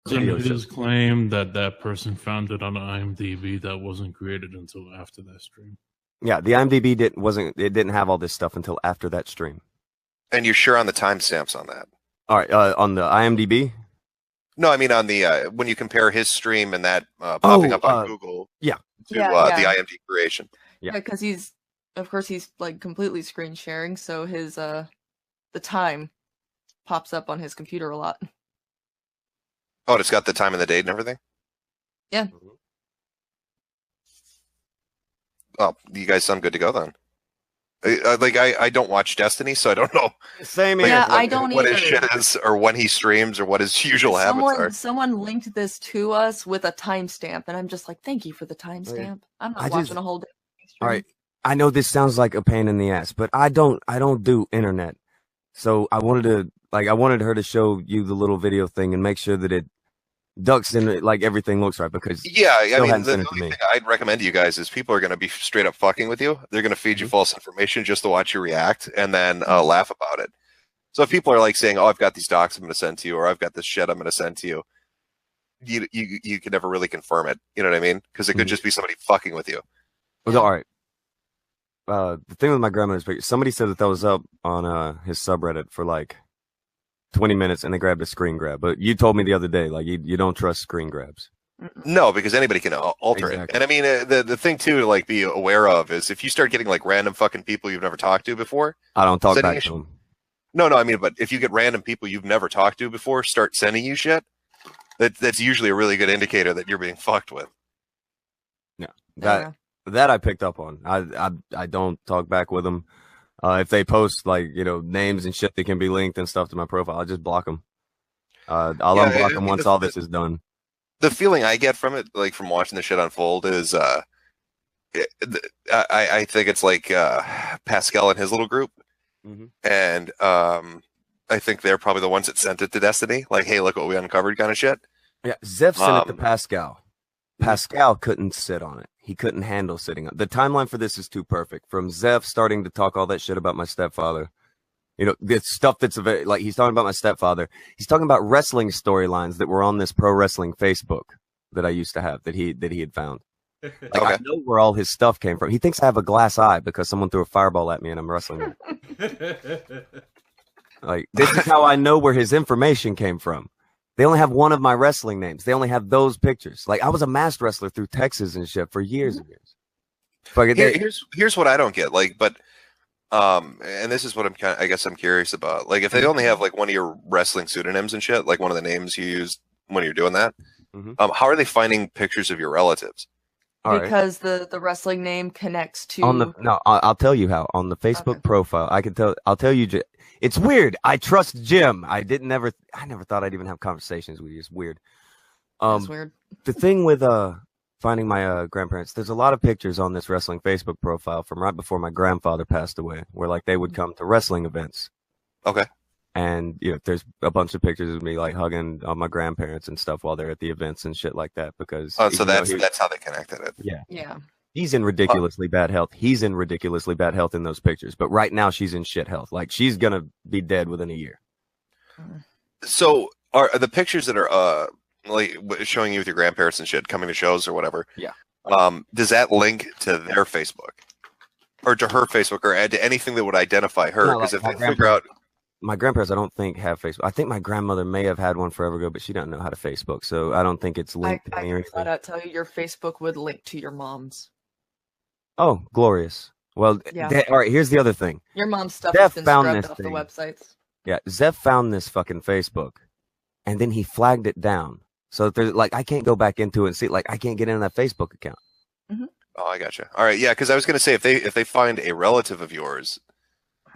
video his shows. claim that that person found it on IMDB that wasn't created until after that stream. Yeah, the IMDb didn't have all this stuff until after that stream. And you're sure on the timestamps on that? All right, on the IMDb? No, I mean on the when you compare his stream and that popping up on Google, yeah, to the IMDb creation. Yeah, because he's like completely screen sharing, so his the time pops up on his computer a lot. Oh, it's got the time and the date and everything? Yeah. Oh, you guys sound good to go then. I don't watch Destiny, so I don't know. Same here. Yeah, I don't what either. his shit is, or when he streams, or what his usual habits are. Someone linked this to us with a timestamp, and I'm just like, thank you for the timestamp. I'm not watching a whole day. All right, I know this sounds like a pain in the ass, but I don't do internet, so I wanted her to show you the little video thing and make sure that it ducks in it, like everything looks right, because yeah, I mean the only thing I'd recommend to you guys is people are going to be straight up fucking with you. They're going to feed you false information just to watch you react and then laugh about it. So if people are like saying, "Oh, I've got these docs I'm going to send to you," or "I've got this shit I'm going to send to you," you can never really confirm it. You know what I mean? Because it could just be somebody fucking with you. Well, all right. The thing with my grandmother's picture, somebody said that was up on his subreddit for like 20 minutes and they grabbed a screen grab. But you told me the other day, like, you don't trust screen grabs. No, because anybody can alter it. And I mean, the thing too to like be aware of is if you start getting like random fucking people you've never talked to before. I don't talk back to them. No, I mean, but if you get random people you've never talked to before start sending you shit, that's usually a really good indicator that you're being fucked with. Yeah, that I picked up on. I don't talk back with them. If they post like, names and shit that can be linked and stuff to my profile, I'll just block them. I'll unblock them once all this is done. The feeling I get from it, like from watching the shit unfold, is I think it's like Pascal and his little group, and I think they're probably the ones that sent it to Destiny. Like, hey, look what we uncovered, kind of shit. Yeah, Zeph sent it to Pascal. Pascal couldn't sit on it. He couldn't handle sitting on it. The timeline for this is too perfect. From Zeph starting to talk all that shit about my stepfather. The stuff that's like, he's talking about my stepfather. He's talking about wrestling storylines that were on this pro wrestling Facebook that I used to have that he had found. Like, I know where all his stuff came from. He thinks I have a glass eye because someone threw a fireball at me and I'm wrestling. Like, this is how I know where his information came from. They only have one of my wrestling names. They only have those pictures. Like, I was a masked wrestler through Texas and shit for years and years. Here's what I don't get. Like, but and this is what I guess I'm curious about. Like, if they only have like one of your wrestling pseudonyms and shit, like one of the names you used when you're doing that, how are they finding pictures of your relatives? Because the wrestling name connects to I'll tell you how. On the Facebook profile, I'll tell you. It's weird. I trust Jim. I never thought I'd even have conversations with you. It's weird. It's weird. The thing with finding my grandparents, there's a lot of pictures on this wrestling Facebook profile from right before my grandfather passed away, where like they would come to wrestling events. Okay. And there's a bunch of pictures of me like hugging my grandparents and stuff while they're at the events and shit like that. Because so that's how they connected it. Yeah. He's in ridiculously bad health. He's in ridiculously bad health in those pictures. But right now she's in shit health. Like, she's gonna be dead within a year. So are the pictures that are like showing you with your grandparents and shit coming to shows or whatever? Yeah. Does that link to their Facebook or to her Facebook or add to anything that would identify her? Because if they figure out. My grandparents, I don't think, have Facebook. I think my grandmother may have had one forever ago, but she doesn't know how to Facebook, so I don't think it's linked to me or anything. I tell you, your Facebook would link to your mom's. Oh, glorious. Well, all right, here's the other thing. Your mom's stuff has been scrubbed off the websites. Yeah, Zeph found this fucking Facebook, and then he flagged it down. So there's like, I can't go back into it and see, like, I can't get into that Facebook account. Oh, I gotcha. All right, yeah, because I was going to say, if they find a relative of yours,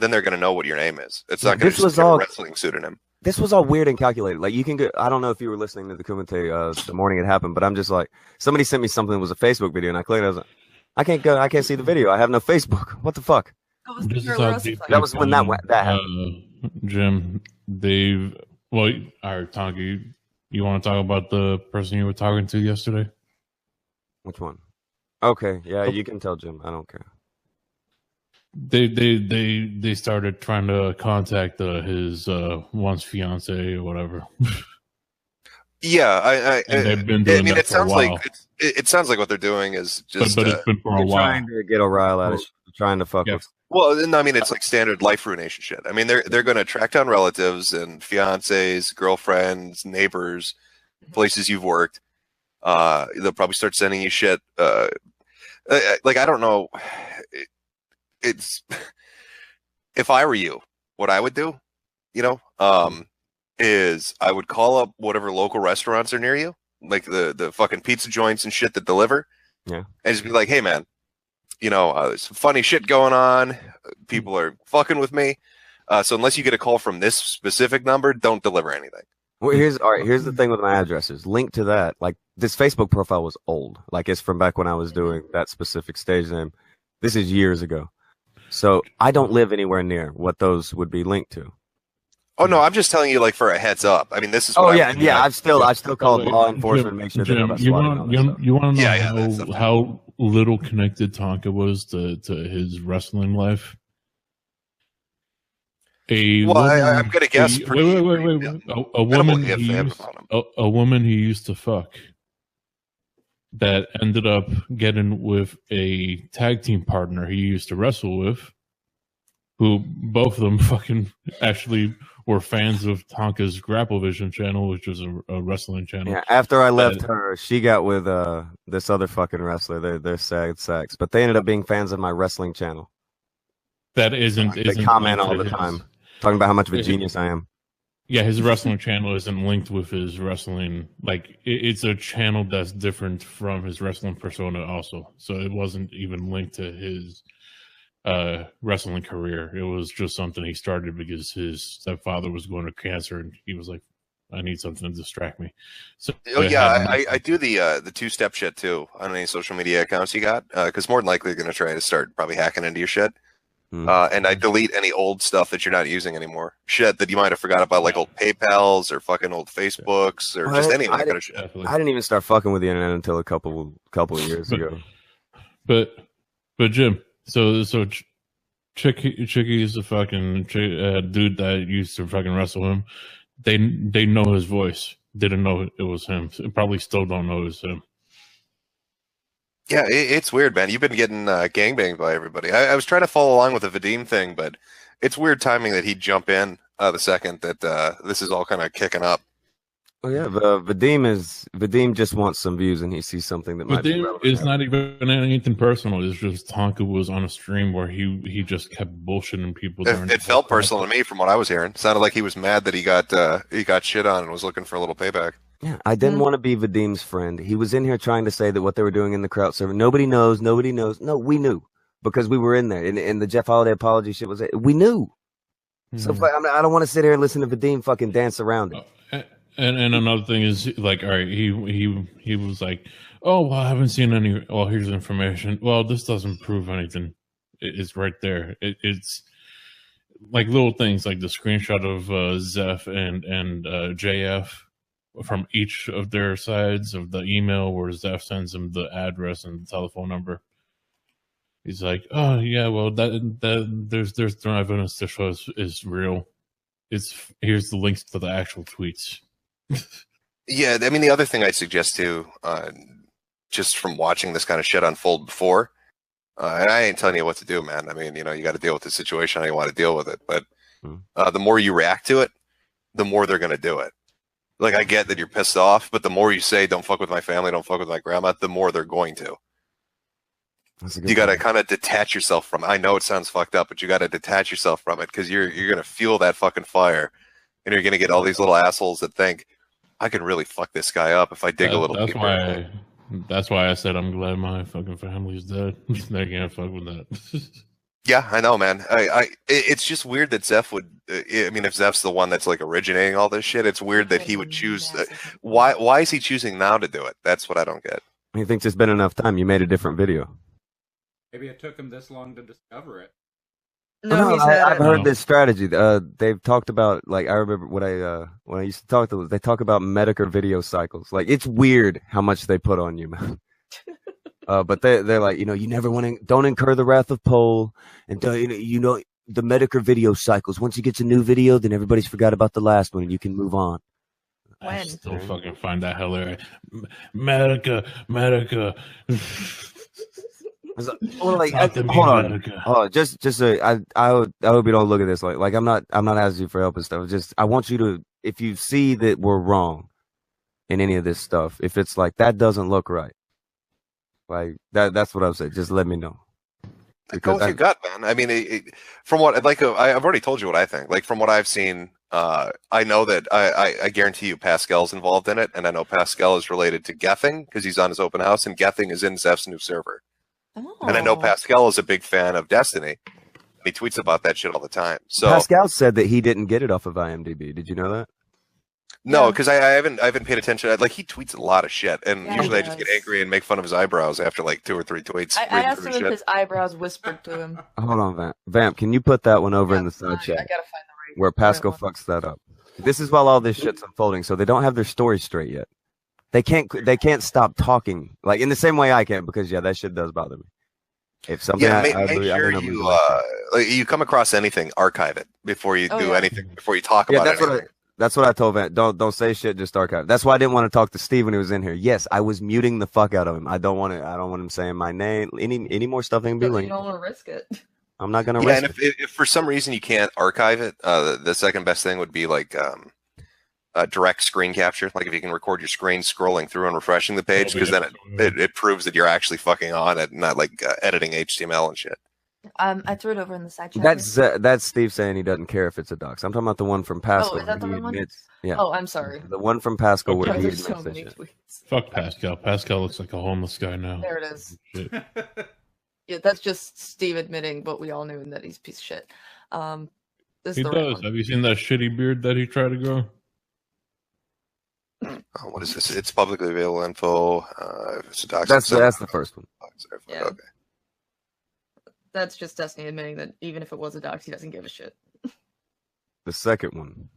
then they're going to know what your name is. It's not going to just be a wrestling pseudonym. This was all weird and calculated. Like, you can get, I don't know if you were listening to the Kumite the morning it happened, but I'm just like, somebody sent me something that was a Facebook video, and I clicked, I was like, I can't see the video. I have no Facebook. What the fuck? That was when that happened. Jim, Dave, all right, Tonki, you want to talk about the person you were talking to yesterday? Which one? Okay, yeah, you can tell Jim. I don't care. They started trying to contact his once fiance or whatever. Yeah, and they've been doing that it for a sounds while. like it sounds like what they're doing is just. But it's been for a while. Trying to get a rile out of shit, trying to fuck with. Well, no, I mean it's like standard life ruination shit. I mean they're going to track down relatives and fiancés, girlfriends, neighbors, places you've worked. They'll probably start sending you shit. Like I don't know. It's if I were you, what I would do, is I would call up whatever local restaurants are near you, like the fucking pizza joints and shit that deliver. Yeah, and just be like, hey man, there's some funny shit going on. People are fucking with me. So unless you get a call from this specific number, don't deliver anything. Well, here's the thing with my addresses. Linked to that, like this Facebook profile was old. Like it's from back when I was doing that specific stage name. This is years ago. So I don't live anywhere near what those would be linked to. Oh no, I'm just telling you, like for a heads up. I mean, this is. I still called law enforcement to make sure Jim, that you want to know how little connected Tonka was to his wrestling life? I'm gonna guess. Wait. A woman he used to fuck that ended up getting with a tag team partner he used to wrestle with, who both of them fucking actually were fans of Tonka's GrappleVision channel, which was a wrestling channel. Yeah, after I left her, she got with this other fucking wrestler. They're sad sacks, but they ended up being fans of my wrestling channel. That isn't. They comment all the time, talking about how much of a genius I am. Yeah, his wrestling channel isn't linked with his wrestling. Like, it's a channel that's different from his wrestling persona also. So it wasn't even linked to his wrestling career. It was just something he started because his stepfather was going to cancer, and he was like, I need something to distract me. So I do the two-step shit too on any social media accounts you got, because more than likely they're going to try to start probably hacking into your shit. And I delete any old stuff that you're not using anymore. Shit that you might have forgot about, like old PayPals or fucking old Facebooks or just any of that kind of shit. I didn't even start fucking with the internet until a couple of years ago. But Jim, so Chicky is a fucking dude that used to fucking wrestle him. They know his voice. Didn't know it was him. Probably still don't know it was him. Yeah, it's weird, man. You've been getting gangbanged by everybody. I was trying to follow along with the Vadim thing, but it's weird timing that he'd jump in the second that this is all kind of kicking up. Oh yeah, Vadim just wants some views, and he sees something that might be relevant. It's not even anything personal. It's just Tonka was on a stream where he just kept bullshitting people. It felt personal to me from what I was hearing. It sounded like he was mad that he got shit on and was looking for a little payback. Yeah, I didn't want to be Vadim's friend. He was in here trying to say that what they were doing in the Trout server, nobody knows. No, we knew because we were in there. And the Jeff Holiday apology shit was, we knew. So I don't want to sit here and listen to Vadim fucking dance around it. And another thing is, like, all right, he was like, oh, well, I haven't seen any. Well, here's information. Well, this doesn't prove anything. It's right there. It's like little things, like the screenshot of Zeph and JF from each of their sides of the email where Zeph sends him the address and the telephone number. He's like, oh yeah, well there's no evidence to show is real. Here's the links to the actual tweets. Yeah, I mean the other thing I suggest too, just from watching this kind of shit unfold before, and I ain't telling you what to do, man. I mean, you got to deal with the situation how you want to deal with it, but the more you react to it, the more they're going to do it. Like, I get that you're pissed off, but the more you say, don't fuck with my family, don't fuck with my grandma, the more they're going to. You got to kind of detach yourself from it. I know it sounds fucked up, but you got to detach yourself from it because you're going to feel that fucking fire. And you're going to get all these little assholes that think, I can really fuck this guy up if I dig a little deeper. That's why I said I'm glad my fucking family's dead. They can't fuck with that. Yeah, I know, man. It's just weird that Zeph would. I mean, if Zeph's the one that's like originating all this shit, it's weird that he would choose. Why is he choosing now to do it? That's what I don't get. He thinks it's been enough time. You made a different video. Maybe it took him this long to discover it. No, I've heard this strategy. They've talked about, like, I remember when I used to talk to them, they talk about Metokur video cycles. Like, it's weird how much they put on you, man. But they're like, you never don't incur the wrath of Pole, and the Metokur video cycles. Once you get a new video, then everybody's forgot about the last one, and you can move on. I still fucking find that hilarious. Medica. Well, like, hold on. I hope you don't look at this like I'm not asking you for help and stuff. Just I want you to, if you see that we're wrong in any of this stuff, if it's like that doesn't look right, like that's what I'm saying. Just let me know. Go with your gut, man. I mean, from what I've already told you what I think. Like from what I've seen, I know that I guarantee you Pascal's involved in it, and I know Pascal is related to Gething because he's on his open house, and Gething is in Zeph's new server. Oh. And I know Pascal is a big fan of Destiny. And he tweets about that shit all the time. So Pascal said that he didn't get it off of IMDb. Did you know that? No, because I haven't paid attention. Like he tweets a lot of shit, and usually I just get angry and make fun of his eyebrows after like 2 or 3 tweets. I asked him if his eyebrows whispered to him. Hold on, Vamp. Vamp, can you put that one over in the side chat? I gotta find the right where Pascal fucks that up. This is while all this shit's unfolding, so they don't have their story straight yet. They can't stop talking like in the same way I can, because that shit does bother me. If something, make sure you come across anything, archive it before you do anything, before you talk about it. That's what I told Vant. Don't say shit, just archive. That's why I didn't want to talk to Steve when he was in here. Yes, I was muting the fuck out of him. I don't want him saying my name. Any more stuff they can be like. You don't want to risk it. I'm not gonna risk it. And if for some reason you can't archive it, the second best thing would be like direct screen capture. Like if you can record your screen scrolling through and refreshing the page, because then it proves that you're actually fucking on it, not like editing HTML and shit. I threw it over in the side chat. That's Steve saying he doesn't care if it's a dox. I'm talking about the one from Pascal. Oh, is that the one? Yeah. Oh, I'm sorry. The one from Pascal where he admits so that many shit. tweets. Fuck Pascal. Pascal looks like a homeless guy now. There it is. Yeah, that's just Steve admitting what we all knew, and that he's a piece of shit. He does. Have you seen that shitty beard that he tried to grow? Oh, what is this? It's publicly available info. If it's a dox, that's the first one. Yeah. Okay. That's just Destiny admitting that even if it was a dox, he doesn't give a shit. The second one,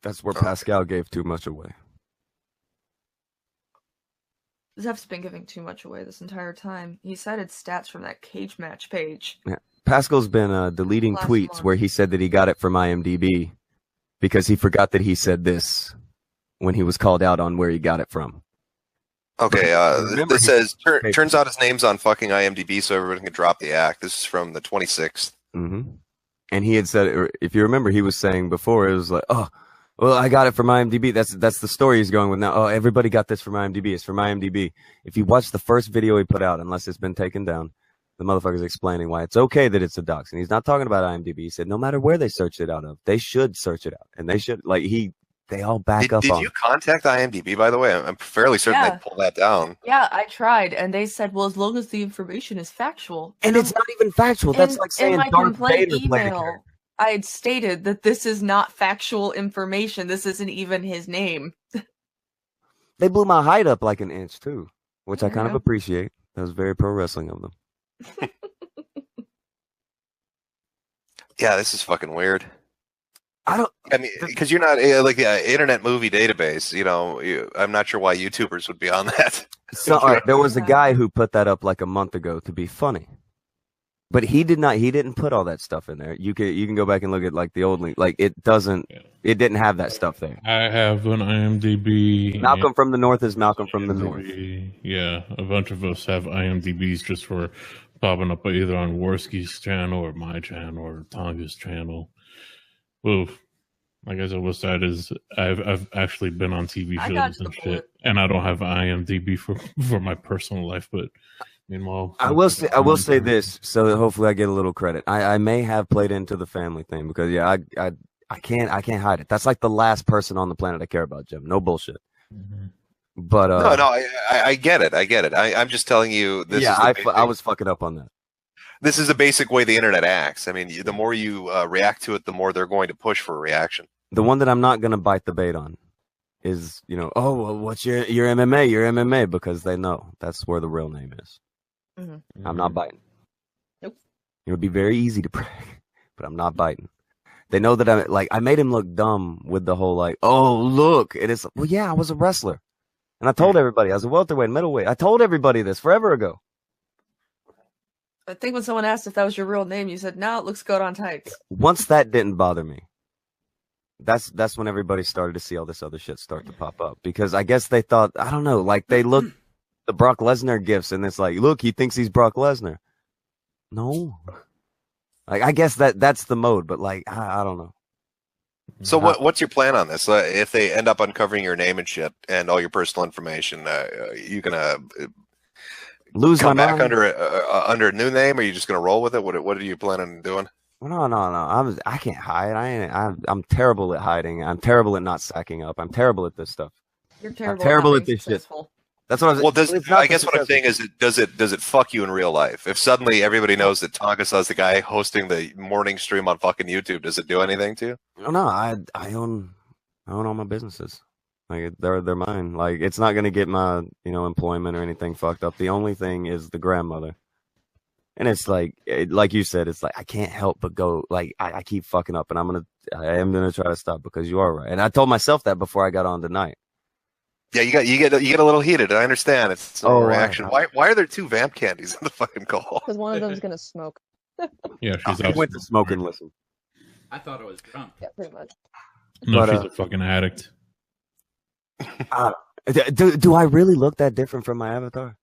that's where Pascal gave too much away. Zeph's been giving too much away this entire time. He cited stats from that cage match page. Yeah. Pascal's been deleting tweets where he said that he got it from IMDb because he forgot that he said this when he was called out on where he got it from. Okay, this says, turns out his name's on fucking IMDb, so everyone can drop the act. This is from the 26th. Mm-hmm. And he had said, if you remember, he was saying before, it was like, oh, well, I got it from IMDb. That's the story he's going with now. Oh, everybody got this from IMDb. It's from IMDb. If you watch the first video he put out, unless it's been taken down, the motherfucker's explaining why it's okay that it's a dox. And he's not talking about IMDb. He said no matter where they search it out of, they should search it out. And they should, they all back up on. Did you contact IMDb, by the way? I'm fairly certain they pulled that down. Yeah, I tried, and they said, well, as long as the information is factual. And it's not even factual. That's like saying Darth Vader played a character. I had stated that this is not factual information. This isn't even his name. They blew my height up like an inch, too, which I kind of appreciate. That was very pro wrestling of them. Yeah, this is fucking weird. I mean, because you're not like the Internet Movie Database. You know, I'm not sure why YouTubers would be on that. So, all right, there was a guy who put that up like a month ago to be funny, but he didn't put all that stuff in there. You can go back and look at like the old link. Like it didn't have that stuff there. I have an IMDb. Malcolm from the North is Malcolm from the North. Yeah, a bunch of us have IMDb's just for popping up either on Worski's channel or my channel or Tonga's channel. Well, like I said, what's sad is I've actually been on TV shows and shit, and I don't have IMDb for my personal life. But meanwhile, I will say this, so that hopefully I get a little credit. I may have played into the family thing because I can't hide it. That's like the last person on the planet I care about, Jim. No bullshit. Mm-hmm. But no, I get it. I'm just telling you. This I was fucking up on that. This is a basic way the internet acts. I mean, the more you react to it, the more they're going to push for a reaction. The one that I'm not going to bite the bait on is, oh, well, what's your MMA? Your MMA, because they know that's where the real name is. Mm-hmm. I'm not biting. Nope. It would be very easy to brag, but I'm not biting. They know that I made him look dumb with the whole oh, look. It is, well, yeah, I was a wrestler. And I told everybody I was a welterweight, middleweight. I told everybody this forever ago. I think when someone asked if that was your real name, you said, no, it looks good on tights. Once that didn't bother me. That's when everybody started to see all this other shit start to pop up, because I guess they thought, I don't know, like they looked the Brock Lesnar gifts and it's like, look, he thinks he's Brock Lesnar. No, like I guess that's the mode, but like I don't know. So what's your plan on this? If they end up uncovering your name and shit and all your personal information, you gonna lose come my back mind? under a new name, or are you just gonna roll with it? What are you planning on doing? No. I can't hide. I'm terrible at hiding. I'm terrible at not sacking up. I'm terrible at this stuff. You're terrible. I'm terrible at this shit. That's what I was. Well, I guess what I'm saying is, does it fuck you in real life? If suddenly everybody knows that Tonga's the guy hosting the morning stream on fucking YouTube, does it do anything to you? No, I own all my businesses. Like they're mine. Like it's not gonna get my employment or anything fucked up. The only thing is the grandmother. And it's like you said, it's like I can't help but go. Like I keep fucking up, and I am gonna try to stop, because you are right. And I told myself that before I got on tonight. Yeah, you get a little heated. I understand. It's a reaction. Why are there 2 Vamp candies in the fucking call? Because one of them's gonna smoke. Yeah, she's I went to smoke and listen. I thought it was drunk. Yeah, pretty much. No, she's a fucking addict. Do I really look that different from my avatar?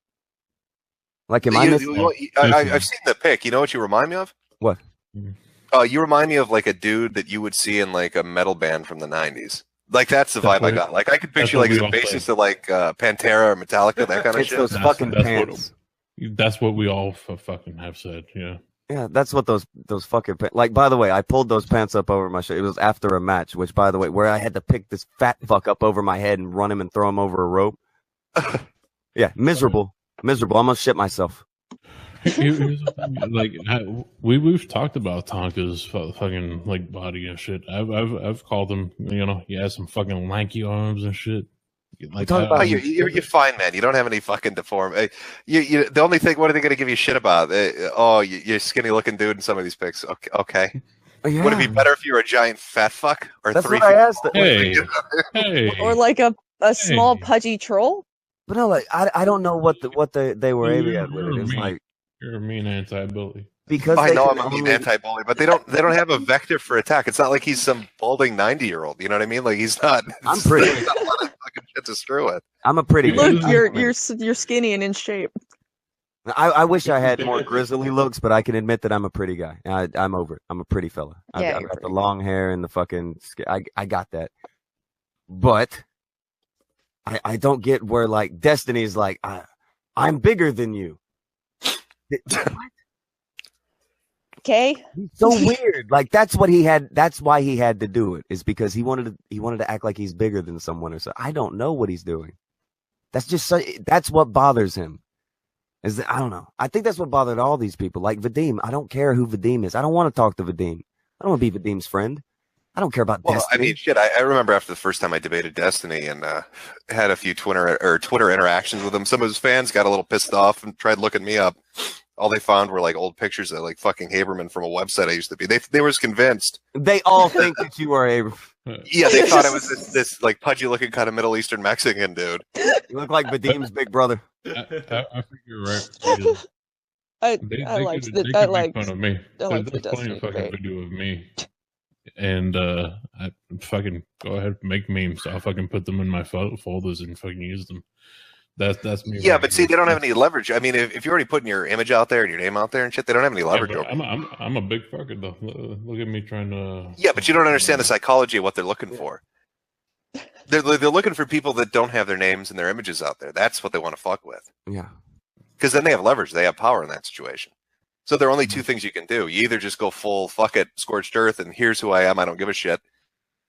Like, am I missing? I've seen the pic. You know what you remind me of? What? You remind me of like a dude that you would see in like a metal band from the 90s. Like that's the vibe I got. Like I could picture like as a bassist of like Pantera or Metallica, that kind of shit. Those fucking pants. That's what we all fucking have said. Yeah. Yeah, that's what those fucking pants. Like, by the way, I pulled those pants up over my shirt. It was after a match, which, by the way, where I had to pick this fat fuck up over my head and run him and throw him over a rope. Yeah, miserable. I'm gonna shit myself. Like we've talked about Tonka's fucking like body and shit. I've called him. He has some fucking lanky arms and shit. Like you're fine, man. You don't have any fucking deform. The only thing, what are they going to give you shit about? You're skinny looking dude in some of these pics. Okay. Yeah. Would it be better if you were a giant fat fuck? Or that's 3 what I asked. Hey. Or like a small pudgy troll. But no, like I don't know what they were aiming at with it. It's like, you're a mean anti-bully. Because I know I'm a mean anti-bully, but they don't have a vector for attack. It's not like he's some balding 90-year-old. You know what I mean? Like he's not. I'm pretty. He's got a lot of fucking shit to screw with. I'm a pretty. Look, you're skinny and in shape. I wish I had more grizzly looks, but I can admit that I'm a pretty guy. I'm over it. I'm a pretty fella. Yeah, I've got the long hair and the fucking. I got that. But I don't get where like Destiny's like I'm bigger than you. What? Okay. So weird. Like that's what he had. That's why he had to do it. Is because he wanted to act like he's bigger than someone or so. I don't know what he's doing. That's just that's what bothers him. Is that, I don't know. I think that's what bothered all these people. Like Vadim. I don't care who Vadim is. I don't want to talk to Vadim. I don't want to be Vadim's friend. I don't care about Destiny. I mean, shit. I remember after the first time I debated Destiny and had a few Twitter interactions with him. Some of his fans got a little pissed off and tried looking me up. All they found were like old pictures of like fucking Haberman from a website I used to be. They were convinced. They all think that you are Haberman. Yeah, they thought I was this like pudgy looking kind of Middle Eastern Mexican dude. You look like Vadim's big brother. I think you're right. I make fun of me. There's plenty of fucking video of me. And I fucking go ahead and make memes. I'll fucking put them in my folders and fucking use them. That's me. Yeah, but see, they don't have any leverage. I mean, if you're already putting your image out there and your name out there and shit, they don't have any leverage over. I'm a big fucker though. Look at me trying to. Yeah, but you don't understand the psychology of what they're looking for. They're looking for people that don't have their names and their images out there. That's what they want to fuck with. Yeah. Because then they have leverage. They have power in that situation. So there are only 2 things you can do. You either just go full fuck it, scorched earth, and here's who I am. I don't give a shit.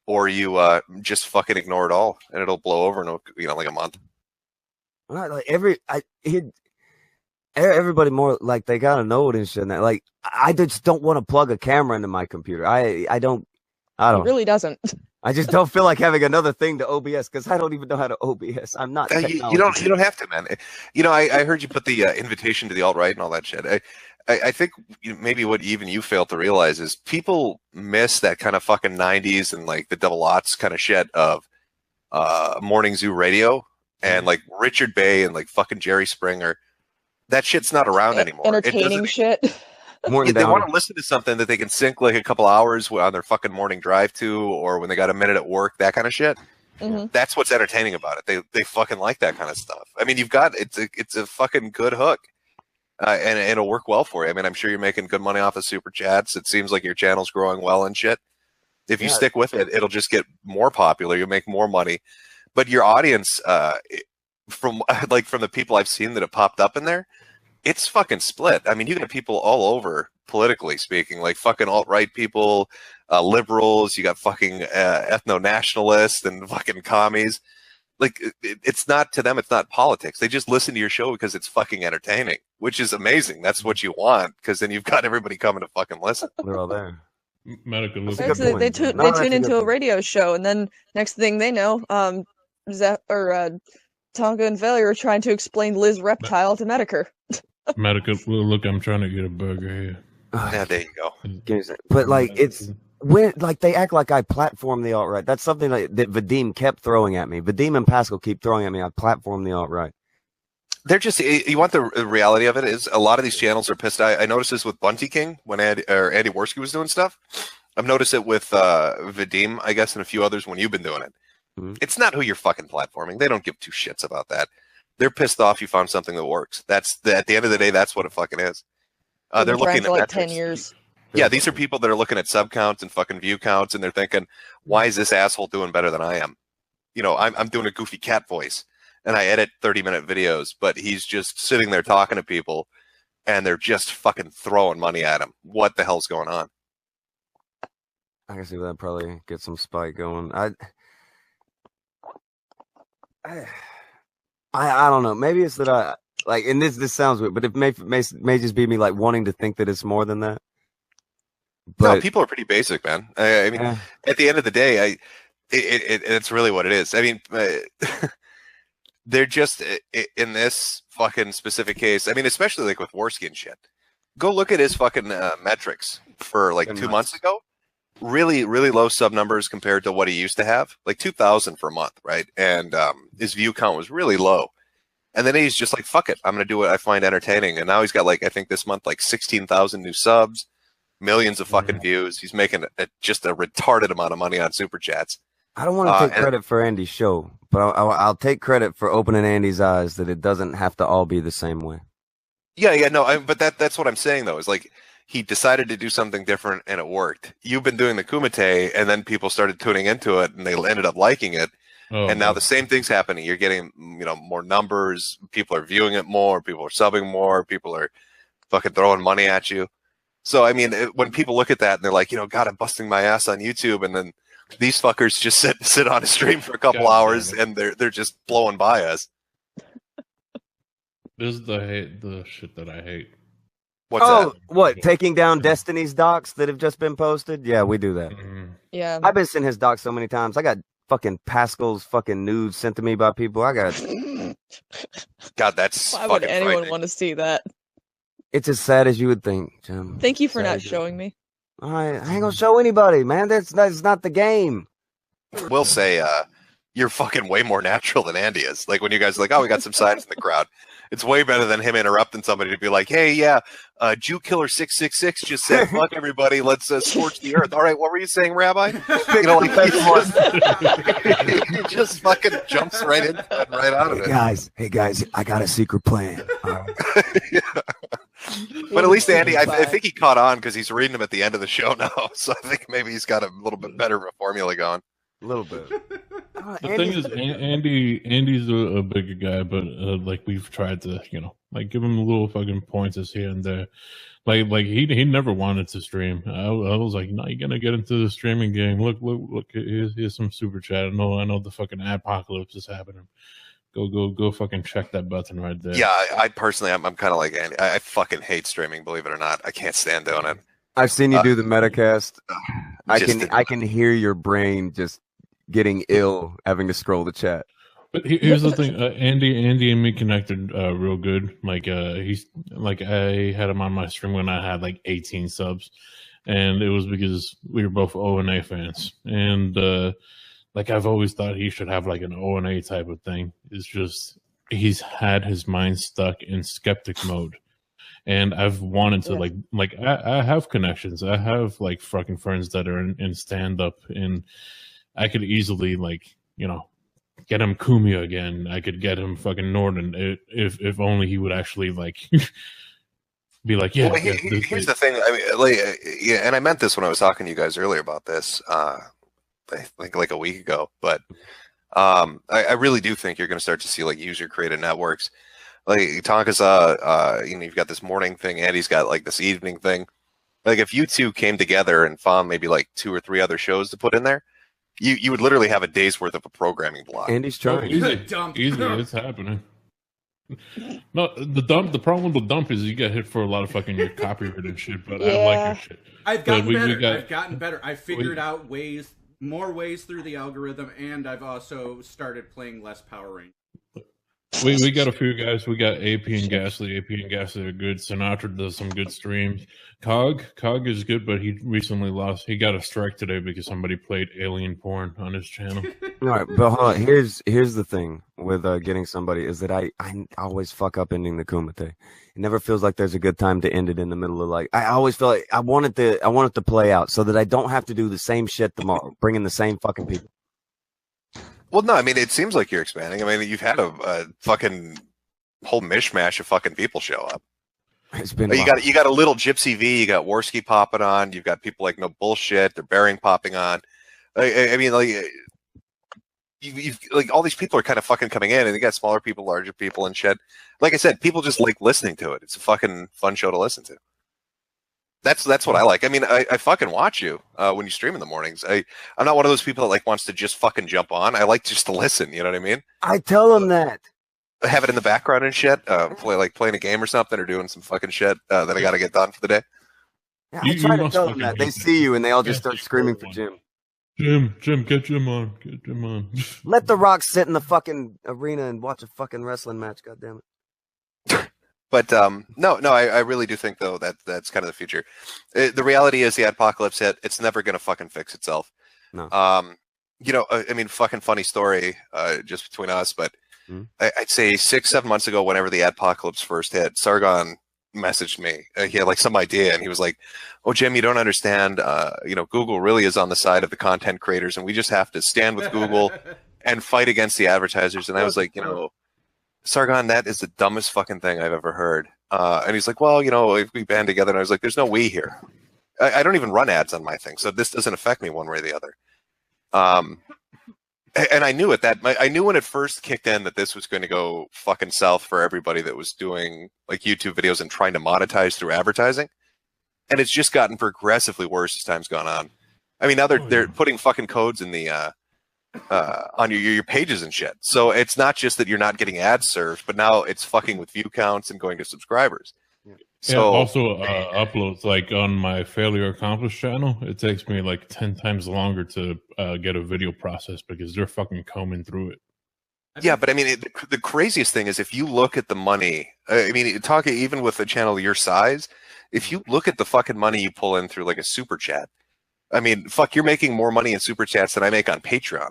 Or you just fucking ignore it all, and it'll blow over in like a month. Like everybody more like they gotta know it and shit. And that. Like I just don't want to plug a camera into my computer. I don't. It really doesn't. I just don't feel like having another thing to OBS because I don't even know how to OBS. I'm not. You don't have to, man. I heard you put the invitation to the alt-right and all that shit. I think maybe what even you fail to realize is people miss that kind of fucking 90s and like the double aughts kind of shit of Morning Zoo Radio and like Richard Bay and like fucking Jerry Springer. That shit's not around anymore. Entertaining shit. Morton They Down. want to listen to something that they can sync like a couple hours on their fucking morning drive to, or when they got a minute at work, that kind of shit. Mm-hmm. That's what's entertaining about it. They fucking like that kind of stuff. I mean, it's a fucking good hook, and it'll work well for you. I mean, I'm sure you're making good money off of super chats. It seems like your channel's growing well and shit. If you stick with it, it'll just get more popular. You'll make more money, but your audience, from the people I've seen that have popped up in there, it's fucking split. I mean, you got people all over, politically speaking, like fucking alt-right people, liberals, you got fucking ethno-nationalists and fucking commies. Like, it's not, to them, it's not politics. They just listen to your show because it's fucking entertaining, which is amazing. That's what you want, because then you've got everybody coming to fucking listen. They're all there. Medical. They tune into a radio show, and then next thing they know, Tonga and Valley are trying to explain Liz Reptile to Metokur. Medical. Look, I'm trying to get a burger here. Yeah, there you go. But like, it's when like they act like I platform the alt-right. That's something that Vadim kept throwing at me. Vadim and Pascal keep throwing at me. I platform the alt-right. They're just, you want the reality of it is a lot of these channels are pissed. I noticed this with Bunty King when Andy Worski was doing stuff. I've noticed it with Vadim, I guess, and a few others when you've been doing it. Mm-hmm. It's not who you're fucking platforming. They don't give two shits about that. They're pissed off you found something that works. At the end of the day, that's what it fucking is. They're looking at like metrics. 10 years. Yeah, these are people that are looking at sub counts and fucking view counts, and they're thinking, why is this asshole doing better than I am? You know, I'm doing a goofy cat voice, and I edit 30-minute videos, but he's just sitting there talking to people, and they're just fucking throwing money at him. What the hell's going on? I can see that probably get some spike going. I don't know. Maybe it's that I like, and this sounds weird, but it may just be me like wanting to think that it's more than that. But no, people are pretty basic, man. I mean, at the end of the day, it's really what it is. I mean, they're just in this fucking specific case. I mean, especially like with Warskin shit. Go look at his fucking metrics for like 2 months ago. Really, really low sub numbers compared to what he used to have, like 2,000 for a month, right? And his view count was really low. And then he's just like, fuck it, I'm going to do what I find entertaining. And now he's got like, I think this month, like 16,000 new subs, millions of fucking views. He's making just a retarded amount of money on super chats. I don't want to take credit for Andy's show, but I'll take credit for opening Andy's eyes that it doesn't have to all be the same way. Yeah, no, but that's what I'm saying though, is like, he decided to do something different and it worked. You've been doing the Kumite, and then people started tuning into it and they ended up liking it. And now the same thing's happening. You're getting, more numbers. People are viewing it more. People are subbing more. People are fucking throwing money at you. So, I mean, when people look at that and they're like, God, I'm busting my ass on YouTube. And then these fuckers just sit on a stream for a couple hours and they're just blowing by us. This is the shit that I hate. What's that? What? Taking down Destiny's docs that have just been posted? Yeah, we do that. Yeah. I've been sending his docs so many times. I got fucking Pascal's fucking nudes sent to me by people. I got. God, that's. Why would anyone want to see that? It's as sad as you would think, Jim. Thank you for not showing me. All right, I ain't gonna show anybody, man. That's not the game. We'll say you're fucking way more natural than Andy is. Like when you guys are like, oh, we got some signs in the crowd. It's way better than him interrupting somebody to be like, hey, Jew Killer 666 just said, fuck everybody, let's scorch the earth. All right, what were you saying, Rabbi? He just fucking jumps right in, right out of it. Hey guys, I got a secret plan. But at least Andy, I think he caught on because he's reading them at the end of the show now. So I think maybe he's got a little bit better of a formula going. A little bit. The thing is, Andy's a bigger guy, but like we've tried to, like give him little fucking pointers here and there. Like he never wanted to stream. I was like, no, you're gonna get into the streaming game. Look. Here's some super chat. I know the fucking apocalypse is happening. Go fucking check that button right there. Yeah, I personally, I'm kind of like Andy. I fucking hate streaming. Believe it or not, I can't stand doing it. I've seen you do the Metacast. I can hear your brain just getting ill having to scroll the chat. But here's the thing, Andy and me connected real good. Like he's like, I had him on my stream when I had like 18 subs, and it was because we were both O&A fans. And like I've always thought he should have like an O&A type of thing. It's just he's had his mind stuck in skeptic mode. And I've wanted to like I have connections. I have like fucking friends that are in stand up, and I could easily like, you know, get him Kumia again. I could get him fucking Norden if only he would actually like be like, yeah. Well, here's the thing. I mean, like, yeah, and I meant this when I was talking to you guys earlier about this. I think like a week ago, but I really do think you're going to start to see like user created networks. Like Tonka's, you know, you've got this morning thing, Andy's got like this evening thing. Like if you two came together and found maybe like 2 or 3 other shows to put in there, you would literally have a day's worth of a programming block. Andy's trying. Easy, it's happening. No, the problem with the dump is you get hit for a lot of fucking your copyright and shit. But I like your shit. I've gotten better. I've figured out more ways through the algorithm, and I've also started playing less Power Rangers. We got a few guys. We got AP and Gasly. AP and Gasly are good. Sinatra does some good streams. Cog is good, but he recently lost. He got a strike today because somebody played alien porn on his channel. All right, but hold on. Here's the thing with getting somebody is that I always fuck up ending the Kumite. It never feels like there's a good time to end it in the middle of like. I always feel like I want it to play out so that I don't have to do the same shit tomorrow, bringing the same fucking people. Well, no, I mean, it seems like you're expanding. I mean, you've had a fucking whole mishmash of fucking people show up. It's been you got a little Gypsy V, you got Worski popping on, you've got people like No Bullshit, they're Bearing popping on. I mean, like, you've like all these people are kind of fucking coming in, and you got smaller people, larger people, and shit. Like I said, people just like listening to it. It's a fucking fun show to listen to. That's what I like. I mean, I fucking watch you when you stream in the mornings. I'm not one of those people that like wants to just fucking jump on. I like just to listen. You know what I mean? I tell them that. Have it in the background and shit. Playing a game or something, or doing some fucking shit that I got to get done for the day. Yeah, I try to tell them that. They see you and they all just start screaming for Jim. Jim, get Jim on. Get Jim on. Let the Rock sit in the fucking arena and watch a fucking wrestling match. God damn it. But no, I really do think though that's kind of the future. The reality is the adpocalypse hit. It's never gonna fucking fix itself. No. You know, I mean, fucking funny story, just between us, but I'd say 6-7 months ago, whenever the adpocalypse first hit, Sargon messaged me. He had like some idea, and he was like, "Oh, Jim, you don't understand. You know, Google really is on the side of the content creators, and we just have to stand with Google and fight against the advertisers." And I was like, you know, Sargon, that is the dumbest fucking thing I've ever heard. And he's like, well, you know, if we band together, and I was like, there's no we here. I don't even run ads on my thing, so this doesn't affect me one way or the other. And I knew it. I knew when it first kicked in that this was going to go fucking south for everybody that was doing like YouTube videos and trying to monetize through advertising. And it's just gotten progressively worse as time's gone on. I mean, now they're putting fucking codes in the on your pages and shit. So it's not just that you're not getting ads served, but now it's fucking with view counts and going to subscribers. So yeah, also uploads, like on my Failure Accomplished channel, it takes me like 10 times longer to get a video processed because they're fucking combing through it. Yeah, but I mean, the craziest thing is if you look at the money, I mean, talking even with a channel your size, if you look at the fucking money you pull in through like a super chat, I mean, fuck, you're making more money in super chats than I make on Patreon,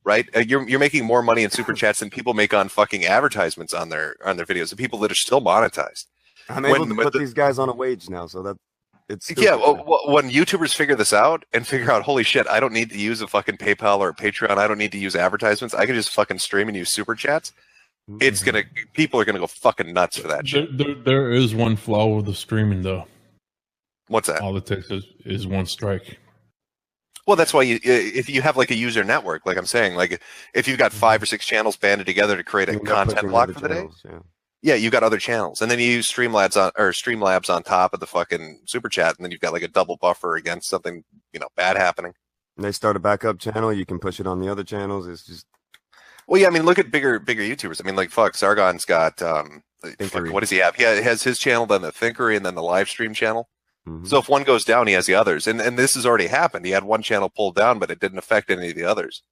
right? You're making more money in super chats than people make on fucking advertisements on their videos, the people that are still monetized. I'm able to put these guys on a wage now, so that it's yeah. Well, when YouTubers figure this out and figure out, holy shit, I don't need to use a fucking PayPal or a Patreon. I don't need to use advertisements. I can just fucking stream and use super chats. It's people are gonna go fucking nuts for that shit. There is one flaw with the streaming though. What's that? All it takes is one strike. Well, that's why if you have like a user network, like I'm saying, like if you've got 5 or 6 channels banded together to create a content block for the day. Yeah, you got other channels, and then you use Streamlabs on top of the fucking super chat, and then you've got like a double buffer against something bad happening. And they start a backup channel. You can push it on the other channels. It's just well, yeah. I mean, look at bigger YouTubers. I mean, like fuck, Sargon's got what does he have? He has his channel, then the Thinkery, and then the live stream channel. So if one goes down, he has the others, and this has already happened. He had one channel pulled down, but it didn't affect any of the others.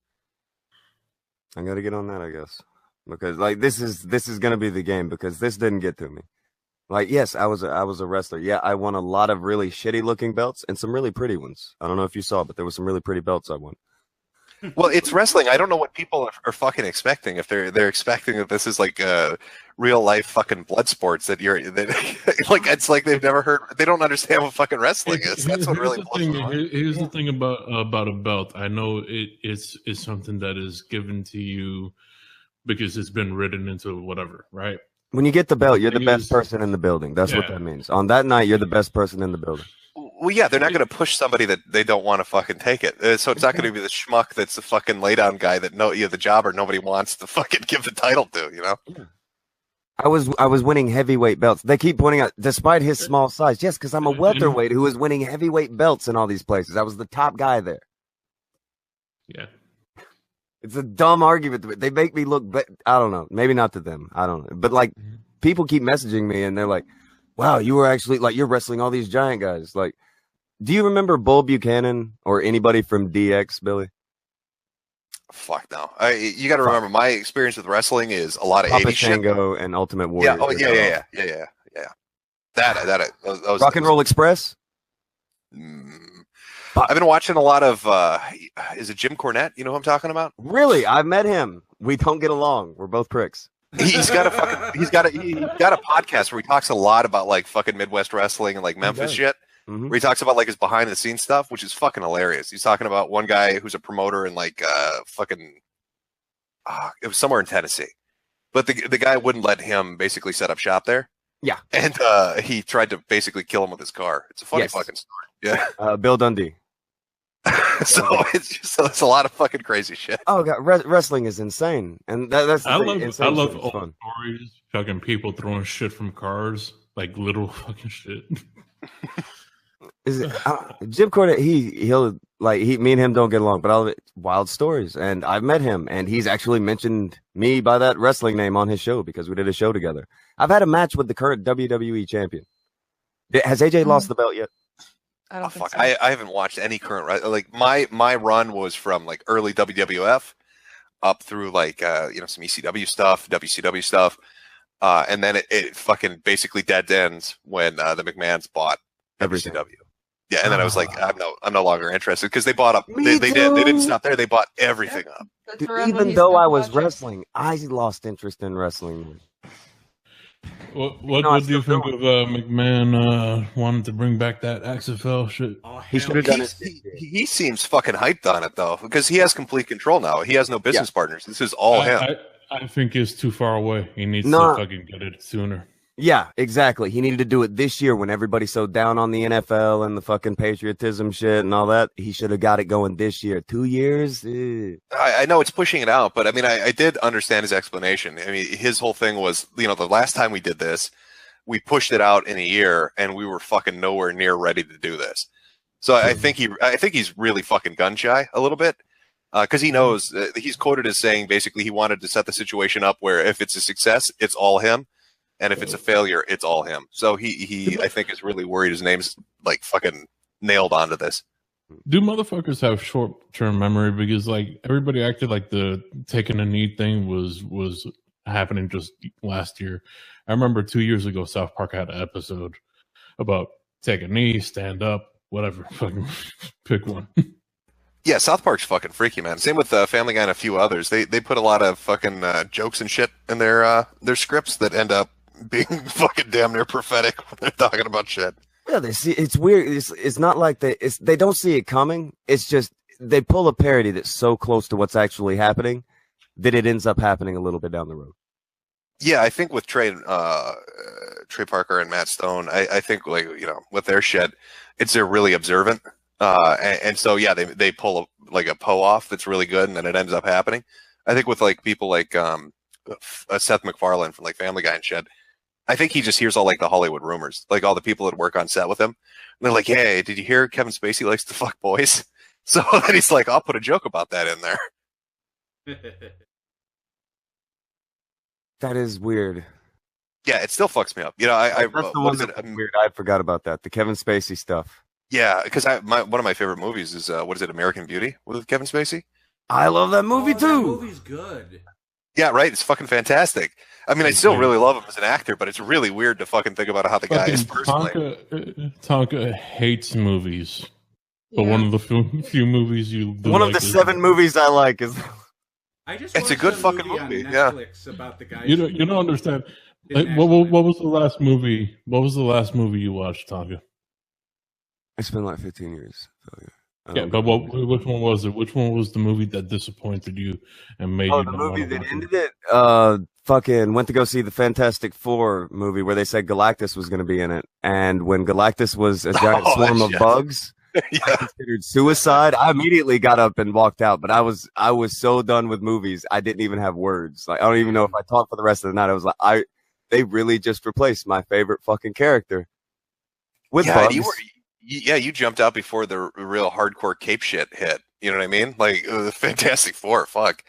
I got to get on that, I guess. Because like this is gonna be the game because this didn't get to me. Like yes, I was a wrestler. Yeah, I won a lot of really shitty looking belts and some really pretty ones. I don't know if you saw, but there was some really pretty belts I won. Well, it's wrestling. I don't know what people are fucking expecting. If they're expecting that this is like real life fucking blood sports that like it's like they've never heard. They don't understand what fucking wrestling is. That's what really blows my mind. Here's the thing about a belt. I know it's something that is given to you because it's been written into whatever, right? When you get the belt, you're the best person in the building. That's what that means. On that night, you're the best person in the building. Well, yeah, they're not going to push somebody that they don't want to fucking take it. So it's not going to be the schmuck that's the fucking laydown guy that the jobber nobody wants to fucking give the title to, you know? Yeah. I was winning heavyweight belts. They keep pointing out, despite his small size. Yes, because I'm a welterweight who was winning heavyweight belts in all these places. I was the top guy there. Yeah. It's a dumb argument. They make me look, I don't know. Maybe not to them. I don't know. But like, people keep messaging me and they're like, wow, you were actually like, you're wrestling all these giant guys. Like, do you remember Bull Buchanan or anybody from DX, Billy? Fuck no. You got to remember, my experience with wrestling is a lot of Papa 80s Shango and Ultimate Warrior. Yeah. Yeah. Those Rock and Roll Express? I've been watching a lot of, is it Jim Cornette? You know who I'm talking about? Really? I've met him. We don't get along. We're both pricks. He's got a podcast where he talks a lot about like fucking Midwest wrestling and like Memphis shit. Mm-hmm. Where he talks about like his behind the scenes stuff, which is fucking hilarious. He's talking about one guy who's a promoter in like it was somewhere in Tennessee, but the guy wouldn't let him basically set up shop there. Yeah, and he tried to basically kill him with his car. It's a funny fucking story. Yeah, Bill Dundee. So it's a lot of fucking crazy shit. Oh god, wrestling is insane, and that's the I thing. love old stories, fucking people throwing shit from cars, like literal fucking shit. Is it Jim Cornette? Me and him don't get along, but all of it, wild stories. And I've met him, and he's actually mentioned me by that wrestling name on his show because we did a show together. I've had a match with the current WWE champion. Has AJ lost the belt yet? I don't think so. I haven't watched any current, like my run was from like early WWF up through like some ECW stuff, WCW stuff, and then it fucking basically dead ends when the McMahons bought everything. WCW. Yeah, and then I was like, I'm no longer interested because they bought up. They didn't stop there. They bought everything up. Dude, even though I was wrestling, I lost interest in wrestling. What do you think of McMahon wanting to bring back that XFL shit? He should have done it. He seems fucking hyped on it though, because he has complete control now. He has no business partners. This is all him. I think it's too far away. He needs to fucking get it sooner. Yeah, exactly. He needed to do it this year when everybody's so down on the NFL and the fucking patriotism shit and all that. He should have got it going this year. 2 years? I know it's pushing it out, but I mean, I did understand his explanation. I mean, his whole thing was, the last time we did this, we pushed it out in a year and we were fucking nowhere near ready to do this. So I think he's really fucking gun shy a little bit. Because he knows, he's quoted as saying basically he wanted to set the situation up where if it's a success, it's all him. And if it's a failure, it's all him. So he I think is really worried his name's like fucking nailed onto this. Do motherfuckers have short-term memory? Because like everybody acted like the taking a knee thing was happening just last year. I remember 2 years ago, South Park had an episode about take a knee, stand up, whatever. Fucking pick one. Yeah, South Park's fucking freaky, man. Same with Family Guy and a few others. They put a lot of fucking jokes and shit in their scripts that end up being fucking damn near prophetic when they're talking about shit. Yeah, it's weird. It's not like they don't see it coming. It's just they pull a parody that's so close to what's actually happening that it ends up happening a little bit down the road. Yeah, I think with Trey Parker and Matt Stone, I think like with their shit, they're really observant, and so yeah, they pull a Poe off that's really good, and then it ends up happening. I think with like people like Seth MacFarlane from like Family Guy and shit. I think he just hears all like the Hollywood rumors, like all the people that work on set with him. And they're like, "Hey, did you hear Kevin Spacey likes to fuck boys?" So then he's like, "I'll put a joke about that in there." That is weird. Yeah, it still fucks me up. That's the one that's weird. I forgot about that. The Kevin Spacey stuff. Yeah, because one of my favorite movies is American Beauty with Kevin Spacey. I love that movie too. That movie's good. Yeah, right. It's fucking fantastic. I mean, I still really love him as an actor, but it's really weird to fucking think about how the guy is personally. Tonka hates movies. But one of the few movies you do one of like the 7 movies I like is. It's a good fucking movie. On Yeah. Netflix about the guy. You don't understand. Like, what was the last movie? What was the last movie you watched, Tonga? It's been like 15 years. So Yeah, but which one was it? Which one was the movie that disappointed you and made you? The movie that ended it. Fucking went to go see the Fantastic Four movie where they said Galactus was going to be in it, and when Galactus was a giant swarm of bugs, I considered suicide. I immediately got up and walked out, but I was so done with movies, I didn't even have words. Like I don't even know if I talked for the rest of the night. I was like, they really just replaced my favorite fucking character with bugs. You jumped out before the real hardcore cape shit hit. You know what I mean? Like the Fantastic Four. Fuck.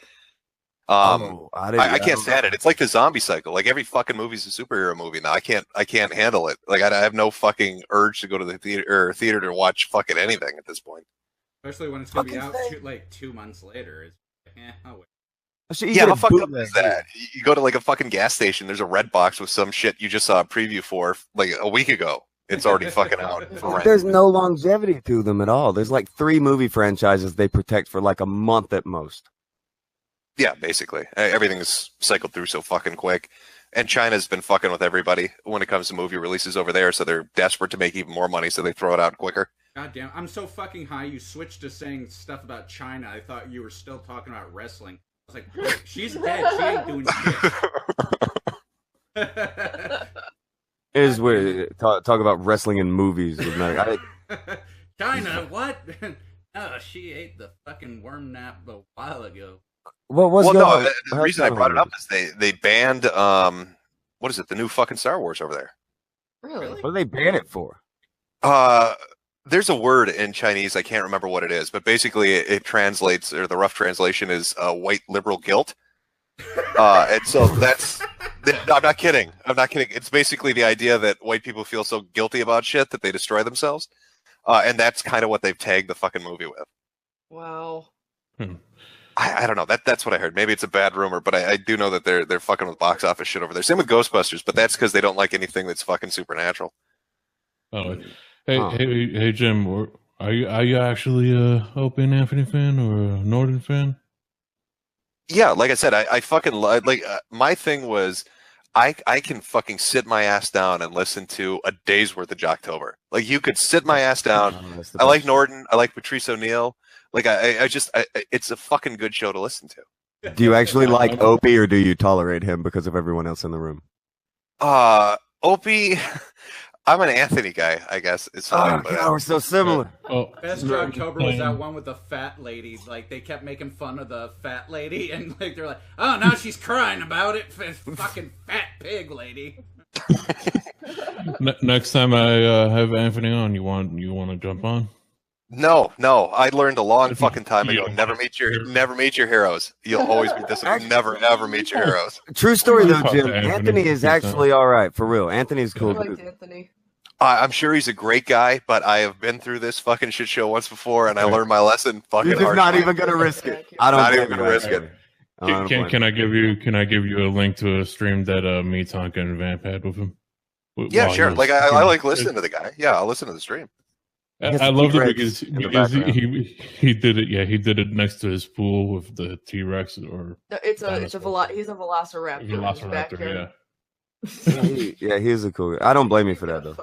I can't stand it. It's like the zombie cycle. Like every fucking movie's a superhero movie now. I can't handle it. Like I have no fucking urge to go to the theater to watch fucking anything at this point. Especially when it's gonna be out like 2 months later. It's I'll wait. Yeah, how fucked up is that? You go to like a fucking gas station. There's a red box with some shit you just saw a preview for like a week ago. It's already fucking out. There's no longevity to them at all. There's like 3 movie franchises they protect for like a month at most. Yeah, basically. Everything is cycled through so fucking quick. And China's been fucking with everybody when it comes to movie releases over there, so they're desperate to make even more money, so they throw it out quicker. God damn, I'm so fucking high you switched to saying stuff about China. I thought you were still talking about wrestling. I was like, she's dead. She ain't doing shit. It is weird. Talk about wrestling in movies. China, what? Oh, she ate the fucking worm nap a while ago. The reason I brought it up is they banned what is it? The new fucking Star Wars over there. Really? What do they ban it for? There's a word in Chinese, I can't remember what it is, but basically it translates, or the rough translation is white liberal guilt. And so I'm not kidding. It's basically the idea that white people feel so guilty about shit that they destroy themselves. And that's kind of what they've tagged the fucking movie with. Wow. I don't know. That's what I heard. Maybe it's a bad rumor, but I do know that they're fucking with box office shit over there. Same with Ghostbusters, but that's because they don't like anything that's fucking supernatural. Oh, hey, Jim, are you actually a Opie and Anthony fan or a Northern fan? Yeah, like I said, I fucking my thing was I can fucking sit my ass down and listen to a day's worth of Jocktober. Like you could sit my ass down. I like Norton. I like Patrice O'Neal. Like I just it's a fucking good show to listen to. Do you actually like Opie, or do you tolerate him because of everyone else in the room? Opie, I'm an Anthony guy, I guess. It's fine, God, we're so similar. Best Jocktober was that one with the fat lady. Like they kept making fun of the fat lady, and like they're like, "Oh, now she's crying about it, fucking fat pig lady." Next time I have Anthony on, you want to jump on? No. I learned a long fucking time ago. Never meet your heroes. You'll always be disappointed. Never ever meet your heroes. True story though, Jim. Anthony is actually all right, for real. Anthony's cool. I liked Anthony. I'm sure he's a great guy, but I have been through this fucking shit show once before, and I learned my lesson. Fucking You're just not even gonna risk it. I don't. Not even gonna risk it. Can I give you a link to a stream that me, Tonka, and Vamp had with him? Yeah, sure. Like I like listening to the guy. Yeah, I'll listen to the stream. I love it because he did it. Yeah, he did it next to his pool with the T-Rex or. No, he's a Velociraptor. Velociraptor, yeah, he's a cool guy. I don't blame you for that though.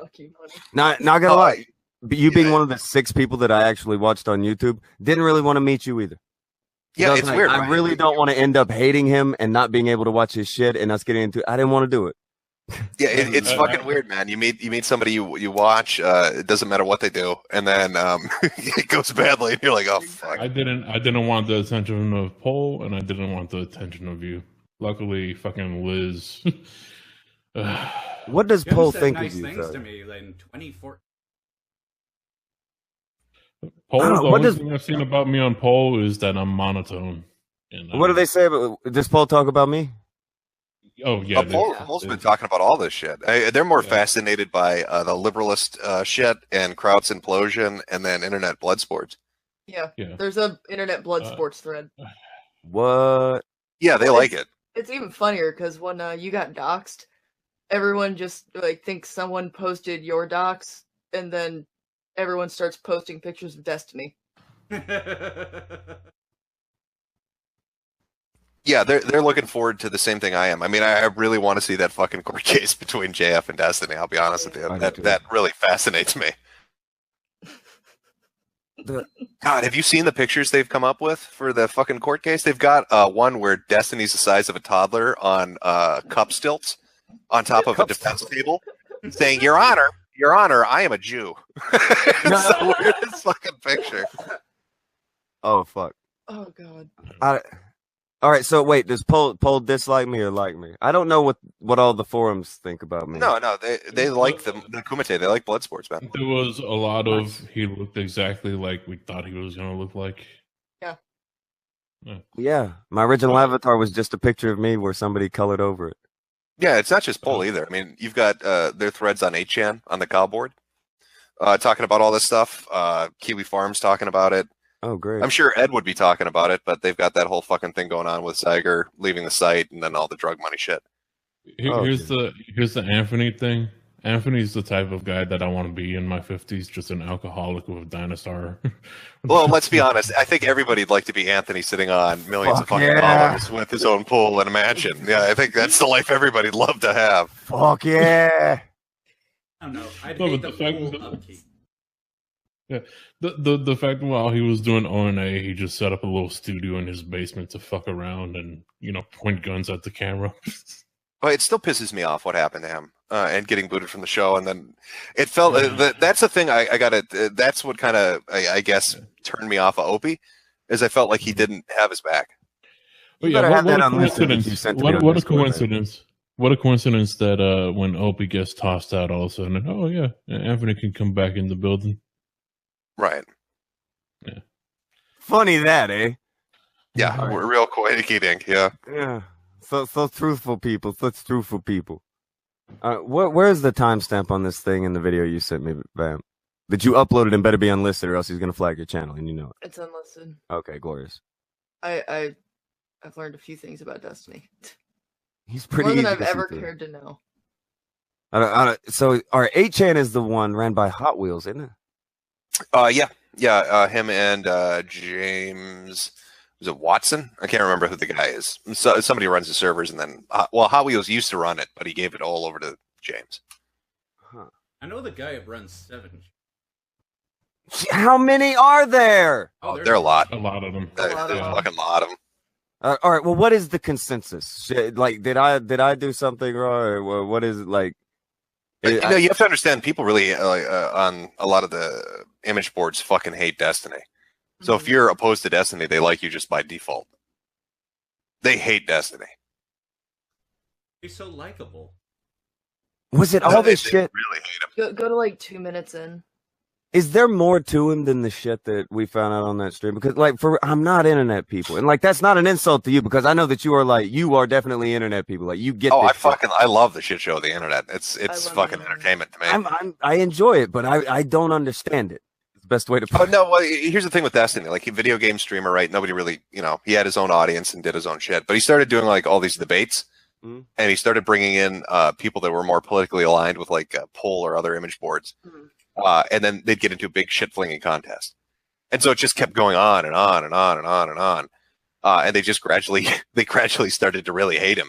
Not gonna lie, you being one of the 6 people that I actually watched on YouTube, didn't really want to meet you either. Yeah, it's weird. I really don't want to end up hating him and not being able to watch his shit and us getting into. I didn't want to do it. Yeah, it's fucking weird, man. You meet somebody you watch. It doesn't matter what they do, and then it goes badly, and you're like, oh fuck. I didn't want the attention of Paul, and I didn't want the attention of you. Luckily, fucking Liz. What does Paul think nice of you? Things to me in 2014. Paul, the only thing I've seen about me on Paul is that I'm monotone. And, what do they say about? Does Paul talk about me? Oh yeah, Paul's been talking about all this shit. They're more fascinated by the liberalist shit and Kraut's implosion, and then internet blood sports. Yeah, there's a internet blood sports thread. What? Yeah, they like it. It's even funnier because when you got doxxed, everyone just like thinks someone posted your docs, and then everyone starts posting pictures of Destiny. Yeah, they're looking forward to the same thing I am. I mean, I really want to see that fucking court case between JF and Destiny. I'll be honest with you. That really fascinates me. God, have you seen the pictures they've come up with for the fucking court case? They've got one where Destiny's the size of a toddler on cup stilts on top of a defense table, saying, Your Honor, I am a Jew." It's the weirdest fucking picture. Oh, fuck. Oh, God. All right, so wait, does Poll dislike me or like me? I don't know what all the forums think about me. No, they like the Kumite. They like blood sports, man. There was a lot of he looked exactly like we thought he was going to look like. Yeah, my original avatar was just a picture of me where somebody colored over it. Yeah, it's not just Poll either. I mean, you've got their threads on 8chan on the Cow board talking about all this stuff. Kiwi Farms talking about it. Oh, great. I'm sure Ed would be talking about it, but they've got that whole fucking thing going on with Zeiger leaving the site and then all the drug money shit. Here's the Anthony thing. Anthony's the type of guy that I want to be in my 50s, just an alcoholic with a dinosaur. Well, let's be honest. I think everybody'd like to be Anthony sitting on millions of fucking dollars with his own pool and a mansion. Yeah, I think that's the life everybody'd love to have. Fuck yeah. I don't know. I'd hate the full upkeep. Yeah, the fact while he was doing O&A, he just set up a little studio in his basement to fuck around and point guns at the camera. But it still pisses me off what happened to him and getting booted from the show, and then it felt that's the thing. I got it. That's what kind of I guess turned me off of Opie, is I felt like he didn't have his back. But yeah, what a coincidence! What a coincidence! What a coincidence that when Opie gets tossed out, all of a sudden, oh yeah, Anthony can come back in the building. Right. Yeah. Funny that, eh? Yeah, we're real coinky-dink, yeah. Yeah. So truthful people. Such truthful people. Where's the timestamp on this thing in the video you sent me, Vamp? That you uploaded and better be unlisted or else he's gonna flag your channel and you know it. It's unlisted. Okay, glorious. I've learned a few things about Destiny. He's pretty more than easy I've to ever see cared to know. So our 8chan is the one ran by Hot Wheels, isn't it? Yeah. Him and James, was it Watson? I can't remember who the guy is. So somebody runs the servers, and then Hot Wheels used to run it, but he gave it all over to James. Huh. I know the guy who runs 7. How many are there? Oh, there are a lot. A lot of them. There's a fucking lot of them. All right. Well, what is the consensus? Like, did I do something wrong? Or what is it like? You have to understand. People really on a lot of the image boards fucking hate Destiny. So if you're opposed to Destiny, they like you just by default. They hate Destiny. He's so likable. Was it all this shit? Really hate him. Go to like 2 minutes in. Is there more to him than the shit that we found out on that stream? Because I'm not internet people, and that's not an insult to you because I know that you are definitely internet people. Like you get. Oh, I love the shit show of the internet. It's fucking entertainment to me. I enjoy it, but I don't understand it. It's the best way to put it. No, well, here's the thing with Destiny. Like a video game streamer, right? Nobody really, he had his own audience and did his own shit, but he started doing like all these debates. And he started bringing in people that were more politically aligned with like Poll or other image boards. And then they'd get into a big shit flinging contest. And so it just kept going on and on and on and on and on. And they just gradually started to really hate him.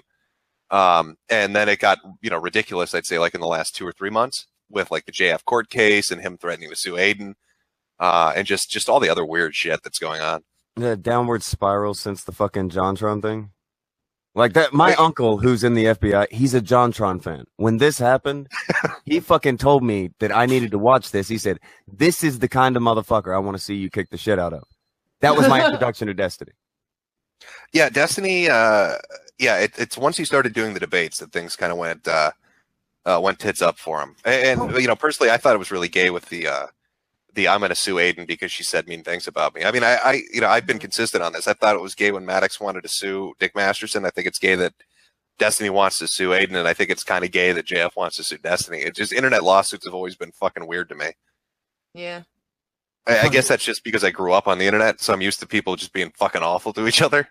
And then it got, ridiculous, I'd say, like in the last 2 or 3 months with like the JF court case and him threatening to sue Aiden. And just all the other weird shit that's going on. The downward spiral since the fucking JonTron thing. Like that, my uncle who's in the FBI, he's a JonTron fan. When this happened, he fucking told me that I needed to watch this. He said, "This is the kind of motherfucker I want to see you kick the shit out of." That was my introduction to Destiny. Yeah, Destiny. It's once he started doing the debates that things kind of went tits up for him. And personally, I thought it was really gay with the I'm going to sue Aiden because she said mean things about me. I mean, I've been consistent on this. I thought it was gay when Maddox wanted to sue Dick Masterson. I think it's gay that Destiny wants to sue Aiden, and I think it's kind of gay that JF wants to sue Destiny. It's just internet lawsuits have always been fucking weird to me. Yeah. I guess that's just because I grew up on the internet, so I'm used to people just being fucking awful to each other.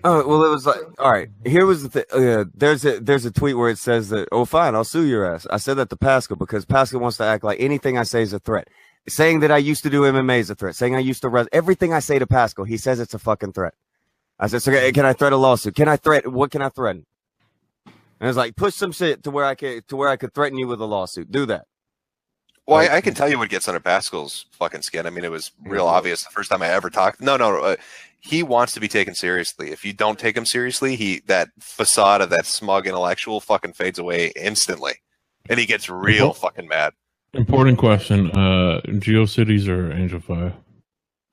Oh, well, it was like, all right, here was the thing. There's a tweet where it says that, oh, fine, I'll sue your ass. I said that to Pascal because Pascal wants to act like anything I say is a threat. Saying that I used to do MMA is a threat. Saying I used to wrestle. Everything I say to Pascal, he says it's a fucking threat. I said, so can I threaten a lawsuit? Can I threaten? What can I threaten? And it's like, push some shit to where I could threaten you with a lawsuit. Do that. Well, I can tell you what gets under Pascal's fucking skin. I mean, it was real obvious the first time I ever talked. No. He wants to be taken seriously. If you don't take him seriously, that facade of that smug intellectual fucking fades away instantly. And he gets real fucking mad. Important question. GeoCities or Angel Fire?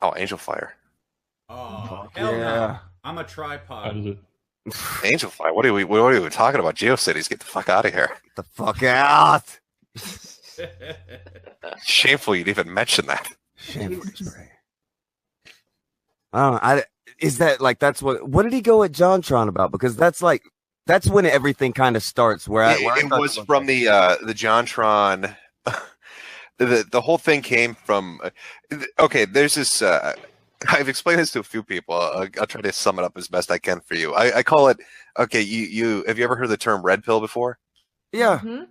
Oh, Angel Fire. Oh, hell no. I'm a tripod. Angel Fire? What are we talking about? GeoCities, get the fuck out of here. Get the fuck out. Shameful you'd even mention that. Shameful. I don't know. Is that like, that's what did he go at JonTron about? Because that's when everything kind of starts. It was from the JonTron. The whole thing came from. Okay, there's this. I've explained this to a few people. I'll try to sum it up as best I can for you. I call it. Okay, you have you ever heard the term red pill before? Yeah. Mm-hmm.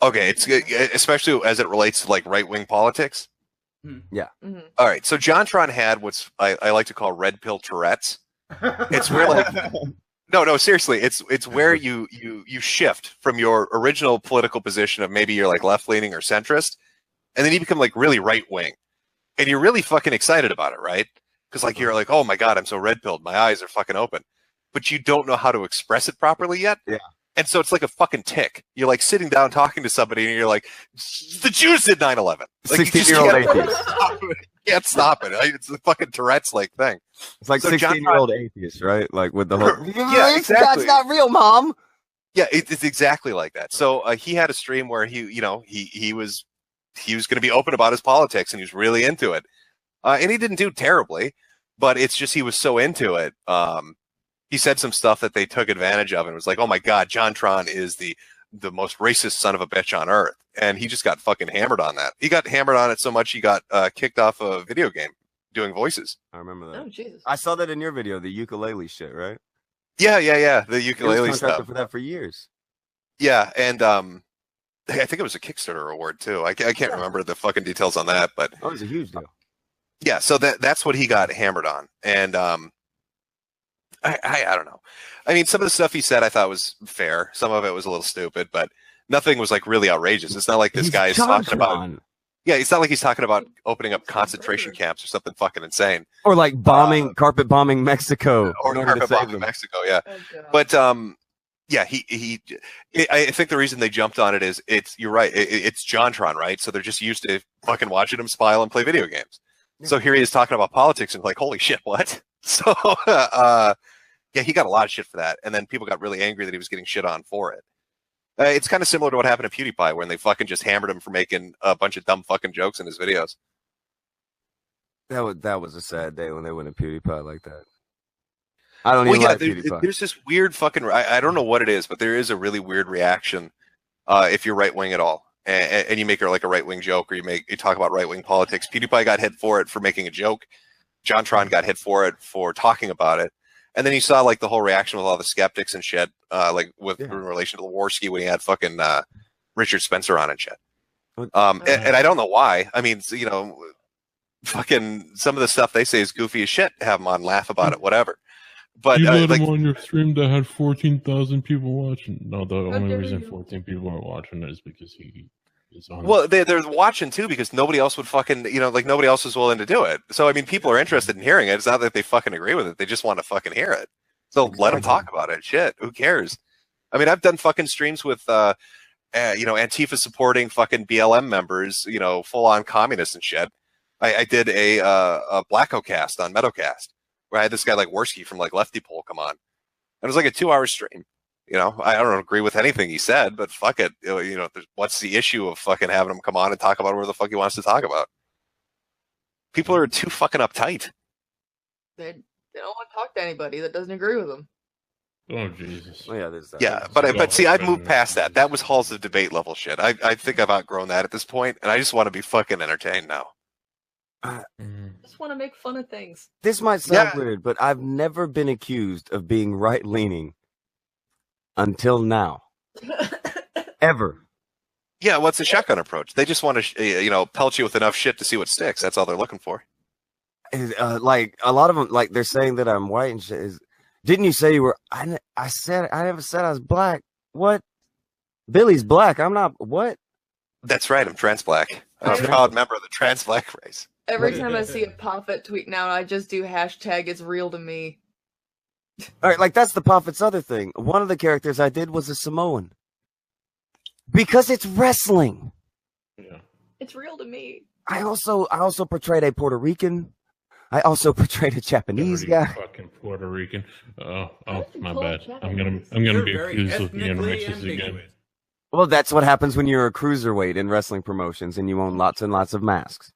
Okay, it's especially as it relates to like right wing politics. Yeah. Mm-hmm. All right, so JonTron had what's I like to call red pill Tourette's. It's where like no seriously, it's where you shift from your original political position of maybe you're like left leaning or centrist, and then you become like really right wing, and you're really fucking excited about it, right? Because like you're like, oh my god, I'm so red pilled, my eyes are fucking open, but you don't know how to express it properly yet. Yeah. And so it's like a fucking tick. You're like sitting down talking to somebody and you're like, the Jews did 9/11. Like, 16-year-old atheist. Can't stop it. It's the fucking Tourette's like thing. It's like 16-year-old atheist, right? Like with the whole, yeah, exactly. That's not real, Mom. Yeah, it's exactly like that. So he had a stream where he was going to be open about his politics and he was really into it. And he didn't do terribly, but it's just he was so into it. He said some stuff that they took advantage of and was like, oh my God, JonTron is the most racist son of a bitch on earth. And he just got fucking hammered on that. He got hammered on it so much he got kicked off a video game doing voices. I remember that. Oh, Jesus. I saw that in your video, the ukulele shit, right? Yeah. The ukulele stuff. For that for years. Yeah, and I think it was a Kickstarter award too. I can't remember the fucking details on that, but it was a huge deal. Yeah, so that's what he got hammered on, and I don't know. I mean, some of the stuff he said I thought was fair. Some of it was a little stupid, but nothing was like really outrageous. It's not like this guy is talking about. Yeah, it's not like he's talking about opening up concentration camps or something fucking insane. Or like carpet bombing Mexico. Or carpet bombing Mexico, yeah. Oh, but yeah, I think the reason they jumped on it is you're right. It's JonTron, right? So they're just used to fucking watching him smile and play video games. Yeah. So here he is talking about politics and like, holy shit, what? So yeah, he got a lot of shit for that. And then people got really angry that he was getting shit on for it. It's kind of similar to what happened to PewDiePie when they fucking just hammered him for making a bunch of dumb fucking jokes in his videos. That was a sad day when they went to PewDiePie like that. I don't even like PewDiePie. There's this weird fucking, I don't know what it is, but there is a really weird reaction if you're right wing at all. And you make like a right wing joke or you talk about right wing politics. PewDiePie got hit for it for making a joke. JonTron got hit for it for talking about it. And then you saw like the whole reaction with all the skeptics and shit, like in relation to Leroux when he had fucking Richard Spencer on and shit. And I don't know why. I mean, you know, fucking some of the stuff they say is goofy as shit. Have him on, laugh about it, whatever. But you let him on your stream that had 14,000 people watching. No, the only reason 14 people are watching it is because he is on. Well, they're watching too because nobody else would fucking, you know, like nobody else is willing to do it. So I mean, people are interested in hearing it. It's not that they fucking agree with it; they just want to fucking hear it. So let them talk about it. Shit, who cares? I mean, I've done fucking streams with, you know, Antifa supporting fucking BLM members, you know, full on communists and shit. I did a Blackocast on Metocast. Where I had this guy like Worski from like Lefty Pole come on. It was like a 2-hour stream. You know, I don't agree with anything he said, but fuck it. You know, what's the issue of fucking having him come on and talk about whatever the fuck he wants to talk about? People are too fucking uptight. They don't want to talk to anybody that doesn't agree with them. Oh Jesus! Oh, yeah, there's that. Yeah, but see, I've moved past that. That was halls of debate level shit. I think I've outgrown that at this point, and I just want to be fucking entertained now. I just want to make fun of things. This might sound weird, but I've never been accused of being right-leaning until now. Ever. Yeah, what's the shotgun approach? They just want to, pelt you with enough shit to see what sticks. That's all they're looking for. Like a lot of them, like they're saying that I'm white and shit. Didn't you say you were? I never said I was black. What? Billy's black. I'm not. What? That's right. I'm trans black. I'm a proud member of the trans black race. Every time I see a Poffit tweet now, I just do hashtag it's real to me. All right, like that's the Poffit's other thing. One of the characters I did was a Samoan. Because it's wrestling. Yeah. It's real to me. I also portrayed a Puerto Rican. I also portrayed a Japanese guy. Fucking Puerto Rican. Oh, my bad. I'm gonna be accused of being racist again. Well, that's what happens when you're a cruiserweight in wrestling promotions and you own lots and lots of masks.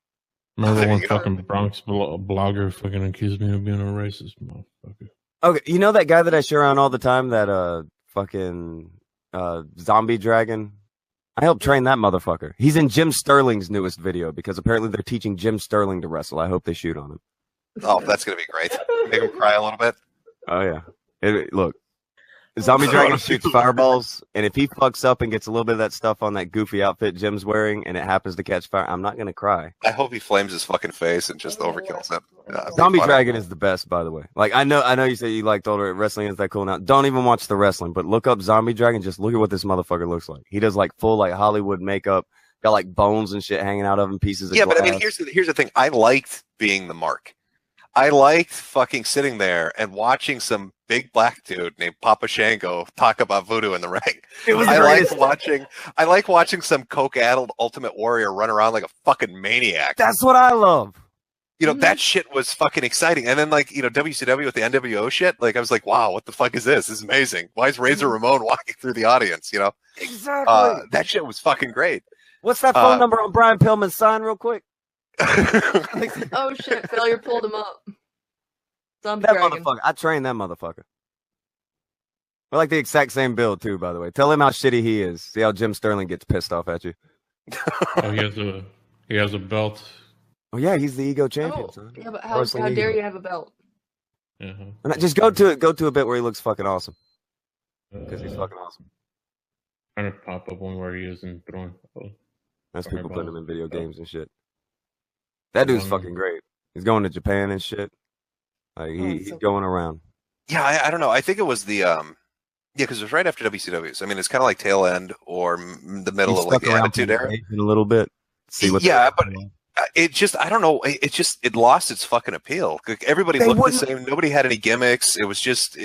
Remember one fucking Bronx blogger fucking accused me of being a racist motherfucker. Okay, you know that guy that I share around all the time, that fucking zombie dragon? I helped train that motherfucker. He's in Jim Sterling's newest video because apparently they're teaching Jim Sterling to wrestle. I hope they shoot on him. Oh, that's gonna be great. Make him cry a little bit. Oh yeah. Look, Zombie Dragon shoots fireballs, and if he fucks up and gets a little bit of that stuff on that goofy outfit Jim's wearing, and it happens to catch fire, I'm not gonna cry. I hope he flames his fucking face and just overkills him. Zombie Dragon is the best, by the way. Like I know you say you liked older wrestling, is that cool now? Don't even watch the wrestling, but look up Zombie Dragon. Just look at what this motherfucker looks like. He does like full like Hollywood makeup, got like bones and shit hanging out of him, pieces of glass. But I mean, here's the thing. I liked being the mark. I liked fucking sitting there and watching some big black dude named Papa Shango talk about voodoo in the ring. I like watching some coke-addled Ultimate Warrior run around like a fucking maniac. That's what I love. That shit was fucking exciting. And then WCW with the NWO shit, I was like, wow, what the fuck is this? This is amazing. Why is Razor Ramon walking through the audience? Exactly. That shit was fucking great. What's that phone number on Brian Pillman's sign real quick? Oh shit, failure pulled him up. Zombie that Dragon. Motherfucker. I trained that motherfucker. We're like the exact same build too, by the way. Tell him how shitty he is. See how Jim Sterling gets pissed off at you. Oh, he has a belt. Oh yeah, he's the ego champion. Son. Yeah, but how dare you have a belt? Uh-huh. Just go to a bit where he looks fucking awesome. Because he's fucking awesome. Trying to pop up one where he is and throwing. That's people putting him in video games and shit. That dude's fucking great. He's going to Japan and shit. Like he's going around. Yeah, I don't know. I think it was the because it was right after WCW's. I mean, it's kind of like tail end or the middle of like the Attitude Era. A little bit. See what? Yeah, but it just I don't know. It lost its fucking appeal. Like, everybody looked the same. Nobody had any gimmicks. It was just.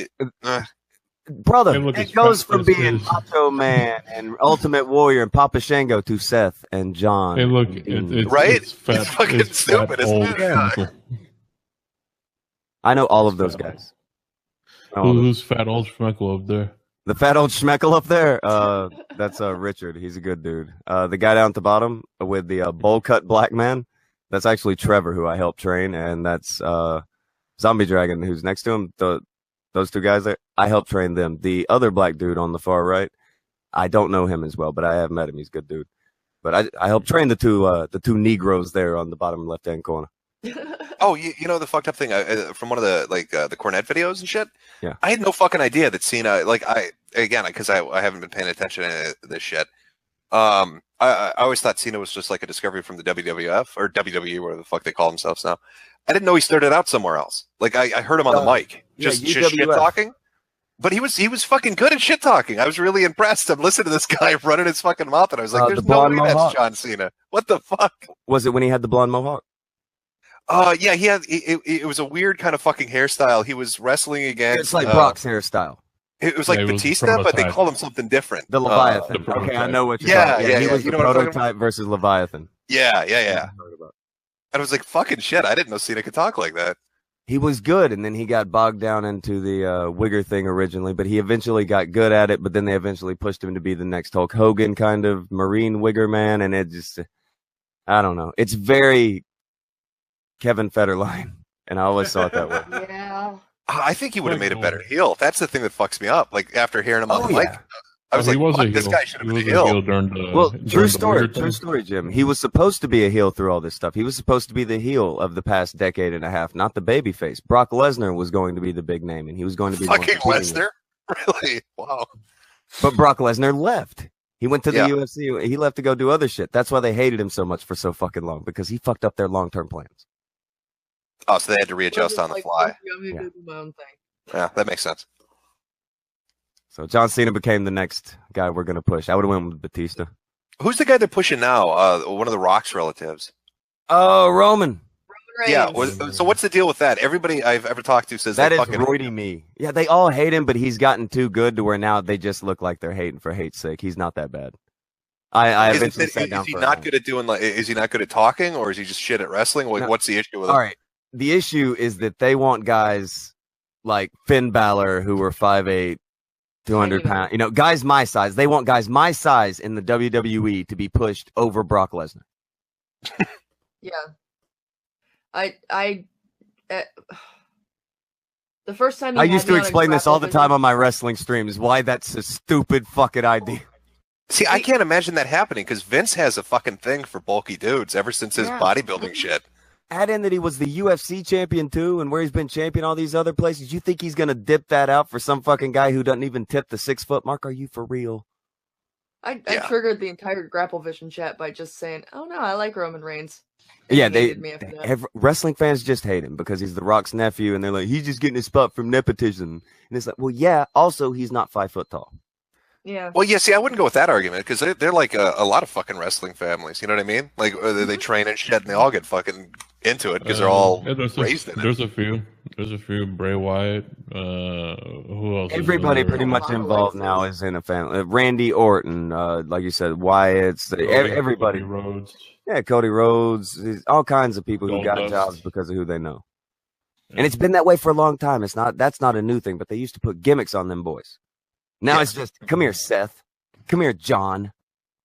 Brother, it goes from being Macho Man and Ultimate Warrior and Papa Shango to Seth and John. Hey, look, right? It's fat, it's fucking stupid, isn't it? I know all of those guys. Who's fat old schmeckle up there? The fat old schmeckle up there? That's Richard. He's a good dude. The guy down at the bottom with the bowl cut black man, that's actually Trevor, who I helped train, and that's Zombie Dragon, who's next to him. Those two guys there, I helped train them. The other black dude on the far right, I don't know him as well, but I have met him. He's a good dude. But I helped train the two Negroes there on the bottom left hand corner. Oh, you know the fucked up thing from one of the the Cornette videos and shit. Yeah, I had no fucking idea that Cena because I haven't been paying attention to this shit. I always thought Cena was just like a discovery from the WWF or WWE, whatever the fuck they call themselves now. I didn't know he started out somewhere else. Like I heard him on the mic, just shit talking. But he was fucking good at shit talking. I was really impressed. I'm listening to this guy running his fucking mouth, and I was like, "There's no way that's John Cena." What the fuck? Was it when he had the blonde mohawk? Yeah, he had. It was a weird kind of fucking hairstyle. He was wrestling against. It's like Brock's hairstyle. It was like Batista, but they called him something different. The Leviathan. Okay, I know what you're talking about. He was the prototype versus Leviathan. Yeah. And I was like, fucking shit, I didn't know Cena could talk like that. He was good, and then he got bogged down into the wigger thing originally, but he eventually got good at it, but then they eventually pushed him to be the next Hulk Hogan kind of Marine wigger man, and it just, I don't know. It's very Kevin Federline, and I always saw it that way. Yeah. I think he would have made a better heel. That's the thing that fucks me up. Like, after hearing him on the mic. I was like, this guy should have been a heel. True story, Jim. He was supposed to be a heel through all this stuff. He was supposed to be the heel of the past decade and a half, not the babyface. Brock Lesnar was going to be the big name, and he was going to be fucking Lesnar. Really? Wow. But Brock Lesnar left. He went to the UFC. He left to go do other shit. That's why they hated him so much for so fucking long, because he fucked up their long-term plans. Oh, so they had to readjust on the fly. Yeah, that makes sense. So John Cena became the next guy we're going to push. I would have went with Batista. Who's the guy they're pushing now? One of the Rock's relatives. Oh, Roman. Yeah. So what's the deal with that? Everybody I've ever talked to says that is fucking Rowdy me. Yeah, they all hate him, but he's gotten too good to where now they just look like they're hating for hate's sake. He's not that bad. I eventually sat down. Is he not good at doing is he not good at talking, or is he just shit at wrestling? Like, what's the issue with him? All right. The issue is that they want guys like Finn Balor who were 5'8", 200 pounds. You know, guys my size. They want guys my size in the WWE to be pushed over Brock Lesnar. Yeah. The first time I used to explain this all the time on my wrestling streams, why that's a stupid fucking idea. See, I can't imagine that happening because Vince has a fucking thing for bulky dudes ever since his bodybuilding shit. Add in that he was the UFC champion too, and where he's been champion all these other places. You think he's gonna dip that out for some fucking guy who doesn't even tip the 6 foot mark? Are you for real? I triggered the entire GrappleVision chat by just saying, "Oh no, I like Roman Reigns." And wrestling fans just hate him because he's The Rock's nephew, and they're like, he's just getting his spot from nepotism. And it's like, well, yeah. Also, he's not 5 foot tall. Yeah. Well, yeah. See, I wouldn't go with that argument because they're like a lot of fucking wrestling families. You know what I mean? Like they train and shit, and they all get fucking into it because they're all raised in it. There's a few. There's a few. Bray Wyatt. Who else? Everybody pretty much involved now is in a family. Randy Orton, like you said, Wyatt's. Everybody. Cody Rhodes. Yeah, Cody Rhodes. All kinds of people who got jobs because of who they know. Yeah. And it's been that way for a long time. That's not a new thing, but they used to put gimmicks on them boys. Now it's just, come here, Seth. Come here, John.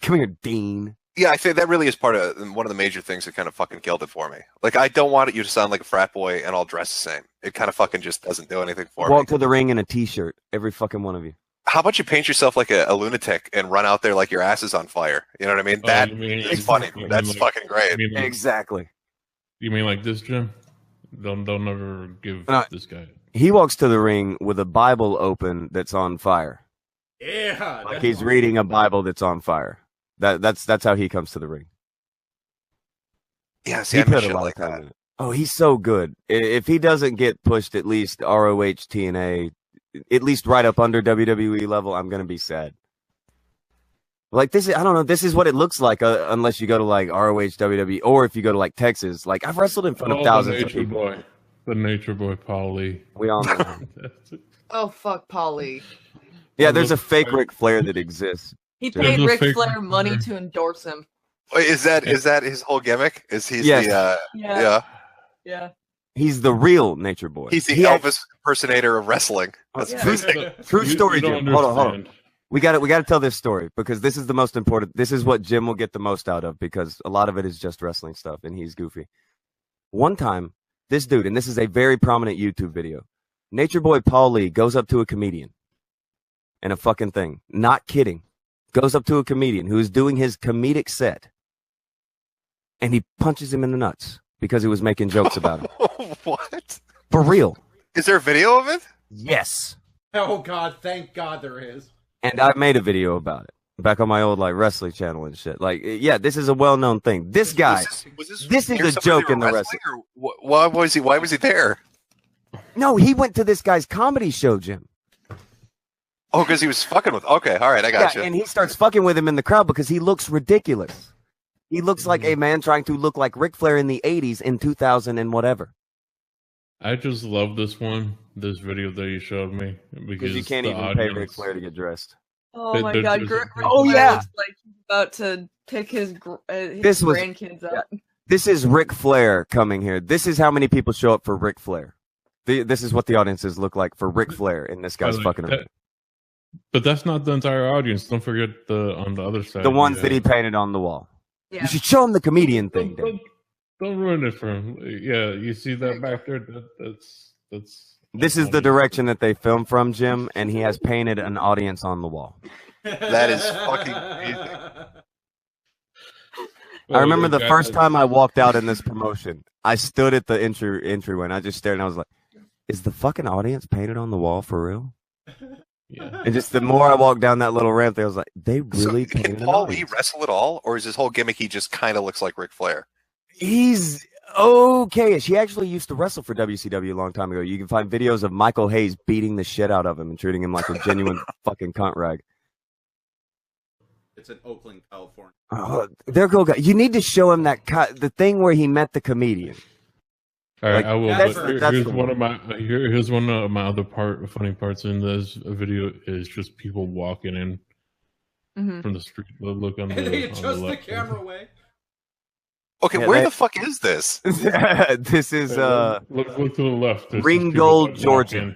Come here, Dean. Yeah, I think that really is part of one of the major things that kind of fucking killed it for me. Like, I don't want you to sound like a frat boy and all dress the same. It kind of fucking just doesn't do anything for me. Walk to the ring in a t-shirt, every fucking one of you. How about you paint yourself like a lunatic and run out there like your ass is on fire? You know what I mean? That is funny. That's fucking great. Exactly. You mean like this, Jim? Don't ever give this guy. He walks to the ring with a Bible open that's on fire. Yeah. Like he's reading a Bible that's on fire. That's how he comes to the ring. Yeah, see, I put a lot like that. Oh, he's so good. If he doesn't get pushed at least ROH, TNA, at least right up under WWE level, I'm gonna be sad. Like this is, I don't know. This is what it looks like, unless you go to like ROH, WWE, or if you go to like Texas. Like I've wrestled in front of thousands of people. The Nature Boy, Paulie. We all know. Oh fuck, Paulie. Yeah, there's a fake Ric Flair that exists. He paid Ric Flair money to endorse him. Wait, is that his whole gimmick? Is he Yeah. He's the real Nature Boy. He's the Elvis impersonator of wrestling. That's true story, Jim. Hold on. We got to tell this story because this is the most important. This is what Jim will get the most out of because a lot of it is just wrestling stuff and he's goofy. One time, this dude, and this is a very prominent YouTube video, Nature Boy Paulie goes up to a comedian and a fucking thing. Not kidding. Goes up to a comedian who is doing his comedic set and he punches him in the nuts because he was making jokes about him. What? For real. Is there a video of it? Yes. Oh God, thank God there is. And I made a video about it back on my old like wrestling channel and shit. Like, yeah, this is a well-known thing. This guy, this is a joke in the wrestling. Why was he there? No, he went to this guy's comedy show, Jim. Oh, because he was fucking with. Okay, all right, I got you. And he starts fucking with him in the crowd because he looks ridiculous. He looks like a man trying to look like Ric Flair in the 80s in 2000 and whatever. I just love this video that you showed me because you can't even pay Ric Flair to get dressed. Oh my God! Oh yeah, looks like he's about to pick his grandkids up. Yeah, this is Ric Flair coming here. This is how many people show up for Ric Flair. This is what the audiences look like for Ric Flair in this guy's fucking event. But that's not the entire audience. Don't forget on the other side. The ones that he painted on the wall. Yeah. You should show him the comedian thing. Don't ruin it for him. Yeah, you see that back there? That's. This is the direction that they film from, Jim, and he has painted an audience on the wall. That is fucking amazing. I remember the first time I walked out in this promotion, I stood at the entryway and I just stared and I was like, is the fucking audience painted on the wall for real? Yeah. And just the more I walked down that little ramp, there I was like, they really So, can Paul Lee wrestle at all, or is his whole gimmick he just kind of looks like Ric Flair? He's okay. He actually used to wrestle for WCW a long time ago. You can find videos of Michael Hayes beating the shit out of him and treating him like a genuine fucking cunt rag. It's in Oakland, California. There go guy. You need to show him the thing where he met the comedian. All right, Like, I will. that's Here's one of my other funny parts in this video is just people walking in from the street. Look on the And they on adjust the the left. camera away. Okay, Yeah, where the fuck is this? This is Look to the left. There's Ringgold, just people that walk Georgia. in.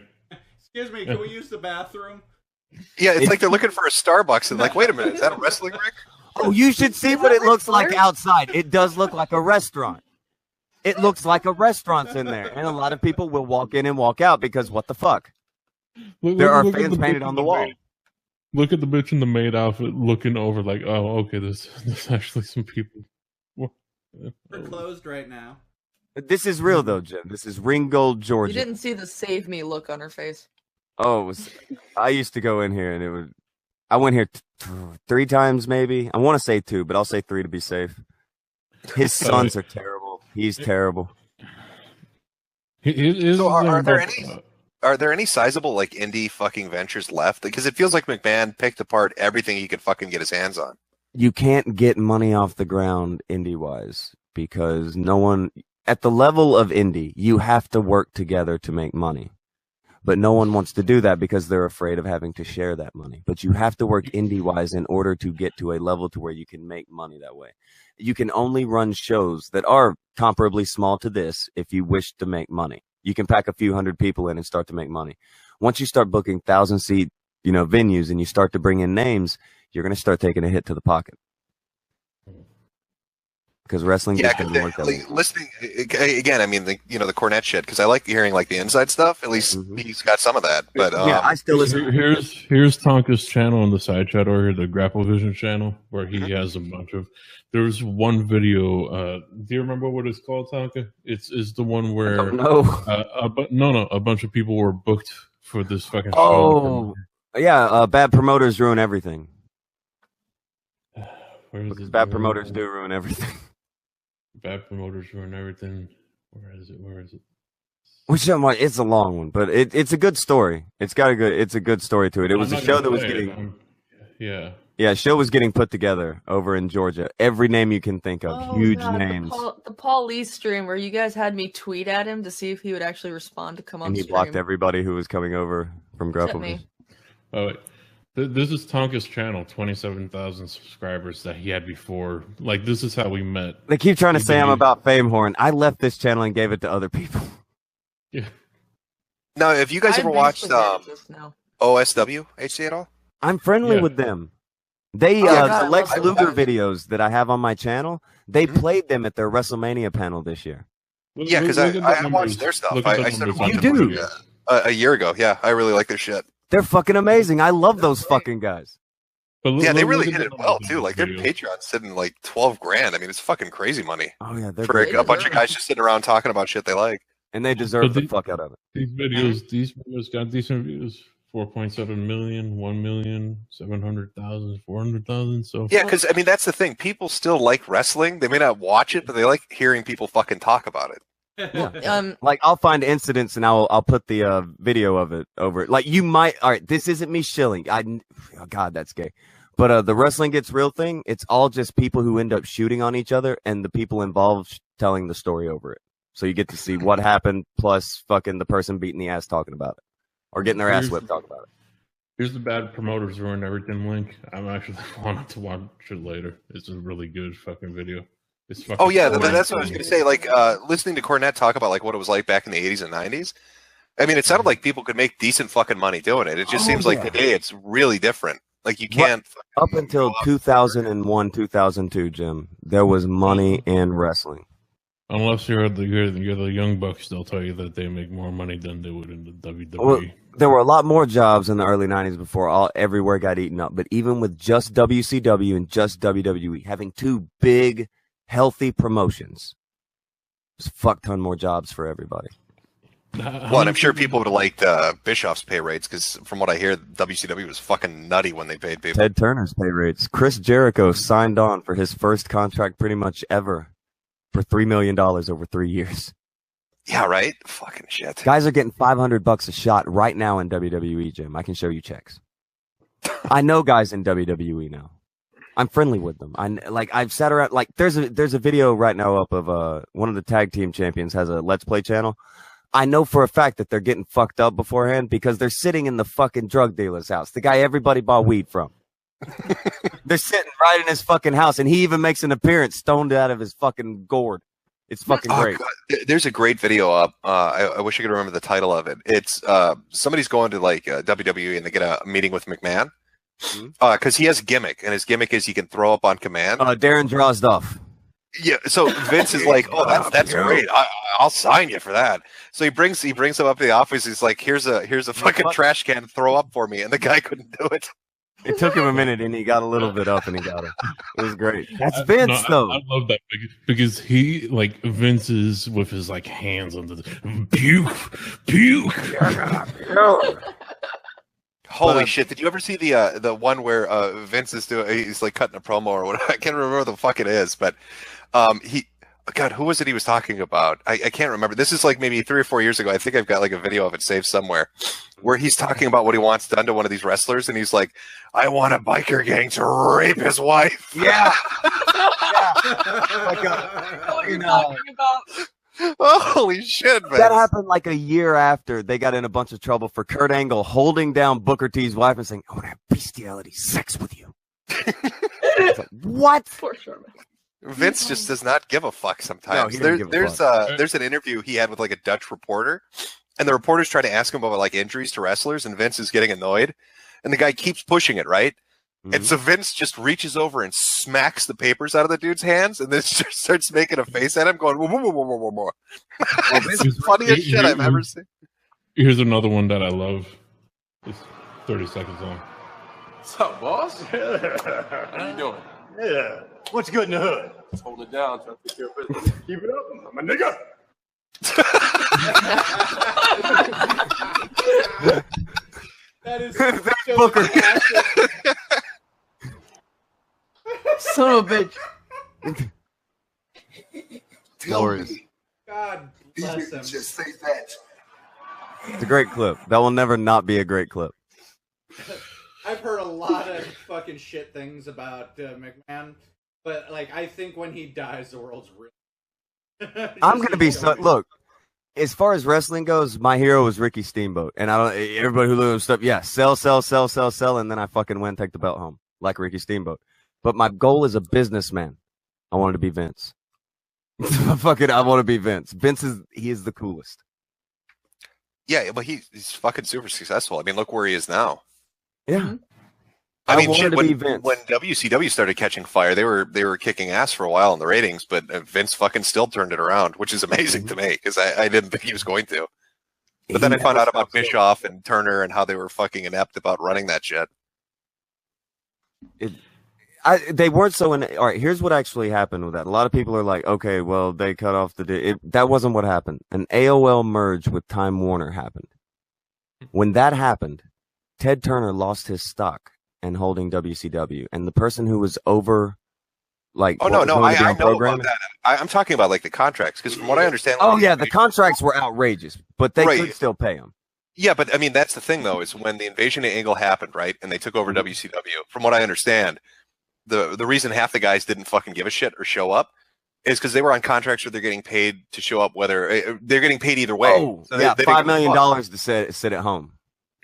Excuse me, can we use the bathroom? Yeah, it's like they're looking for a Starbucks and like, wait a minute, is that a wrestling rig? Oh, you should see what it looks like outside. It does look like a restaurant. It looks like a restaurant's in there, and a lot of people will walk in and walk out because what the fuck? There are Look at fans the painted bitch on in the wall. maid- Look at the bitch in the maid outfit looking over like, oh, okay, there's actually some people. We're closed right now. This is real though, Jim. This is Ringgold, You Georgia. didn't see the save me look on her face. Oh, I used to go in here, and I went here 3 times maybe. I want to say 2, but I'll say 3 to be safe. His sons are terrible. He's terrible. So are there any sizable like indie fucking ventures left? Because it feels like McMahon picked apart everything he could fucking get his hands on. You can't get money off the ground indie-wise because no one at the level of indie, you have to work together to make money. But no one wants to do that because they're afraid of having to share that money. But you have to work indie-wise in order to get to a level to where you can make money that way. You can only run shows that are comparably small to this if you wish to make money. You can pack a few hundred people in and start to make money. Once you start booking 1,000-seat, venues and you start to bring in names, you're going to start taking a hit to the pocket. Because wrestling just doesn't work that way. Listening again, I mean the Cornette shit because I like hearing like the inside stuff. At least he's got some of that. But yeah, I still listen. Here's Tonka's channel on the side chat over here, the GrappleVision channel, where he has a bunch of. There's one video. Do you remember what it's called, Tonka? It's the one where a bunch of people were booked for this fucking show. Oh, yeah. Bad promoters ruin everything. Because bad promoters do ruin everything. Bad promoters ruin everything. Where is it? Which it's a long one, but it's a good story. It's a good story to it. It was a show that was getting show was getting put together over in Georgia. Every name you can think of, huge names. The Paul Lee stream where you guys had me tweet at him to see if he would actually respond to come on. And he blocked everybody who was coming over from GrappleVision. Oh, wait. This is Tonka's channel, 27,000 subscribers that he had before. Like, this is how we met. They keep trying to say I'm about Fame Horn. I left this channel and gave it to other people. Yeah. Now, have you guys ever watched OSW HC at all? I'm friendly with them. They the Lex Luger videos that I have on my channel, they played them at their WrestleMania panel this year. Yeah, because I watched their stuff. I started watching them a year ago. Yeah, I really like their shit. They're fucking amazing. I love those fucking guys. Yeah, they really hit it well too. Like their Patreon's sitting like $12,000. I mean, it's fucking crazy money. Oh yeah, for a bunch of guys just sitting around talking about shit they like, and they deserve the fuck out of it. These videos got decent views. 4.7 million, 1,700,000, 400,000. So yeah, because I mean that's the thing. People still like wrestling. They may not watch it, but they like hearing people fucking talk about it. Yeah. Like I'll find incidents and I'll put the video of it over it. Like you might. All right, this isn't me shilling. Oh God, that's gay. But the wrestling gets real thing. It's all just people who end up shooting on each other and the people involved telling the story over it. So you get to see what happened plus fucking the person beating the ass talking about it. Or getting their ass whipped talking about it. Here's the bad promoters ruin everything link. I'm actually wanting to watch it later. It's a really good fucking video. It's fucking that's what I was gonna say. Like listening to Cornette talk about like what it was like back in the 80s and 90s. I mean, it sounded like people could make decent fucking money doing it. It just seems like today it's really different. Like you can't. Up until 2001, 2002, Jim, there was money in wrestling. Unless you're the Young Bucks, they'll tell you that they make more money than they would in the WWE. Well, there were a lot more jobs in the early 90s before everywhere got eaten up. But even with just WCW and just WWE, having two big, healthy promotions, there's a fuck ton more jobs for everybody. Well, and I'm sure people would have liked Bischoff's pay rates because from what I hear, WCW was fucking nutty when they paid people. Ted Turner's pay rates. Chris Jericho signed on for his first contract pretty much ever for $3 million over 3 years. Yeah, right? Fucking shit. Guys are getting $500 a shot right now in WWE, Jim. I can show you checks. I know guys in WWE now. I'm friendly with them. I've sat around, like, there's a video right now up of one of the tag team champions has a Let's Play channel. I know for a fact that they're getting fucked up beforehand because they're sitting in the fucking drug dealer's house. The guy everybody bought weed from. They're sitting right in his fucking house, and he even makes an appearance stoned out of his fucking gourd. It's fucking great. God. There's a great video up. I wish I could remember the title of it. It's somebody's going to like WWE and they get a meeting with McMahon because he has a gimmick, and his gimmick is he can throw up on command. Darren Drozdov. Yeah, so Vince is like, "Oh, that's great. I'll sign you for that." So he brings him up to the office. He's like, "Here's a fucking trash can. Throw up for me," and the guy couldn't do it. It took him a minute, and he got a little bit up, and he got it. It was great. That's Vince, though. I love that because he like Vince is with his like hands on the puke. Holy shit! Did you ever see the one where Vince is he's like cutting a promo or whatever? I can't remember what the fuck it is, but God, who was it he was talking about? I can't remember. This is like maybe 3 or 4 years ago. I think I've got like a video of it saved somewhere where he's talking about what he wants done to one of these wrestlers, and he's like, "I want a biker gang to rape his wife." Yeah. What you're talking about. Holy shit, man. That happened like a year after they got in a bunch of trouble for Kurt Angle holding down Booker T's wife and saying, "I want to have bestiality sex with you." It's like, what? For sure. Vince just does not give a fuck sometimes. No, there's an interview he had with like a Dutch reporter, and the reporters try to ask him about like injuries to wrestlers, and Vince is getting annoyed, and the guy keeps pushing it, right? And so Vince just reaches over and smacks the papers out of the dude's hands, and then just starts making a face at him, going, "Whoa, whoa, whoa, whoa, whoa." It's the funniest shit I've ever seen. Here's another one that I love. It's 30 seconds long. What's up, boss? How you doing? Yeah. What's good in the hood? Just hold it down. Try to take care of business. Keep it up, my nigga. That is Booker. Son of a bitch. Glorious. God bless him. Just say that. It's a great clip. That will never not be a great clip. I've heard a lot of fucking shit things about McMahon, but like I think when he dies, the world's real. I'm gonna be look. As far as wrestling goes, my hero was Ricky Steamboat, and everybody who loves stuff, yeah, sell, and then I fucking went and take the belt home like Ricky Steamboat. But my goal as a businessman, I wanted to be Vince. Fuck it, I want to be Vince. He is the coolest. Yeah, but he's fucking super successful. I mean, look where he is now. Yeah. I mean, wanted to when be Vince. WCW started catching fire, they were kicking ass for a while in the ratings, but Vince fucking still turned it around, which is amazing to me because I didn't think he was going to. But then I found out about Bischoff and Turner and how they were fucking inept about running that shit. They weren't so in. All right, here's what actually happened with that. A lot of people are like, okay, well, they cut off that wasn't what happened. An AOL merge with Time Warner happened. When that happened, Ted Turner lost his stock in holding WCW, and the person who was over, like, I know about that. I'm talking about like the contracts, because from what I understand, the contracts were outrageous, but they could still pay them. Yeah, but I mean that's the thing though, is when the invasion of Angle happened, right, and they took over WCW. From what I understand, the reason half the guys didn't fucking give a shit or show up is because they were on contracts where they're getting paid to show up, whether they're getting paid either way. Oh, so yeah, $5 million to sit at home.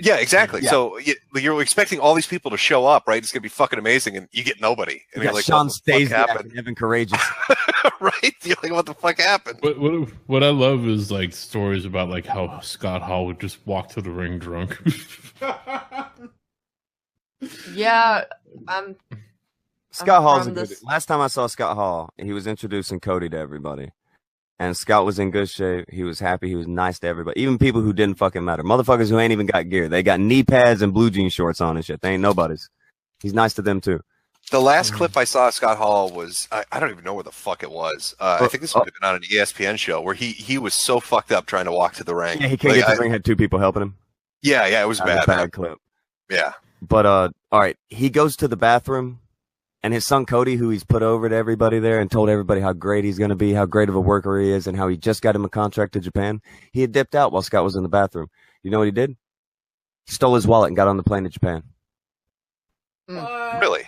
Yeah, exactly. Yeah. So you're expecting all these people to show up, right? It's gonna be fucking amazing, and you get nobody. And you're like, Sean Stasiak and Evan Courageous, right? You're like, what the fuck happened? What I love is like stories about like how Scott Hall would just walk to the ring drunk. Yeah, Scott Hall's a good. Last time I saw Scott Hall, he was introducing Cody to everybody. And Scott was in good shape. He was happy. He was nice to everybody. Even people who didn't fucking matter. Motherfuckers who ain't even got gear. They got knee pads and blue jean shorts on and shit. They ain't nobodies. He's nice to them too. The last clip I saw of Scott Hall was I don't even know where the fuck it was. I think this would have been on an ESPN show where he was so fucked up trying to walk to the ring. Yeah, he couldn't get to the ring. Had 2 people helping him. Yeah, it was bad. Bad clip. Yeah, but all right, he goes to the bathroom, and his son Cody, who he's put over to everybody there and told everybody how great he's going to be, how great of a worker he is, and how he just got him a contract to Japan. He had dipped out while Scott was in the bathroom. You know what he did? He stole his wallet and got on the plane to Japan. Really?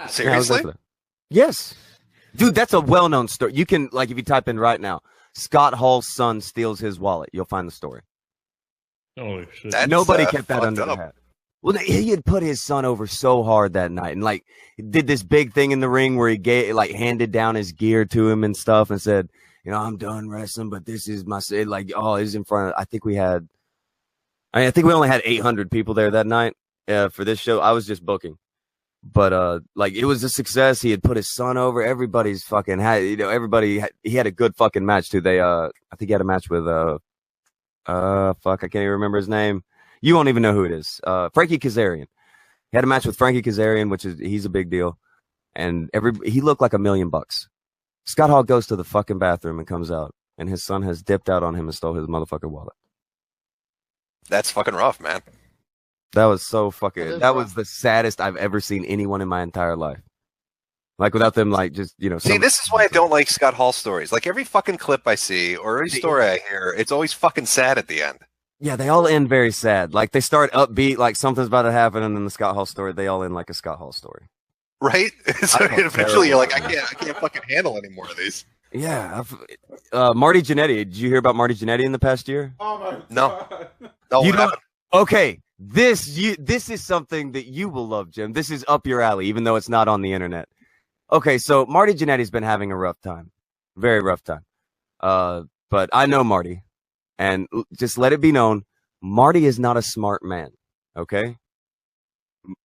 Seriously? Yes. Dude, that's a well-known story. You can, like, if you type in right now, Scott Hall's son steals his wallet, you'll find the story. Holy shit. Nobody kept that under the hat. Well, he had put his son over so hard that night and, like, did this big thing in the ring where he handed down his gear to him and stuff and said, you know, I'm done wrestling, but this is my, like, he's in front of, I think we only had 800 people there that night for this show. I was just booking. But like it was a success. He had put his son over. Everybody's fucking had, you know, he had a good fucking match too. I think he had a match with I can't even remember his name. You won't even know who it is. Frankie Kazarian. He had a match with Frankie Kazarian, he's a big deal. And he looked like $1 million. Scott Hall goes to the fucking bathroom and comes out, and his son has dipped out on him and stole his motherfucking wallet. That's fucking rough, man. That was so fucking. That was the saddest I've ever seen anyone in my entire life. Like without them, like just See, this is why I don't like Scott Hall stories. Like every fucking clip I see or every story I hear, it's always fucking sad at the end. Yeah, they all end very sad. Like they start upbeat, like something's about to happen, and then the Scott Hall story, they all end like a Scott Hall story. Right? So eventually, you're like, I can't fucking handle any more of these. Yeah, Marty Jannetty. Did you hear about Marty Jannetty in the past year? Oh my God. No. You don't. Okay. This is something that you will love, Jim. This is up your alley, even though it's not on the internet. Okay, so Marty Jannetty's been having a rough time. Very rough time. But I know Marty. And just let it be known, Marty is not a smart man. Okay?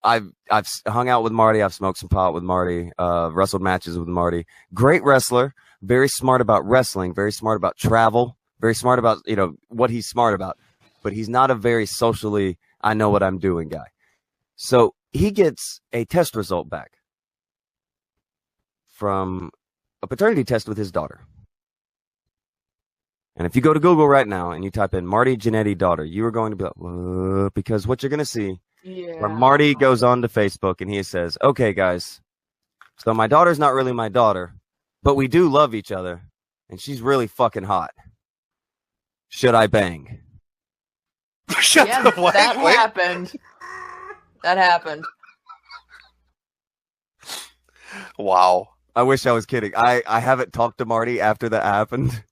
I've hung out with Marty, I've smoked some pot with Marty, wrestled matches with Marty. Great wrestler, very smart about wrestling, very smart about travel, very smart about, what he's smart about. But he's not a very socially I know what I'm doing guy. So he gets a test result back from a paternity test with his daughter. And if you go to Google right now and you type in Marty Jannetty daughter, you are going to be like, whoa, because what you're going to see where Marty goes on to Facebook and he says, okay, guys, so my daughter's not really my daughter, but we do love each other and she's really fucking hot. Should I bang? That happened. That happened. Wow. I wish I was kidding. I haven't talked to Marty after that happened.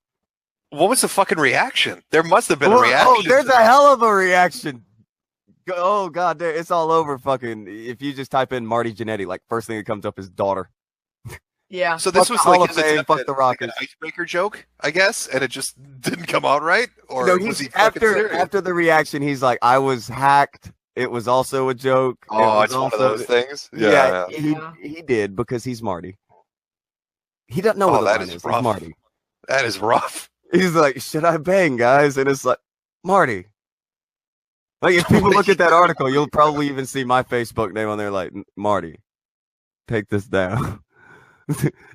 What was the fucking reaction? There must have been a reaction. Oh, there's a hell of a reaction. Oh, God, it's all over fucking. If you just type in Marty Jannetty, like, first thing that comes up is daughter. Yeah. So this was like his attempt fuck the Rockets. Like an icebreaker joke, I guess, and it just didn't come out right? Or no, was he after the reaction, he's like, I was hacked. It was also a joke. Oh, it's one of those things? Yeah. He did because he's Marty. He doesn't know what the line is. He's Marty. That is rough. He's like, should I bang, guys? And it's like, Marty. Like, if people look at that article, you'll probably even see my Facebook name on there, like, Marty, take this down.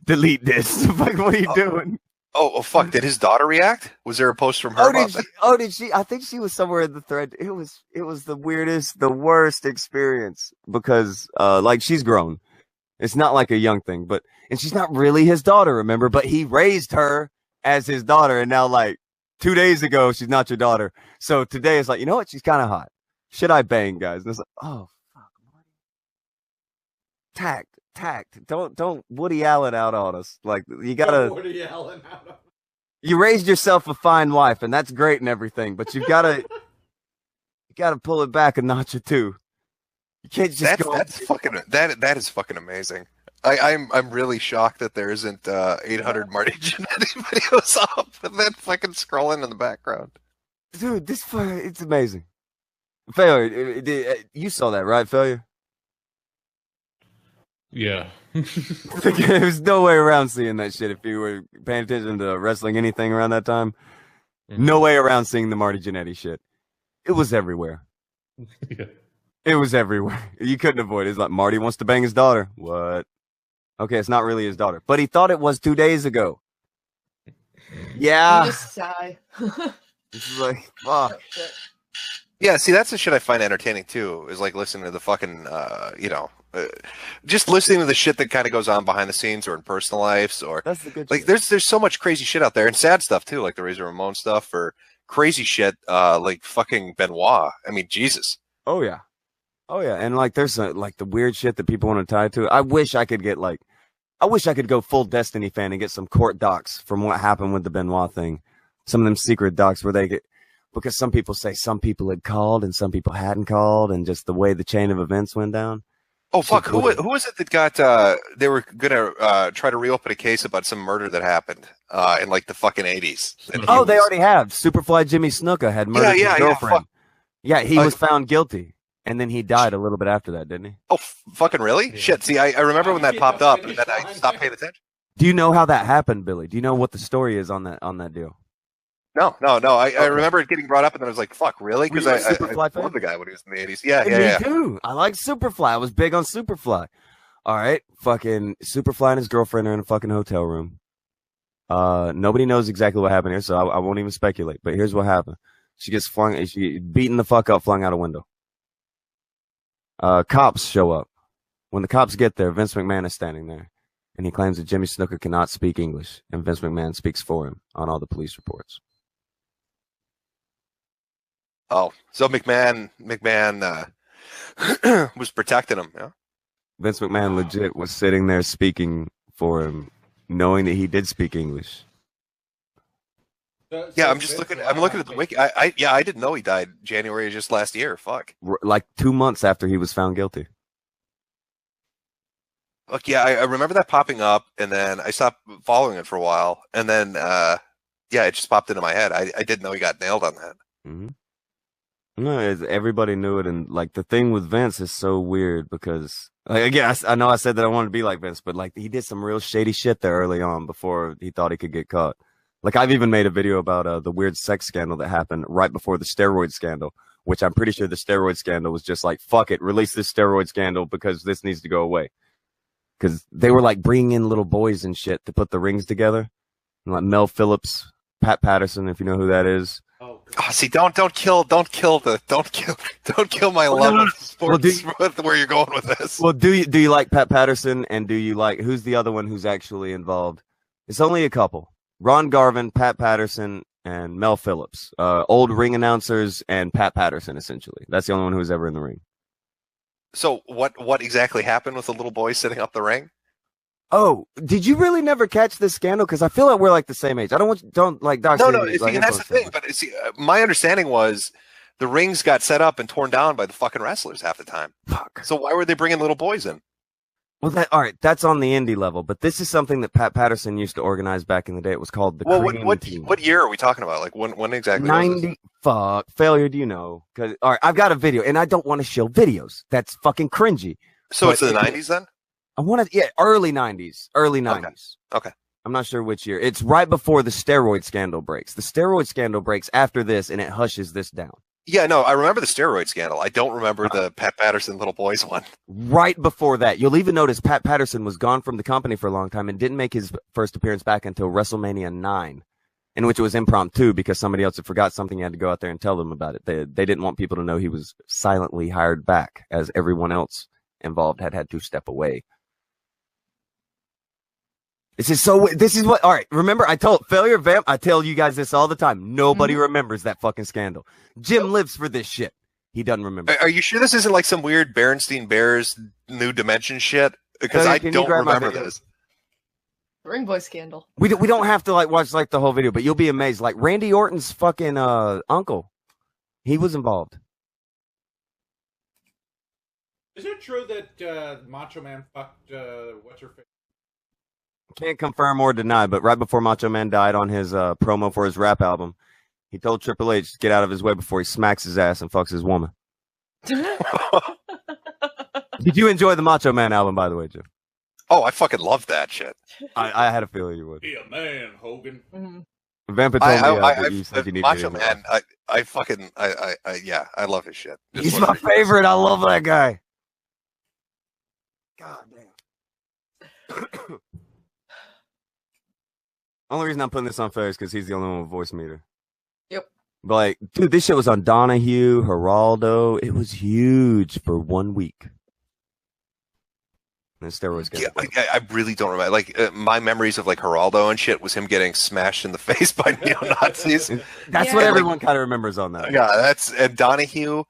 Delete this. Like, what are you doing? Oh, fuck. Did his daughter react? Was there a post from her? Did she? I think she was somewhere in the thread. It was the weirdest, the worst experience because, like, she's grown. It's not like a young thing, and she's not really his daughter, remember? But he raised her as his daughter, and now, like, 2 days ago, she's not your daughter. So today it's like, you know what? She's kind of hot. Should I bang, guys? And it's like, oh, fuck, Marty. Tact. Don't Woody Allen out on us. Like, you gotta. Woody Allen out on us. You raised yourself a fine wife, and that's great and everything, but you gotta pull it back a notch or two. You can't just go. That is fucking amazing. I'm really shocked that there isn't 800 Marty Jannetty videos up and then fucking scrolling in the background. Dude, it's amazing. Failure, you saw that, right, Failure? Yeah. There's no way around seeing that shit if you were paying attention to wrestling anything around that time. No way around seeing the Marty Jannetty shit. It was everywhere. Yeah. It was everywhere. You couldn't avoid it. It's like, Marty wants to bang his daughter. What? Okay, it's not really his daughter. But he thought it was 2 days ago. Yeah. You just sigh. This is like, fuck. Yeah, see, that's the shit I find entertaining too. Is like listening to the fucking, just listening to the shit that kind of goes on behind the scenes or in personal lives, or That's the good like shit. there's so much crazy shit out there and sad stuff too, like the Razor Ramon stuff or crazy shit, like fucking Benoit. I mean, Jesus. Oh yeah. Oh yeah. And like there's like the weird shit that people want to tie to. I wish I could go full Destiny fan and get some court docs from what happened with the Benoit thing. Some of them secret docs where they get, because some people say some people had called and some people hadn't called, and just the way the chain of events went down. Oh fuck! Who was it that got? They were gonna try to reopen a case about some murder that happened in like the fucking 80s. Oh, they already have. Superfly Jimmy Snuka had murdered his girlfriend. Yeah, he was found guilty, and then he died a little bit after that, didn't he? Oh, fucking really? Yeah. Shit. See, I remember when that popped up, and then I stopped paying attention. Do you know how that happened, Billy? Do you know what the story is on that deal? No. I remember it getting brought up, and then I was like, "Fuck, really?" Because I loved the guy when he was in the 80s. Yeah. Me too. I like Superfly. I was big on Superfly. All right, fucking Superfly and his girlfriend are in a fucking hotel room. Nobody knows exactly what happened here, so I won't even speculate. But here's what happened: she gets beaten the fuck up, flung out a window. Cops show up. When the cops get there, Vince McMahon is standing there, and he claims that Jimmy Snuka cannot speak English, and Vince McMahon speaks for him on all the police reports. Oh, so McMahon was protecting him, yeah? Vince McMahon legit was sitting there speaking for him, knowing that he did speak English. Yeah, I'm looking at the wiki. I didn't know he died January just last year. Fuck. Like 2 months after he was found guilty. Look, yeah, I remember that popping up, and then I stopped following it for a while, and then it just popped into my head. I didn't know he got nailed on that. Mm-hmm. No, everybody knew it, and like the thing with Vince is so weird because, like, again, I know I said that I wanted to be like Vince, but like he did some real shady shit there early on before he thought he could get caught. Like I've even made a video about the weird sex scandal that happened right before the steroid scandal, which I'm pretty sure the steroid scandal was just like, fuck it, release this steroid scandal because this needs to go away. Because they were like bringing in little boys and shit to put the rings together, and like Mel Phillips, Pat Patterson, if you know who that is. Oh, see, don't kill my love of sports. Where you're going with this? Well, do you like Pat Patterson, and do you like, who's the other one who's actually involved? It's only a couple: Ron Garvin, Pat Patterson, and Mel Phillips. Old ring announcers and Pat Patterson, essentially. That's the only one who was ever in the ring. So what exactly happened with the little boy sitting up the ring? Oh, did you really never catch this scandal? Because I feel like we're like the same age. I don't like Doc. No, see, and that's the thing. But see, my understanding was the rings got set up and torn down by the fucking wrestlers half the time. Fuck. So why were they bringing little boys in? Well, all right, that's on the indie level, but this is something that Pat Patterson used to organize back in the day. It was called the Cream Team. What year are we talking about? Like when exactly? 90. Fuck, failure. Do you know? Because all right, I've got a video, and I don't want to show videos. That's fucking cringy. So it's the 90s then? I want to, early 90s. Okay. I'm not sure which year. It's right before the steroid scandal breaks. The steroid scandal breaks after this, and it hushes this down. Yeah, no, I remember the steroid scandal. I don't remember the Pat Patterson little boys one. Right before that. You'll even notice Pat Patterson was gone from the company for a long time and didn't make his first appearance back until WrestleMania 9, in which it was impromptu because somebody else had forgot something. You had to go out there and tell them about it. They didn't want people to know he was silently hired back, as everyone else involved had to step away. This is what, all right, remember, I told Failure Vamp, I tell you guys this all the time. Nobody remembers that fucking scandal. Jim lives for this shit. He doesn't remember. Are you sure this isn't like some weird Berenstein Bears New Dimension shit? Because I don't remember this. Ring Boy scandal. We don't have to like watch like the whole video, but you'll be amazed. Like Randy Orton's fucking uncle, he was involved. Is it true that Macho Man fucked what's her face? Can't confirm or deny, but right before Macho Man died on his promo for his rap album, he told Triple H to get out of his way before he smacks his ass and fucks his woman. Did you enjoy the Macho Man album, by the way, Jim? Oh, I fucking love that shit. I had a feeling you would. Be a man, Hogan. Mm-hmm. Vamp told me that you said you needed Macho Man. I love his shit. He's my favorite. I love that guy. God damn. Only reason I'm putting this on fair is because he's the only one with voice meter. Yep. But like, dude, this shit was on Donahue, Geraldo. It was huge for 1 week. And steroids. Yeah, I really don't remember. Like my memories of like Geraldo and shit was him getting smashed in the face by neo-Nazis. That's what everyone kind of remembers on that. Yeah, and Donahue.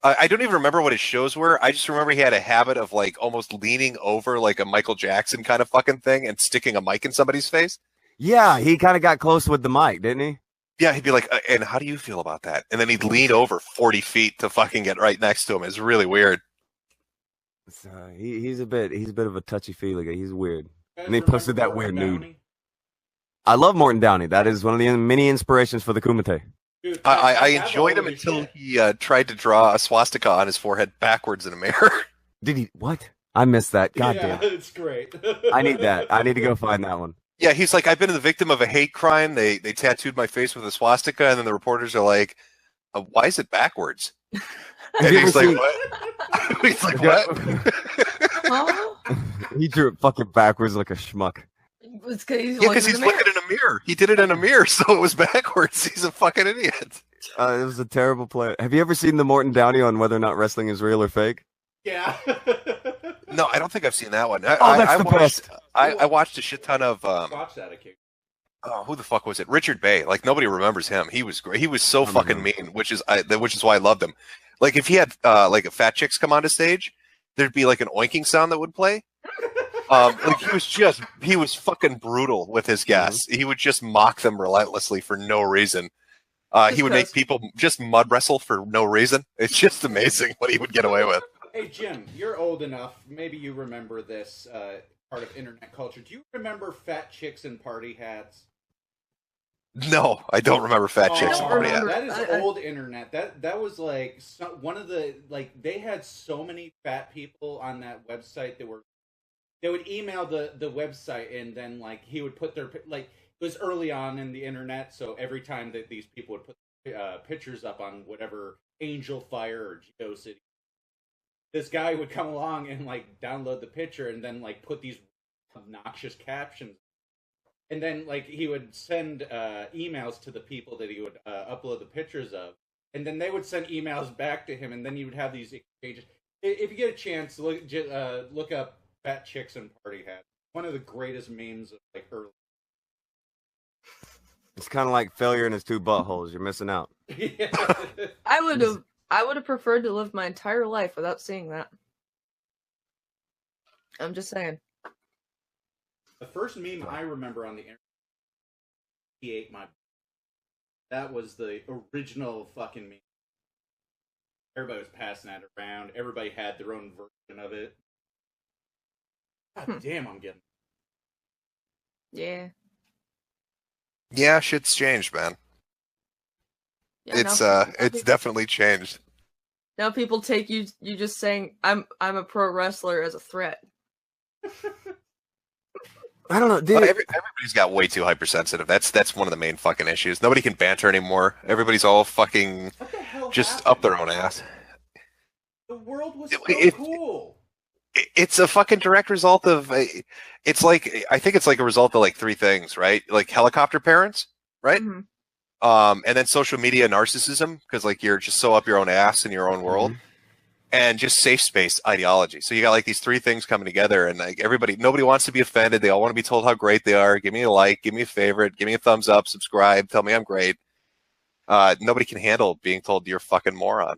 I don't even remember what his shows were. I just remember he had a habit of like almost leaning over like a Michael Jackson kind of fucking thing and sticking a mic in somebody's face. Yeah, he kind of got close with the mic, didn't he? Yeah, he'd be like, and how do you feel about that? And then he'd lean over 40 feet to fucking get right next to him. It's really weird. He's a bit of a touchy-feely guy. He's weird. And he posted that weird nude. I love Morton Downey. That is one of the many inspirations for the Kumite. Dude, I enjoyed him until he tried to draw a swastika on his forehead backwards in a mirror. Did he? What? I missed that. God damn. It's great. I need that. I need to go find that one. Yeah, he's like, I've been the victim of a hate crime. They tattooed my face with a swastika, and then the reporters are like, why is it backwards? And he's like, what? He's like, what? He drew it fucking backwards like a schmuck. Because he's looking in a mirror. He did it in a mirror, so it was backwards. He's a fucking idiot. It was a terrible play. Have you ever seen the Morton Downey on whether or not wrestling is real or fake? Yeah. No, I don't think I've seen that one. That's the best. I watched a shit ton of. Watch that again. Oh, who the fuck was it? Richard Bay. Like nobody remembers him. He was great. He was so fucking mean, which is why I loved him. Like if he had like a fat chicks come onto stage, there'd be like an oinking sound that would play. Like he was fucking brutal with his guests. He would just mock them relentlessly for no reason. He would make people just mud wrestle for no reason. It's just amazing what he would get away with. Hey Jim, you're old enough. Maybe you remember this part of internet culture. Do you remember fat chicks in party hats? No, I don't remember fat chicks in party hats. That is old internet. That was like one of the like they had so many fat people on that website that they would email the website and then like he would put their like it was early on in the internet, so every time that these people would put pictures up on whatever Angel Fire or GeoCity, this guy would come along and like download the picture and then like put these obnoxious captions, and then like he would send emails to the people that he would upload the pictures of, and then they would send emails back to him, and then you would have these exchanges. If you get a chance, look up fat chicks and party hats. One of the greatest memes of like early. It's kind of like failure in his two buttholes. You're missing out. Yeah. I would have preferred to live my entire life without seeing that. I'm just saying. The first meme I remember on the internet, he ate my. That was the original fucking meme. Everybody was passing that around. Everybody had their own version of it. God damn, I'm getting. Yeah. Yeah, shit's changed, man. Yeah, it's definitely changed. Now people take you just saying I'm a pro wrestler as a threat. I don't know, dude. Everybody's got way too hypersensitive. That's one of the main fucking issues. Nobody can banter anymore. Everybody's all fucking just up their own ass. The world was so cool. It's a fucking direct result of. It's like I think it's like a result of like three things, right? Like helicopter parents, right? Mm-hmm. And then social media narcissism because like you're just so up your own ass in your own world. Mm-hmm. And just safe space ideology. So you got like these three things coming together, and like nobody wants to be offended. They all want to be told how great they are. Give me a like, give me a favorite, give me a thumbs up, subscribe, tell me I'm great. Nobody can handle being told you're a fucking moron.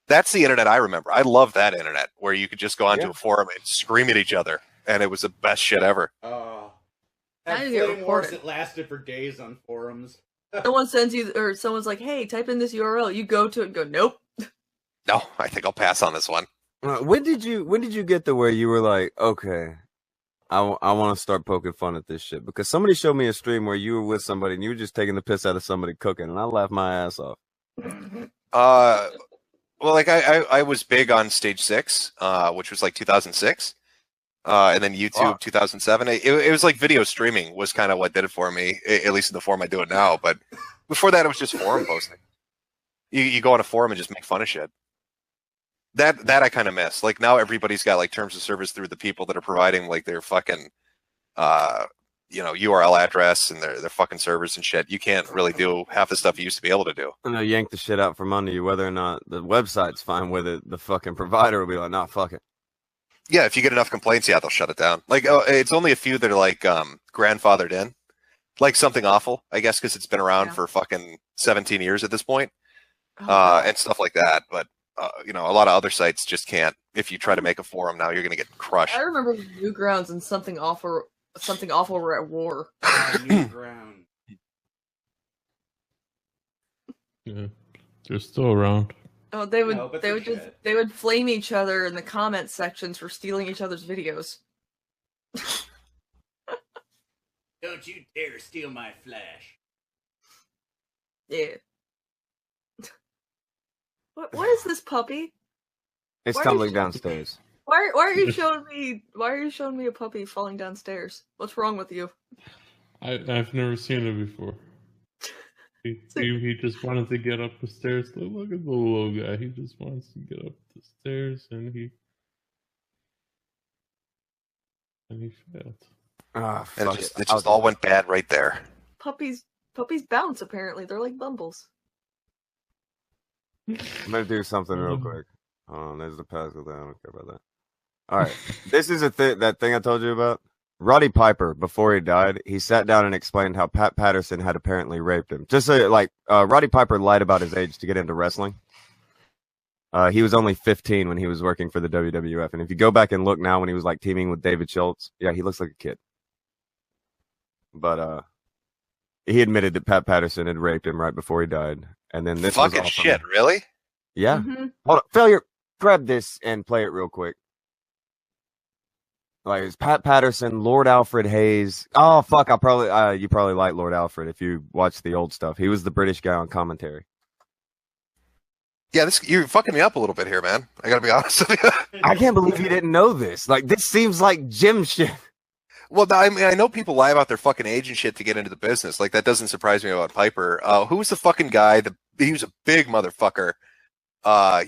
That's the internet I remember. I love that internet where you could just go onto a forum and scream at each other, and it was the best shit ever. That flame wars that lasted for days on forums. Someone sends you, or someone's like, "Hey, type in this URL." You go to it and go, "Nope." No, I think I'll pass on this one. When did you get to where you were like, okay, I want to start poking fun at this shit? Because somebody showed me a stream where you were with somebody and you were just taking the piss out of somebody cooking, and I laughed my ass off. Well, like I was big on Stage 6, which was like 2006, and then YouTube 2007. It was like video streaming was kind of what did it for me, at least in the form I do it now. But before that, it was just forum posting. You go on a forum and just make fun of shit. That I kind of miss. Like now, everybody's got like terms of service through the people that are providing like their fucking, URL address and their fucking servers and shit. You can't really do half the stuff you used to be able to do. And they'll yank the shit out from under you, whether or not the website's fine with it. The fucking provider will be like, nah, fuck it. Yeah, if you get enough complaints, yeah, they'll shut it down. Like, it's only a few that are like grandfathered in, like Something Awful, I guess, because it's been around for fucking 17 years at this point, and stuff like that. But a lot of other sites just can't. If you try to make a forum now, you're gonna get crushed. I remember Newgrounds and Something Awful were at war. Newground. Yeah, they're still around. Oh, they would flame each other in the comment sections for stealing each other's videos. Don't you dare steal my flash. Yeah. What is this puppy? It's tumbling downstairs. Why are you showing me? Why are you showing me a puppy falling downstairs? What's wrong with you? I've never seen it before. He just wanted to get up the stairs. Look at the little guy. He just wants to get up the stairs, and he failed. Oh, and it just all went bad right there. Puppies bounce. Apparently, they're like bumbles. I'm gonna do something real quick. There's the Pascal thing. I don't care about that. All right, this is that thing I told you about. Roddy Piper, before he died, he sat down and explained how Pat Patterson had apparently raped him. Just so, Roddy Piper lied about his age to get into wrestling. He was only 15 when he was working for the WWF, and if you go back and look now when he was like teaming with David Schultz, yeah, he looks like a kid. But he admitted that Pat Patterson had raped him right before he died, and then this fucking was shit, really? Yeah. Mm-hmm. Hold on, Failure. Grab this and play it real quick. Like it's Pat Patterson, Lord Alfred Hayes. Oh fuck! you probably like Lord Alfred if you watch the old stuff. He was the British guy on commentary. Yeah, you're fucking me up a little bit here, man. I gotta be honest with you. I can't believe you didn't know this. Like this seems like gym shit. Well, I mean, I know people lie about their fucking age and shit to get into the business. Like that doesn't surprise me about Piper. Who was the fucking guy? He was a big motherfucker.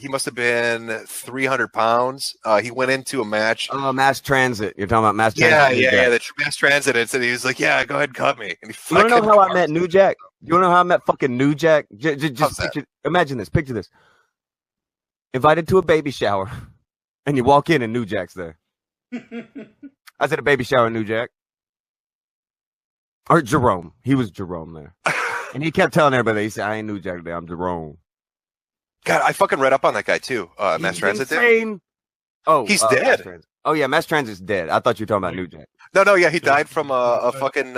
He must have been 300 pounds. He went into a match. Oh, Mass Transit. You're talking about Mass Transit? Yeah. The Mass Transit. And he was like, "Yeah, go ahead and cut me." And you want to know how I met New Jack? You want to know how I met fucking New Jack? Just imagine this. Picture this. Invited to a baby shower, and you walk in and New Jack's there. I was at a baby shower in New Jack. Or Jerome. He was Jerome there. And he kept telling everybody, he said, "I ain't New Jack there, I'm Jerome." God, I fucking read up on that guy too. Mass Transit did. Oh, he's dead. Oh yeah, Mass Transit's dead. I thought you were talking about New Jack. No, yeah, he died from a fucking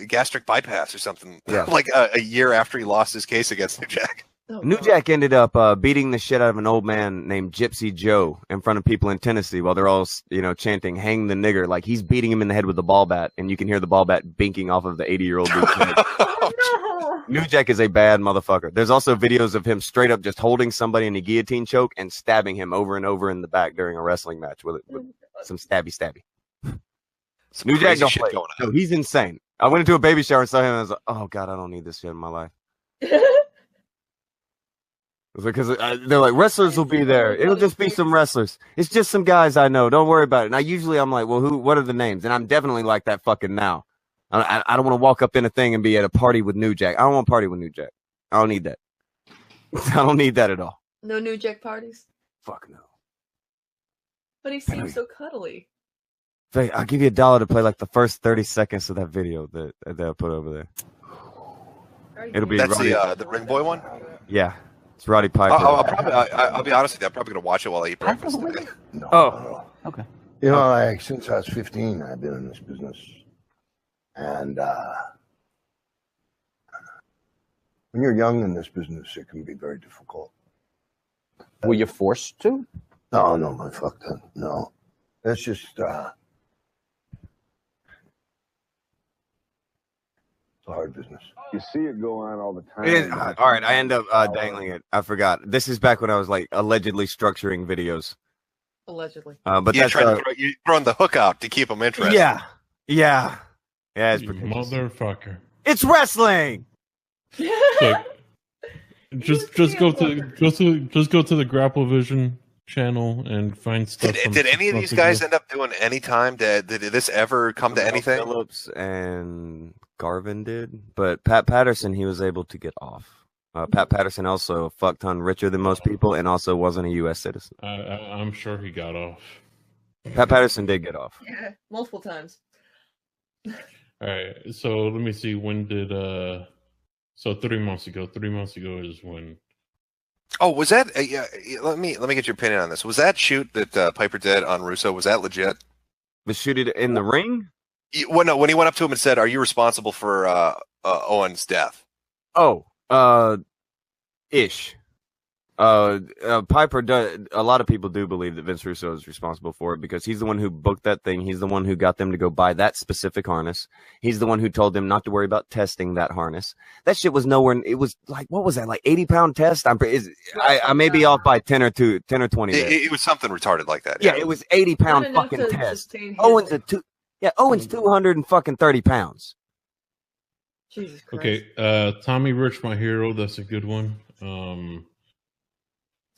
gastric bypass or something. Yeah. Like a year after he lost his case against New Jack. New Jack ended up beating the shit out of an old man named Gypsy Joe in front of people in Tennessee while they're all, chanting "Hang the nigger." Like he's beating him in the head with the ball bat, and you can hear the ball bat binking off of the 80-year-old dude's head. New Jack is a bad motherfucker. There's also videos of him straight up just holding somebody in a guillotine choke and stabbing him over and over in the back during a wrestling match with some stabby. New Jack don't play. No, he's insane. I went into a baby shower and saw him and I was like, "Oh God, I don't need this shit in my life." Because they're like, wrestlers will be there. It'll just be some wrestlers. It's just some guys I know. Don't worry about it. Now, usually I'm like, well, what are the names? And I'm definitely like that fucking now. I don't want to walk up in a thing and be at a party with New Jack. I don't want to party with New Jack. I don't need that. I don't need that at all. No New Jack parties? Fuck no. But he seems so cuddly. Hey, I'll give you $1 to play like the first 30 seconds of that video that they'll put over there. It'll be that's the Ring Boy one? Yeah. It's Roddy Piper. I'll be honest with you. I'm probably going to watch it while I eat breakfast today. No. Okay. You know, like since I was 15, I've been in this business. And when you're young in this business, it can be very difficult. Were you forced to? No, my fuck that. No. It's just it's a hard business. You see it go on all the time. It is, all right, I end up dangling it. I forgot. This is back when I was like allegedly structuring videos. Allegedly. But you're that's you're throwing the hook out to keep them interested. Yeah. It's You pretentious. motherfucker. It's wrestling. Look, just go to the GrappleVision channel and find stuff. Did any of these guys end up doing any time? Did this ever come to anything? Phillips and Garvin did, but Pat Patterson, he was able to get off. Pat Patterson also a fuck ton richer than most people, and also wasn't a U.S. citizen. I'm sure he got off. Pat Patterson did get off. Yeah, multiple times. All right, so let me see. When did So 3 months ago. 3 months ago is when. Oh, was that? Yeah. Let me get your opinion on this. Was that shoot that Piper did on Russo? Was that legit? The shoot it in the ring? When he went up to him and said, "Are you responsible for Owen's death?" Oh, ish. Piper does. A lot of people do believe that Vince Russo is responsible for it because he's the one who booked that thing. He's the one who got them to go buy that specific harness. He's the one who told them not to worry about testing that harness. That shit was nowhere. It was like, what was that? Like 80-pound test? I may be off by 10 or 20. It was something retarded like that. Yeah, it was 80-pound fucking test. Owen's Owen's 230 pounds. Jesus Christ. Okay, Tommy Rich, my hero. That's a good one.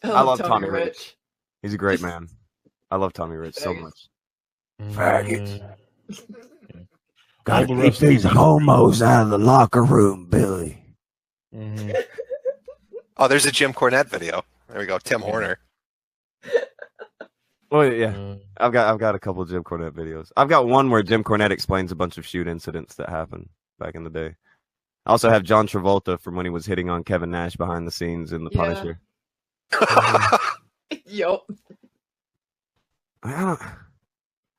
I love Tommy Rich. He's a great man. I love Tommy Rich so much. Faggots. Gotta keep these homos out of the locker room, Billy. Mm-hmm. Oh, there's a Jim Cornette video. There we go, Tim Horner. Oh yeah, I've got a couple of Jim Cornette videos. I've got one where Jim Cornette explains a bunch of shoot incidents that happened back in the day. I also have John Travolta from when he was hitting on Kevin Nash behind the scenes in The Punisher. Yup. I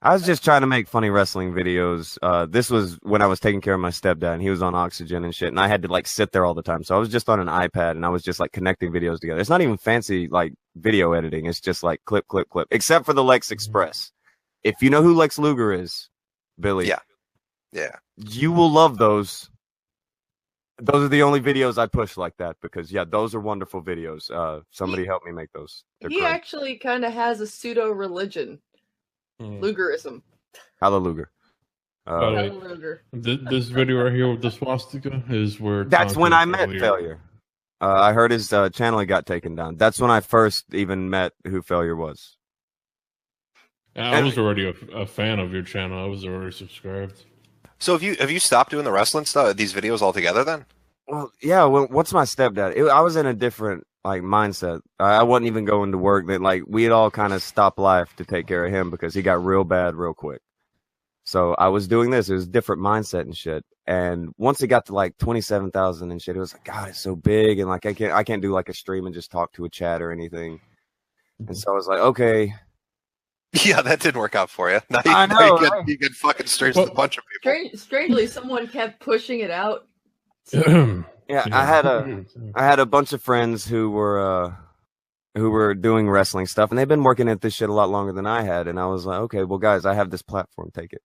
was just trying to make funny wrestling videos. This was when I was taking care of my stepdad, and he was on oxygen and shit, and I had to like sit there all the time. So I was just on an iPad, and I was just like connecting videos together. It's not even fancy like video editing. It's just like clip, except for the Lex Express. If you know who Lex Luger is, Billy, yeah, you will love those. Those are the only videos I push like that because, yeah, those are wonderful videos. Somebody helped me make those. They're He great. actually kind of has a pseudo-religion. Lugerism. Hallelujah. Hallelujah. This video right here with the swastika is where... That's when I met Failure. I heard his channel got taken down. That's when I first even met who Failure was. I was already a fan of your channel. I was already subscribed. So have you stopped doing the wrestling stuff, these videos altogether then? Well, yeah. Well, what's my stepdad? I was in a different like mindset. I wasn't even going to work. That like we had all kind of stopped life to take care of him because he got real bad real quick. So I was doing this. It was a different mindset and shit. And once it got to like 27,000 and shit, it was like, God, it's so big, and like I can't do like a stream and just talk to a chat or anything. And so I was like, okay. Yeah, that didn't work out for you. Now I know. You get fucking streams with a bunch of people. Strangely, someone kept pushing it out. Yeah, I had a bunch of friends who were doing wrestling stuff, and they've been working at this shit a lot longer than I had. And I was like, okay, well, guys, I have this platform, take it,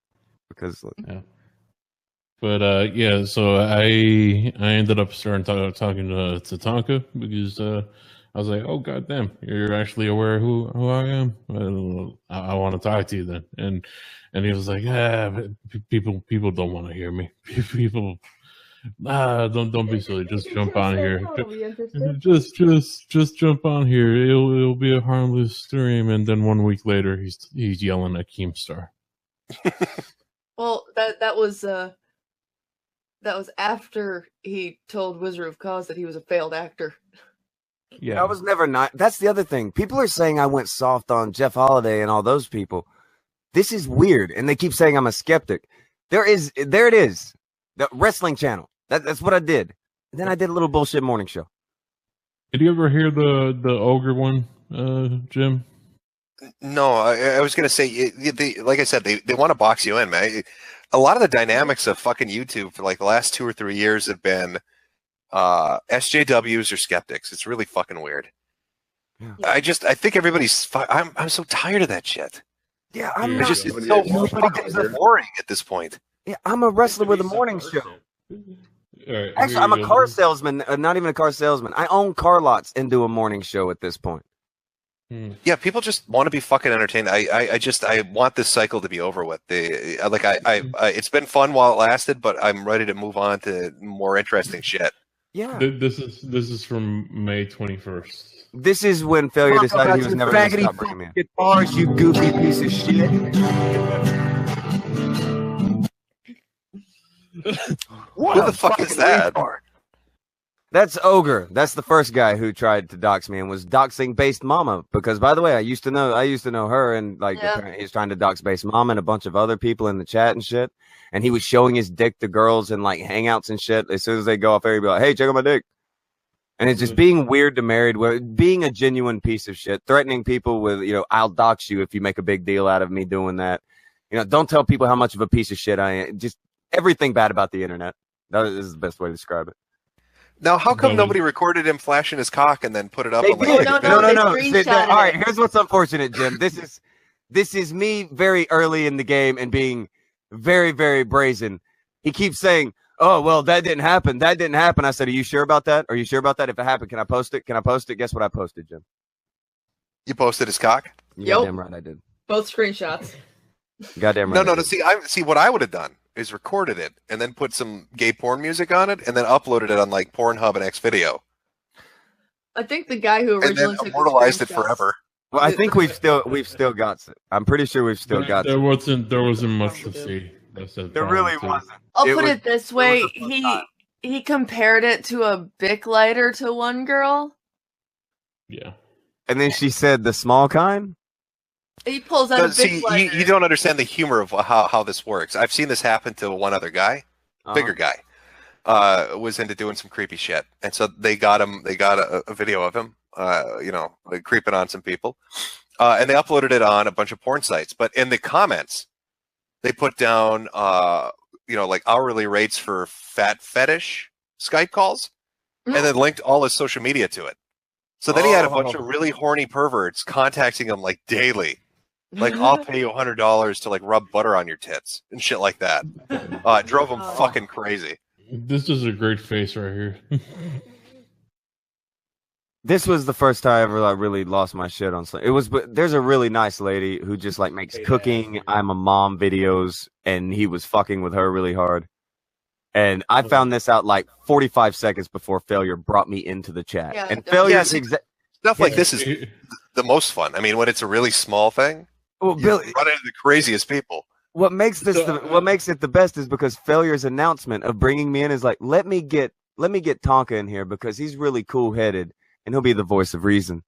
because. Yeah. But yeah, so I ended up starting talking to Tonka because I was like, oh goddamn, you're actually aware of who I am. I want to talk to you then, and he was like, yeah, people don't want to hear me. People, don't be silly. Just jump on here. Just jump on here. It'll be a harmless stream. And then 1 week later, he's yelling at Keemstar. Well, that was after he told Wizard of Cause that he was a failed actor. Yeah, I was never not. That's the other thing. People are saying I went soft on Jeff Holiday and all those people. This is weird, and they keep saying I'm a skeptic. There it is, the wrestling channel. That's what I did. And then I did a little bullshit morning show. Did you ever hear the ogre one, Jim? No, I was gonna say, like I said, they want to box you in, man. A lot of the dynamics of fucking YouTube for like the last 2 or 3 years have been SJWs or skeptics. It's really fucking weird. Yeah. I think everybody's. I'm so tired of that shit. Yeah, it's so fucking boring at this point. Yeah, I'm a wrestler with a morning show. Right, actually, I'm a car salesman. Not even a car salesman. I own car lots and do a morning show at this point. Yeah, people just want to be fucking entertained. I want this cycle to be over with. It's been fun while it lasted, but I'm ready to move on to more interesting shit. Yeah. This is from May 21st. This is when Failure decided he was never going to stop bringing me in. Guitars, you goofy piece of shit. What the fuck is that? That's Ogre. That's the first guy who tried to dox me and was doxing Based Mama. Because, by the way, I used to know her, and like apparently he's trying to dox Based Mama and a bunch of other people in the chat and shit. And he was showing his dick to girls in like hangouts and shit. As soon as they go off air, he'd be like, "Hey, check out my dick." And it's just being weird to married, being a genuine piece of shit, threatening people with, I'll dox you if you make a big deal out of me doing that. Don't tell people how much of a piece of shit I am. Just everything bad about the internet. That is the best way to describe it. Now, how come nobody recorded him flashing his cock and then put it up? They on did. Like, No. All right, here's what's unfortunate, Jim. This is me very early in the game and being very, very brazen. He keeps saying, "Oh, well, that didn't happen. That didn't happen." I said, "Are you sure about that? Are you sure about that? If it happened, can I post it? Can I post it?" Guess what I posted, Jim? You posted his cock? Yeah, damn right I did. Both screenshots. Goddamn right. No. See, what I would have done is recorded it and then put some gay porn music on it and then uploaded it on like Pornhub and Xvideo. I think the guy who originally and then immortalized it forever. Well, I think we've still got it. I'm pretty sure we've still got it. There wasn't much to see. There really wasn't. I'll put it this way: he compared it to a Bic lighter to one girl. Yeah. And then she said the small kind. He pulls out a Bic lighter. You don't understand the humor of how this works. I've seen this happen to one other guy, bigger guy, was into doing some creepy shit, and so they got a video of him, like creeping on some people, and they uploaded it on a bunch of porn sites. But in the comments, they put down, like hourly rates for fat fetish Skype calls, and then linked all his social media to it. So then he had a bunch of really horny perverts contacting him like daily. Like, I'll pay you $100 to like rub butter on your tits and shit like that. It drove him fucking crazy. This is a great face right here. This was the first time I ever really lost my shit on something. There's a really nice lady who just like makes cooking, I'm a mom videos, and he was fucking with her really hard. And I found this out like 45 seconds before Failure brought me into the chat. Yeah, and Failure stuff like this is the most fun. I mean, when it's a really small thing, well, Billy, run into the craziest people. What makes it the best is because Failure's announcement of bringing me in is like, let me get Tonka in here because he's really cool headed and he'll be the voice of reason.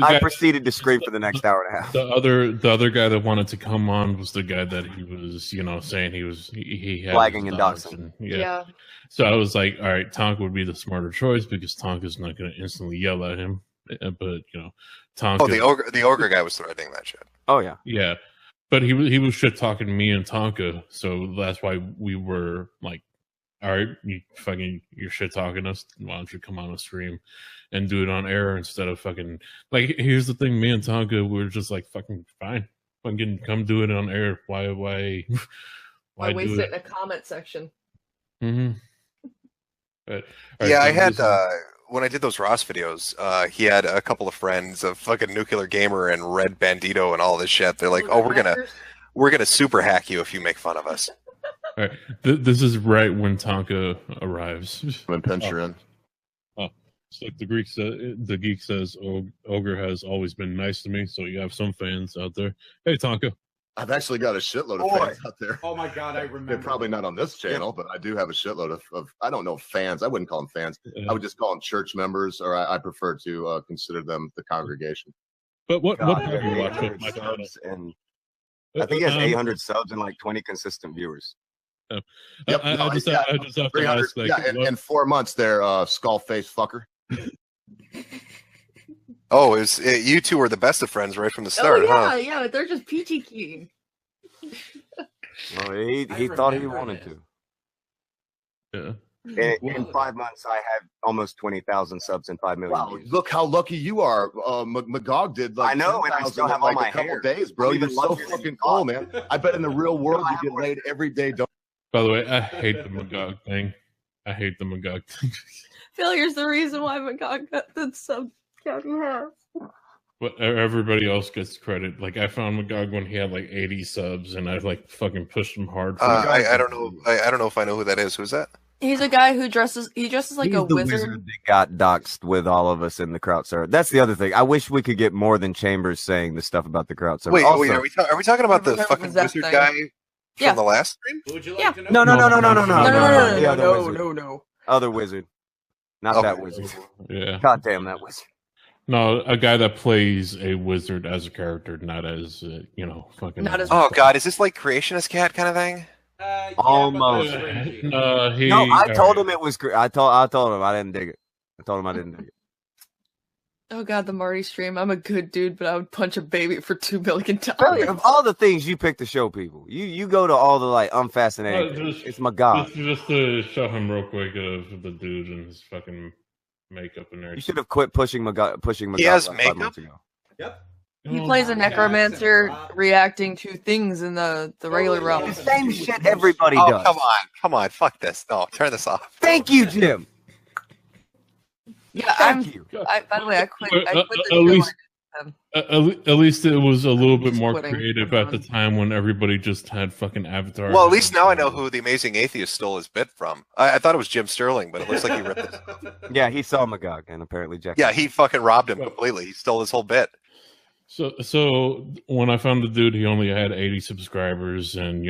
I proceeded to scream for the next hour and a half. The other guy that wanted to come on was the guy that he was, saying he had flagging and doxing. Yeah. So I was like, all right, Tonka would be the smarter choice because Tonka's not going to instantly yell at him. But Tonka. Oh, the ogre guy was threatening that shit. Oh yeah. Yeah, but he was shit talking me and Tonka, so that's why we were like, all right, you're shit talking us. Why don't you come on a stream and do it on air instead of fucking like? Here's the thing, me and Tonka were just like fucking fine. Fucking come do it on air. Why waste it in a comment section? Mm-hmm. But, yeah, I had when I did those Ross videos, he had a couple of friends of fucking Nuclear Gamer and Red Bandito and all this shit. They're like, "Oh, we're gonna super hack you if you make fun of us." All right, this is right when Tonka arrives. When pinch her in. So the geek says, Ogre has always been nice to me, so you have some fans out there. Hey, Tonka. I've actually got a shitload of fans out there. Oh my god, I remember. They're probably not on this channel, but I do have a shitload of I don't know, fans. I wouldn't call them fans. I would just call them church members, or I prefer to consider them the congregation. But what have you watched with my subs and I think he has 800 subs and like 20 consistent viewers. Yep, I just have to ask, like, in 4 months there, skull face fucker. Oh, you two were the best of friends right from the start, huh? Yeah, they're just peachy keen. Well, he thought he wanted to. Yeah. In 5 months, I have almost 20,000 subs and 5 million. Wow, views. look how lucky you are. McGOG did like I know, and I still have all my a couple hair. days, bro. You're so fucking cool, man. I bet in the real world you get laid every day. By the way, I hate the McGOG thing. I hate the McGOG thing. Failure's the reason why McGOG got the sub count he has. But everybody else gets credit. Like I found McGOG when he had like 80 subs, and I like fucking pushed him hard. For I don't know. I don't know if I know who that is. Who's that? He's a guy who dresses. He dresses like He's a the wizard. that got doxxed with all of us in the Trout server. That's the other thing. I wish we could get more than Chambers saying the stuff about the Trout server. Wait, Also, are we talking about the fucking that wizard thing? guy Yeah. from the last stream? Would you like Yeah. to know? No. No, The other wizard. no. Other wizard. Not Okay. that wizard. Yeah. God damn that wizard. No, a guy that plays a wizard as a character, not as fucking. Not as- Oh god, is this like Creationist Cat kind of thing? Yeah, Almost. but that's cringy. No, I told him it was. I told him I didn't dig it. I told him I didn't dig it. Oh god, the Marty stream. I'm a good dude, but I would punch a baby for $2 million. Really, of all the things you pick to show people, you go to all the like unfascinating. things. It's my god. Just to show him real quick of the dude and his fucking makeup and everything. You should have quit pushing McGOG. He has like 5 makeup? months ago. Yep. He plays a necromancer reacting to things in the regular realm. The same shit everybody Oh does. come on, fuck this. No, turn this off. Thank you, Jim. Yeah, Thank you. by the way, I quit the At show. least- At least it was a little bit more Quitting. creative at the time when everybody just had fucking avatars. Well, at least now I know who the Amazing Atheist stole his bit from. I thought it was Jim Sterling, but it looks like he ripped it. Yeah, he saw McGOG and apparently Jack. Yeah, he fucking robbed him completely. He stole his whole bit. So when I found the dude, he only had 80 subscribers and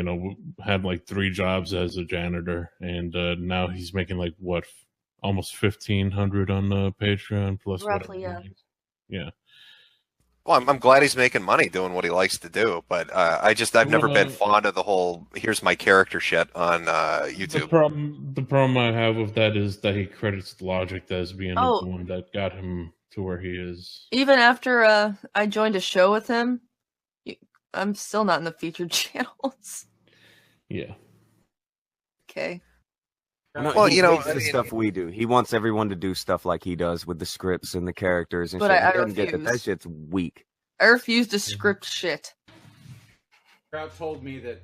had like 3 jobs as a janitor, and now he's making like what, almost 1,500 on Patreon plus Roughly, whatever. Yeah. Well, I'm glad he's making money doing what he likes to do, but I've never been fond of the whole "here's my character" shit on YouTube. The problem I have with that is that he credits Logic as being the one that got him to where he is. Even after I joined a show with him, I'm still not in the featured channels. Yeah. Okay. No, Well, he hates I the mean- stuff we do. He wants everyone to do stuff like he does with the scripts and the characters and But shit. I He doesn't get that. That refuse. shit's weak. I refuse to script shit. Trout told me that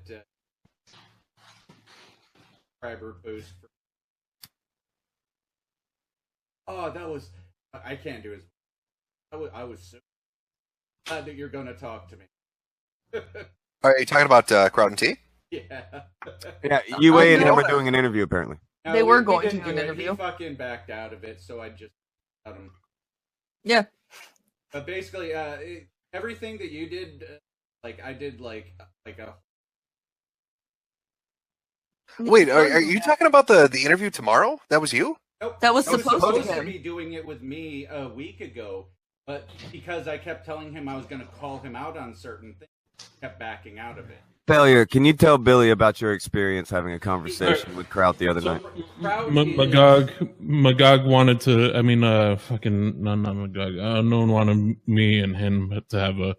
subscriber boost. Oh, that was. I can't do his. I was so glad that you're going to talk to me. Are you talking about Crowd and Tea? Yeah. Yeah, UA and him are doing an interview apparently. No, They were we going to didn't do an it. interview. He fucking backed out of it, so I just let him. Yeah. But basically, everything that you did, I did like a. Wait, are you talking about the interview tomorrow? That was you? Nope. That was I was supposed to be doing it with me a week ago, but because I kept telling him I was going to call him out on certain things, he kept backing out of it. Failure. Can you tell Billy about your experience having a conversation with Kraut the other night? McGOG wanted to. I mean, fucking not McGOG. No one wanted me and him to have a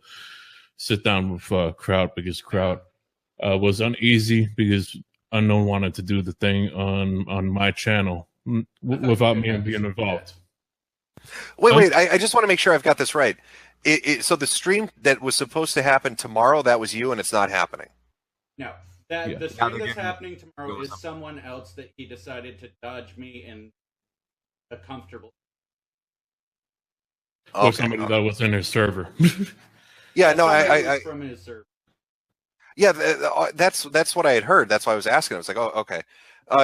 sit down with Kraut because Kraut was uneasy because Unknown wanted to do the thing on my channel without me being involved. Wait. I just want to make sure I've got this right. So the stream that was supposed to happen tomorrow, that was you, and it's not happening. No, the stream that's happening tomorrow is someone else that he decided to dodge me in a comfortable. Or somebody that was in his server. Yeah, no, I from his server. Yeah, that's what I had heard. That's why I was asking. I was like, oh, okay.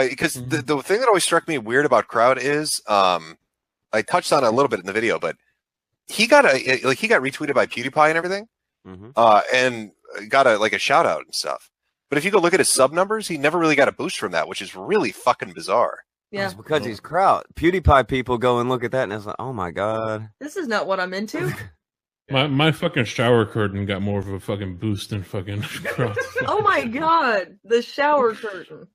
Because the thing that always struck me weird about Crowd is, I touched on it a little bit in the video, but he got retweeted by PewDiePie and everything, and got a shout out and stuff. But if you go look at his sub numbers, he never really got a boost from that, which is really fucking bizarre. Yeah, it's because he's Kraut. PewDiePie people go and look at that, and it's like, oh my god, this is not what I'm into. My fucking shower curtain got more of a fucking boost than fucking Kraut. Oh my god, the shower curtain.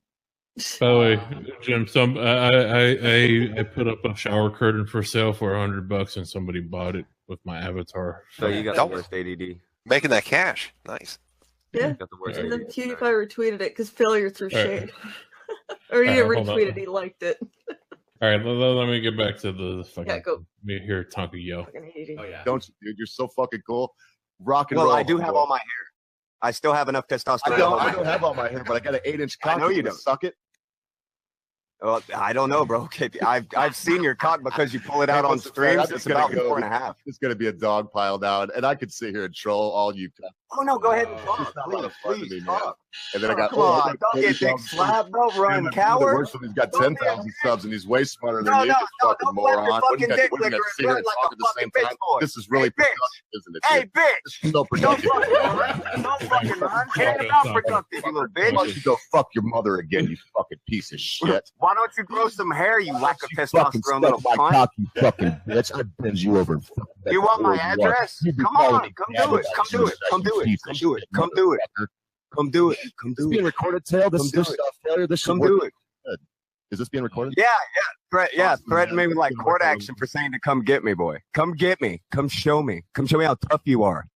By the way, Jim, I put up a shower curtain for sale for $100, and somebody bought it with my avatar. So you got the worst ADD. Making that cash, nice. Yeah, Got the worst and then ADD. PewDiePie retweeted it because Failure threw shade. Or he didn't retweet it, he liked it. All right, let me get back to the fucking. Yeah, go. Me here, Tonka Yo. Oh yeah. Don't you, dude? You're so fucking cool. Rock and Well, roll. I do have all my hair. I still have enough testosterone. I don't have all my hair, but I got an 8-inch cock. I know you gonna don't. Suck it. Well, I don't know, bro. KP, I've seen your cock because you pull it out on streams. It's about 4.5. It's going to be a dog piled out, and I could sit here and troll all you. Oh no, go ahead and talk. It's not a lot of fun to me, man. Talk. And then I got come on, don't get dick slapped, don't run, coward. Worse when he's got 10,000 subs and he's way smarter than you, fucking moron. We're gonna sit here and talk at the same time. This is really productive, isn't it? Hey, bitch! This is so productive. Don't fucking run. It's not productive, you little bitch. Why don't you go fuck your mother again, you fucking piece of shit? Why don't you grow some hair, you lack of testosterone little cunt? Cock, you fucking bitch. I'd bend you over. You want my address? Come on, come do it. Come do it. Come do it. Come do it. Come do it. Come do it. Come do it. Being recorded, Tail. This is failure. This come do it. Is this being recorded? Yeah. Threaten me with like court action for saying to come get me, boy. Come get me. Come show me. Come show me how tough you are.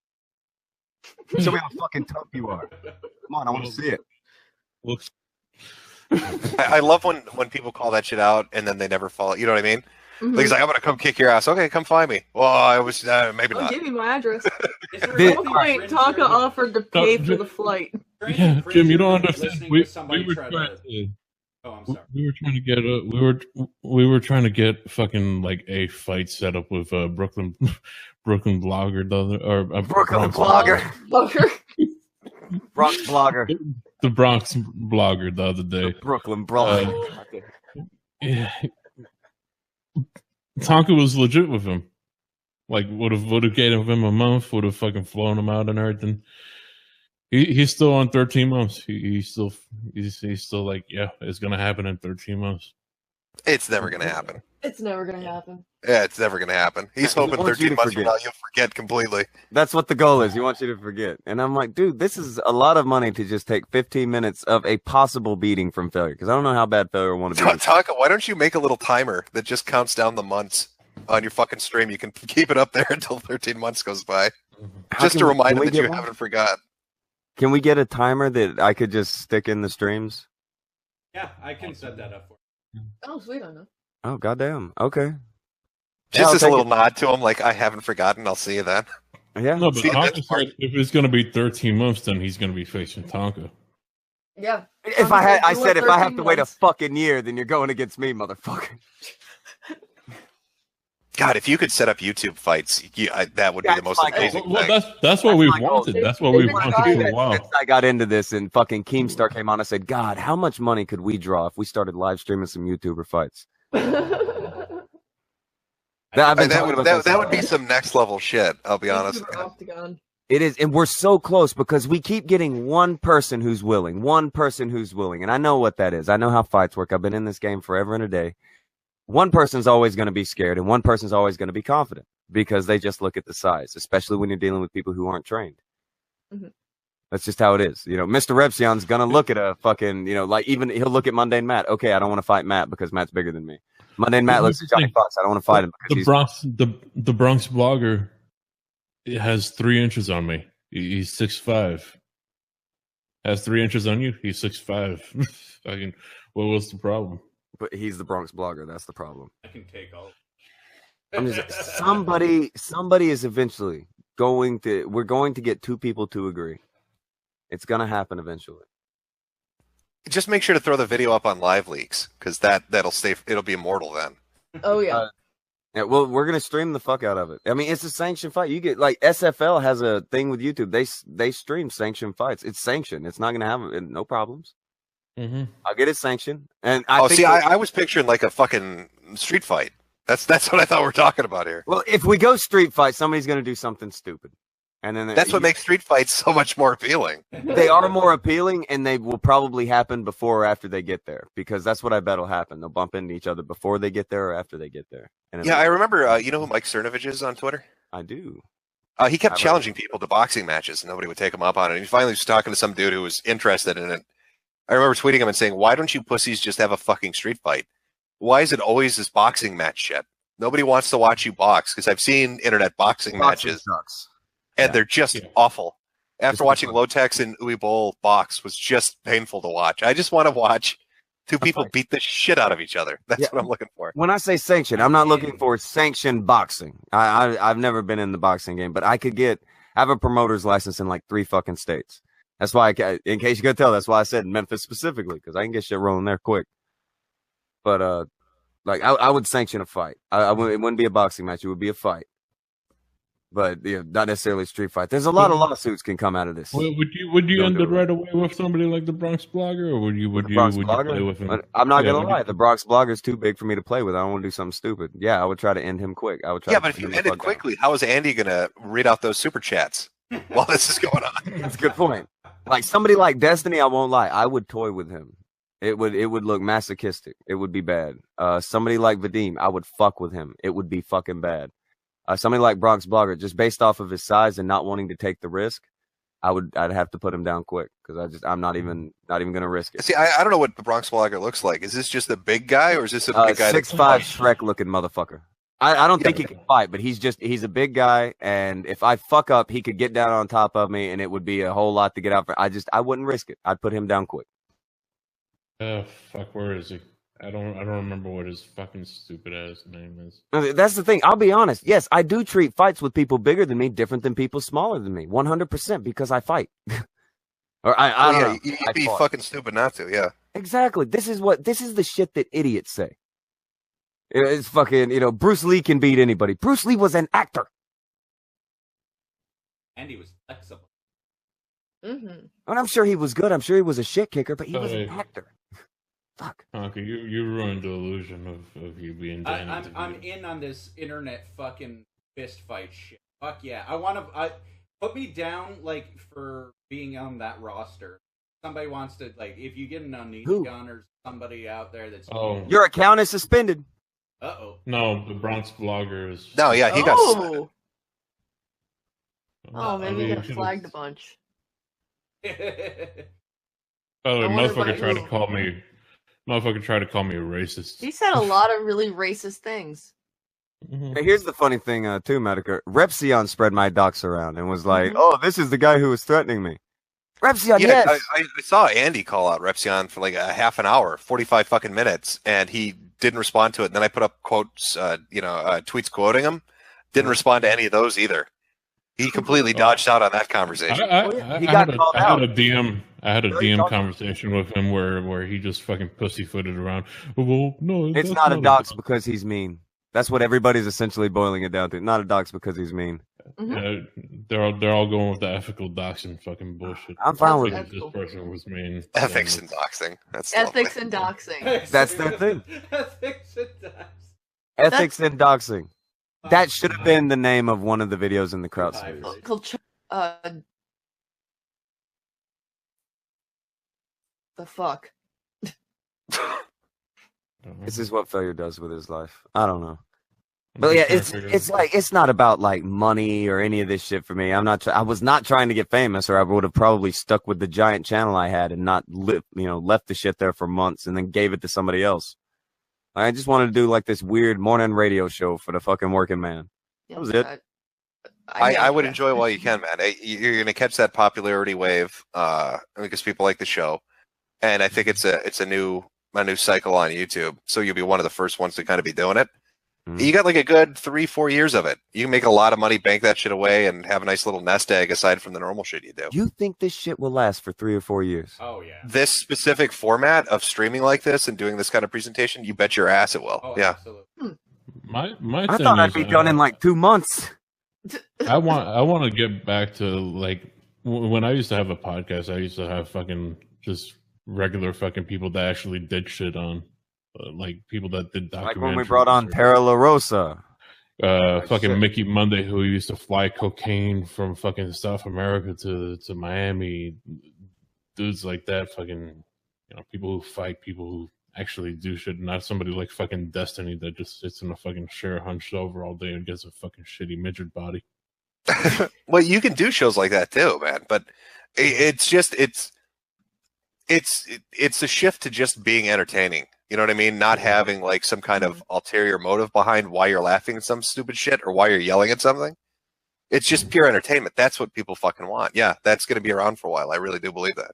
Show me how fucking tough you are. Come on, I want to see it. I love when people call that shit out and then they never follow. You know what I mean? Mhm. Like, he's like, I'm gonna come kick your ass. Okay, come find me. Well, I was maybe I'll not. give you my address. At one point, Tonka offered to pay for the flight. Yeah, Jim, you don't understand. We were trying to get fucking like a fight set up with Brooklyn blogger Brooklyn blogger. Bronx blogger. The Bronx blogger the other day. Brooklyn blogger. Yeah. Tonka was legit with him. Like would have gave him a month, would have fucking flown him out and everything. He's still on 13 months. He's still like, yeah, it's gonna happen in 13 months. It's never gonna happen. It's never gonna happen. Yeah, it's never gonna happen. He's hoping 13 months from now you'll forget completely. That's what the goal is. He wants you to forget. And I'm like, dude, this is a lot of money to just take 15 minutes of a possible beating from failure. Because I don't know how bad failure will want to be. Tonka, why don't you make a little timer that just counts down the months on your fucking stream? You can keep it up there until 13 months goes by. Just to remind him that you haven't forgot. Can we get a timer that I could just stick in the streams? Yeah, I can set that up for you. Oh, sweet, I know. Oh, goddamn. Okay. Just as a little nod to him, like, I haven't forgotten. I'll see you then. Yeah. No, but Tonka said if it's going to be 13 months, then he's going to be facing Tonka. Yeah. If I said if I have to wait a fucking year, then you're going against me, motherfucker. God, if you could set up YouTube fights, that would be the most amazing thing. That's what we've wanted. That's what we've wanted for a while. Since I got into this and fucking Keemstar came on, I said, God, how much money could we draw if we started live streaming some YouTuber fights? That would be some next level shit. I'll be honest. It is, and we're so close because we keep getting one person who's willing, and I know what that is. I know how fights work. I've been in this game forever and a day. One person's always going to be scared, and one person's always going to be confident because they just look at the size, especially when you're dealing with people who aren't trained. Mm-hmm. That's just how it is. You know, Mr. Repzion's going to look at a fucking, like even he'll look at Mundane Matt. Okay, I don't want to fight Matt because Matt's bigger than me. Mundane Matt looks at Johnny Fox. I don't want to fight him because the Bronx blogger has 3 inches on me. He's 6'5". Has 3 inches on you. He's 6'5". What was the problem? But he's the Bronx blogger. That's the problem. I can take all. I'm just somebody is eventually we're going to get 2 people to agree. It's going to happen eventually. Just make sure to throw the video up on Live Leaks because that'll stay. It'll be immortal then. Oh yeah. Yeah, well, we're gonna stream the fuck out of it. I mean, it's a sanctioned fight. You get like SFL has a thing with YouTube. They stream sanctioned fights. It's sanctioned. It's not gonna have no problems. Mm-hmm. I'll get it sanctioned. And I was picturing like a fucking street fight. That's what I thought we were talking about here. Well, if we go street fight, somebody's gonna do something stupid, and then that's what makes street fights so much more appealing. They are more appealing, and they will probably happen before or after they get there, because that's what I bet will happen. They'll bump into each other before they get there or after they get there. And yeah, I remember. You know who Mike Cernovich is on Twitter? I do. He kept challenging people to boxing matches, and nobody would take him up on it. And he finally was talking to some dude who was interested in it. I remember tweeting him and saying, "Why don't you pussies just have a fucking street fight? Why is it always this boxing match shit? Nobody wants to watch you box because I've seen internet boxing matches, and they're just awful. After watching Lotex and Uwe Boll box was just painful to watch. I just want to watch 2 people beat the shit out of each other. That's what I'm looking for. When I say sanctioned, I'm not looking for sanctioned boxing. I've never been in the boxing game, but I have a promoter's license in like 3 fucking states. That's why, in case you could tell, that's why I said Memphis specifically, because I can get shit rolling there quick. But like I would sanction a fight. It wouldn't be a boxing match. It would be a fight. But not necessarily a street fight. There's a lot of lawsuits can come out of this. Well, would you end it right away with somebody like the Bronx Blogger, or would you play with him? I'm not gonna lie, the Bronx Blogger is too big for me to play with. I don't want to do something stupid. Yeah, I would try to end him quick. I would try. Yeah, but if you end it quickly, how is Andy gonna read out those super chats while this is going on? That's a good point. Like somebody like Destiny, I won't lie, I would toy with him. It would look masochistic. It would be bad. Somebody like Vadim, I would fuck with him. It would be fucking bad. Somebody like Bronx Blogger, just based off of his size and not wanting to take the risk, I'd have to put him down quick because I'm not even gonna risk it. See, I don't know what the Bronx Blogger looks like. Is this just a big guy, or is this a big guy? 6'5" Shrek looking motherfucker. I don't think he can fight, but he's a big guy, and if I fuck up, he could get down on top of me, and it would be a whole lot to get out for. I wouldn't risk it. I'd put him down quick. Fuck, where is he? I don't remember what his fucking stupid ass name is. That's the thing. I'll be honest. Yes, I do treat fights with people bigger than me different than people smaller than me. 100% because I fight. Or I don't know. You'd be fucking stupid not to. Yeah. Exactly. This is the shit that idiots say. It's fucking, Bruce Lee can beat anybody. Bruce Lee was an actor. And he was flexible. Mm-hmm. And I'm sure he was good. I'm sure he was a shit kicker, but he was an actor. Fuck. Okay, you ruined the illusion of you being Danny. I'm in on this internet fucking fist fight shit. Fuck yeah. I put me down like for being on that roster. Somebody wants to if you get an Onision or somebody out there that's your account is suspended. Uh-oh. No, the Bronx Blogger is. No, yeah, he got suspended. Oh, maybe he got flagged a bunch. By the way, motherfucker tried to call me. Motherfucker tried to call me a racist. He said a lot of really racist things. Hey, here's the funny thing, too, Metokur. Repzion spread my docs around and was like, "Oh, this is the guy who was threatening me." Repzion, yeah, yes. I saw Andy call out Repzion for like a half an hour, 45 fucking minutes, and he didn't respond to it. And then I put up quotes, tweets quoting him. Didn't respond to any of those either. He completely dodged out on that conversation. He got called out. I had a DM conversation with him where he just fucking pussyfooted around. Well, no, it's not a dox because he's mean. That's what everybody's essentially boiling it down to. Not a dox because he's mean. Yeah, they're all going with the ethical doxing fucking bullshit. I'm fine with it. This person was mean. Ethics and doxing. That's ethics and doxing. That's their thing. Ethics and doxing. Ethics and doxing. That should have been the name of one of the videos in the crowd series. The fuck? This is what failure does with his life. I don't know. But yeah, it's not about like money or any of this shit for me. I was not trying to get famous, or I would have probably stuck with the giant channel I had and not left the shit there for months and then gave it to somebody else. I just wanted to do like this weird morning radio show for the fucking working man. That was it. I would enjoy while you can, man. You're gonna catch that popularity wave because people like the show, and I think it's a new cycle on YouTube. So you'll be one of the first ones to kind of be doing it. You got like a good 3-4 years of it. You can make a lot of money, bank that shit away, and have a nice little nest egg aside from the normal shit you do. You think this shit will last for 3 or 4 years? Oh yeah. This specific format of streaming like this and doing this kind of presentation, you bet your ass it will. Oh, yeah. Absolutely. I thought I'd be done in like 2 months. I want to get back to like when I used to have a podcast. I used to have fucking just regular fucking people that actually did shit on. Like people that did documentaries. Like when we brought on Para La Rosa. Fucking Mickey Monday, who used to fly cocaine from fucking South America to Miami. Dudes like that, fucking, people who fight, people who actually do shit, not somebody like fucking Destiny that just sits in a fucking chair hunched over all day and gets a fucking shitty midget body. Well, you can do shows like that too, man. But it's a shift to just being entertaining. You know what I mean? Not having like some kind of ulterior motive behind why you're laughing at some stupid shit or why you're yelling at something. It's just pure entertainment. That's what people fucking want. Yeah, that's going to be around for a while. I really do believe that.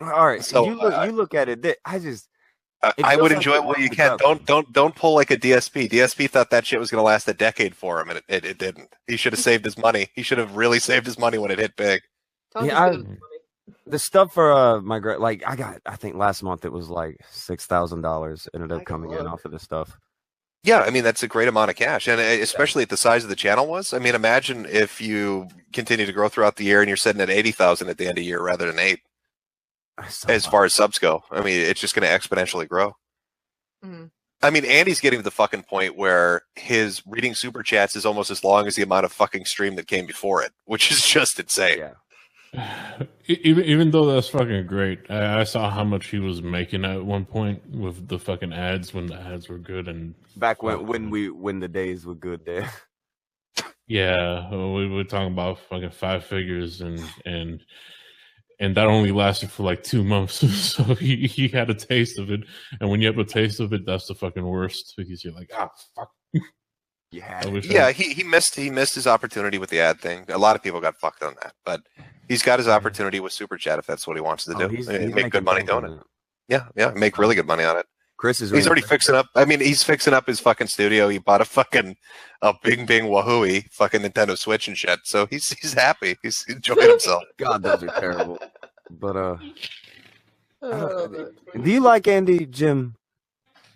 All right, so you look at it. I would enjoy it while you can. Don't pull like a DSP. DSP thought that shit was going to last a decade for him, and it didn't. He should have saved his money. He should have really saved his money when it hit big. The stuff for like I think last month it was like $6,000 ended up coming in off of this stuff. Yeah, I mean that's a great amount of cash, and especially at the size of the channel was. I mean, imagine if you continue to grow throughout the year and you're sitting at 80,000 at the end of the year rather than 8. As far as subs go, I mean, it's just going to exponentially grow. Mm. I mean, Andy's getting to the fucking point where his reading super chats is almost as long as the amount of fucking stream that came before it, which is just insane. Yeah. Even though that's fucking great, I saw how much he was making at one point with the fucking ads when the ads were good and back when the days were good there. Yeah, we were talking about fucking 5 figures and that only lasted for like 2 months. So he had a taste of it. And when you have a taste of it, that's the fucking worst because you're like, fuck. Yeah, he missed his opportunity with the ad thing. A lot of people got fucked on that, but he's got his opportunity with Super Chat if that's what he wants to do. He's make good money doing it. Yeah, make really good money on it. He's already fixing up. I mean, he's fixing up his fucking studio. He bought a Bing Wahooey fucking Nintendo Switch and shit. So he's happy. He's enjoying himself. God, those are terrible. But do you like Andy, Jim?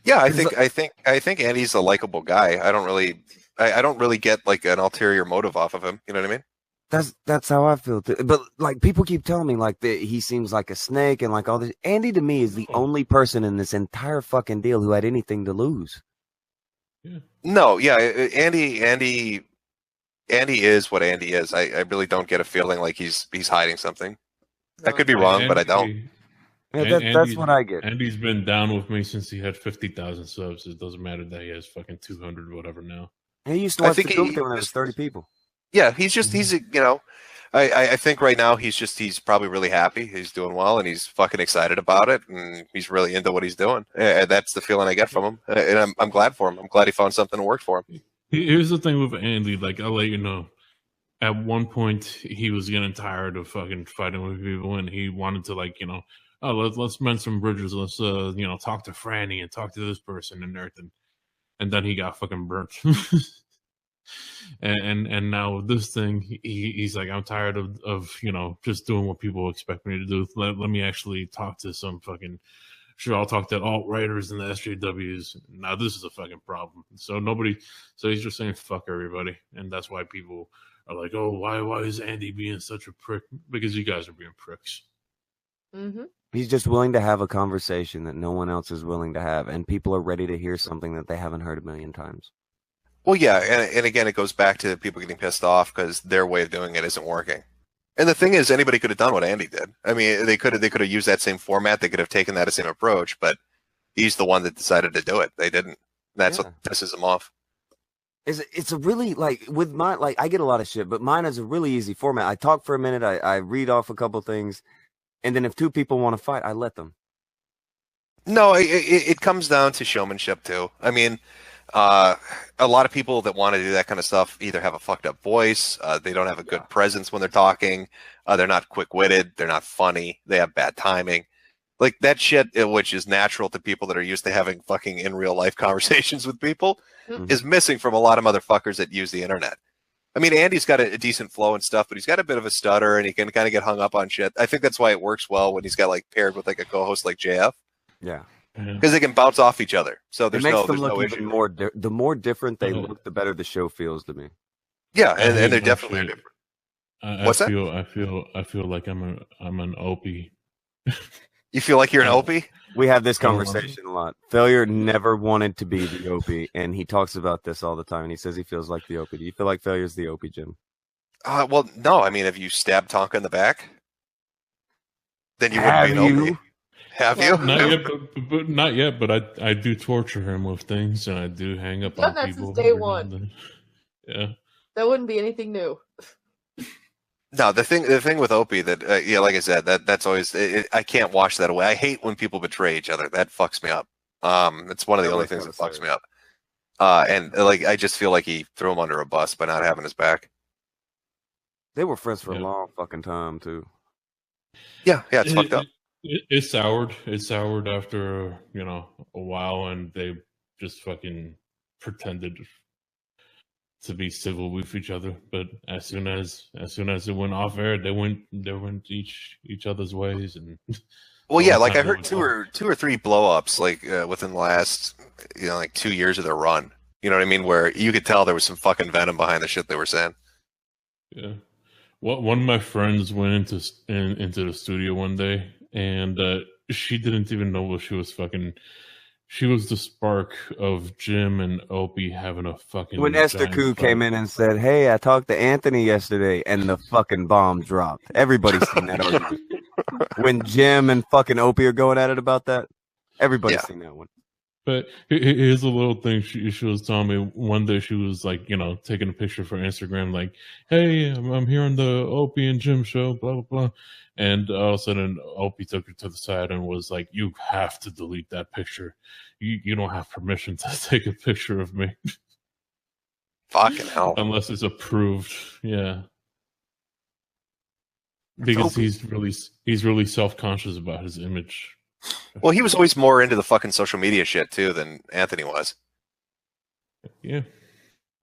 Yeah, I think Andy's a likable guy. I don't really get like an ulterior motive off of him. You know what I mean? That's how I feel too. But like people keep telling me like that he seems like a snake and like all this. Andy to me is the only person in this entire fucking deal who had anything to lose. Yeah. No, yeah, Andy is what Andy is. I really don't get a feeling like he's hiding something. I could be wrong, but I don't. Yeah, that's what I get. Andy's been down with me since he had 50,000 subs. It doesn't matter that he has fucking 200 whatever now. He used to watch the film when there was 30 people. Yeah, he's I think right now he's probably really happy. He's doing well and he's fucking excited about it and he's really into what he's doing. And that's the feeling I get from him. And I'm glad for him. I'm glad he found something that worked for him. Here's the thing with Andy, like I'll let you know. At one point he was getting tired of fucking fighting with people and he wanted to let's mend some bridges. Let's talk to Franny and talk to this person and everything. And then he got fucking burnt. And now with this thing, he's like, I'm tired of just doing what people expect me to do. Let me actually talk to some fucking. Sure, I'll talk to alt writers and the SJWs. Now this is a fucking problem. So he's just saying fuck everybody, and that's why people are like, oh, why is Andy being such a prick? Because you guys are being pricks. Mm-hmm. He's just willing to have a conversation that no one else is willing to have, and people are ready to hear something that they haven't heard a million times. Well, yeah, and again, it goes back to people getting pissed off because their way of doing it isn't working. And the thing is, anybody could have done what Andy did. I mean, they could have used that same format. They could have taken that same approach, but he's the one that decided to do it. They didn't. That's what pisses him off. It's a really, like, with mine, like, I get a lot of shit, but mine is a really easy format. I talk for a minute, I read off a couple things, and then if 2 people want to fight, I let them. No, it comes down to showmanship, too. I mean, a lot of people that want to do that kind of stuff either have a fucked up voice, they don't have a good presence when they're talking, they're not quick-witted, they're not funny, they have bad timing. Like, that shit, which is natural to people that are used to having fucking in real life conversations with people, is missing from a lot of motherfuckers that use the internet. I mean, Andy's got a decent flow and stuff, but he's got a bit of a stutter and he can kind of get hung up on shit. I think that's why it works well when he's got like paired with like a co-host like JF. Yeah. Because they can bounce off each other. So there's no issue. The more different they look, the better the show feels to me. Yeah, and they're definitely different. What's that? I feel like I'm an Opie. You feel like you're an Opie? We have this conversation a lot. Failure never wanted to be the Opie, and he talks about this all the time. And he says he feels like the Opie. Do you feel like Failure's the Opie, Jim? Well, no. I mean, if you stab Tonka in the back, then you wouldn't be an Opie. Have you? Not yet, but I do torture him with things, and I do hang up on people. Since day one. Yeah. That wouldn't be anything new. No, the thing with Opie that like I said, that's always I can't wash that away. I hate when people betray each other. That fucks me up. It's one of the only things that fucks me up. And like I just feel like he threw him under a bus by not having his back. They were friends for a long fucking time too. Yeah, it's fucked up. It soured. It soured after a while, and they just fucking pretended to be civil with each other. But as soon as it went off air, they went each other's ways. And well, yeah, like I heard two or three blow-ups like within the last like 2 years of their run. You know what I mean? Where you could tell there was some fucking venom behind the shit they were saying. Yeah. One of my friends went into the studio one day, and she didn't even know what she was fucking. She was the spark of Jim and Opie having a fucking. When Esther Koo came in and said, "Hey, I talked to Anthony yesterday," and the fucking bomb dropped. Everybody's seen that argument. When Jim and fucking Opie are going at it about that, everybody's seen that one. But here's a little thing she was telling me. One day she was like, taking a picture for Instagram, like, "Hey, I'm here on the Opie and Jim show, blah, blah, blah." And all of a sudden, Opie took her to the side and was like, "You have to delete that picture. You don't have permission to take a picture of me." Fucking hell. Unless it's approved, yeah. Because he's really self-conscious about his image. Well, he was always more into the fucking social media shit too than Anthony was. Yeah.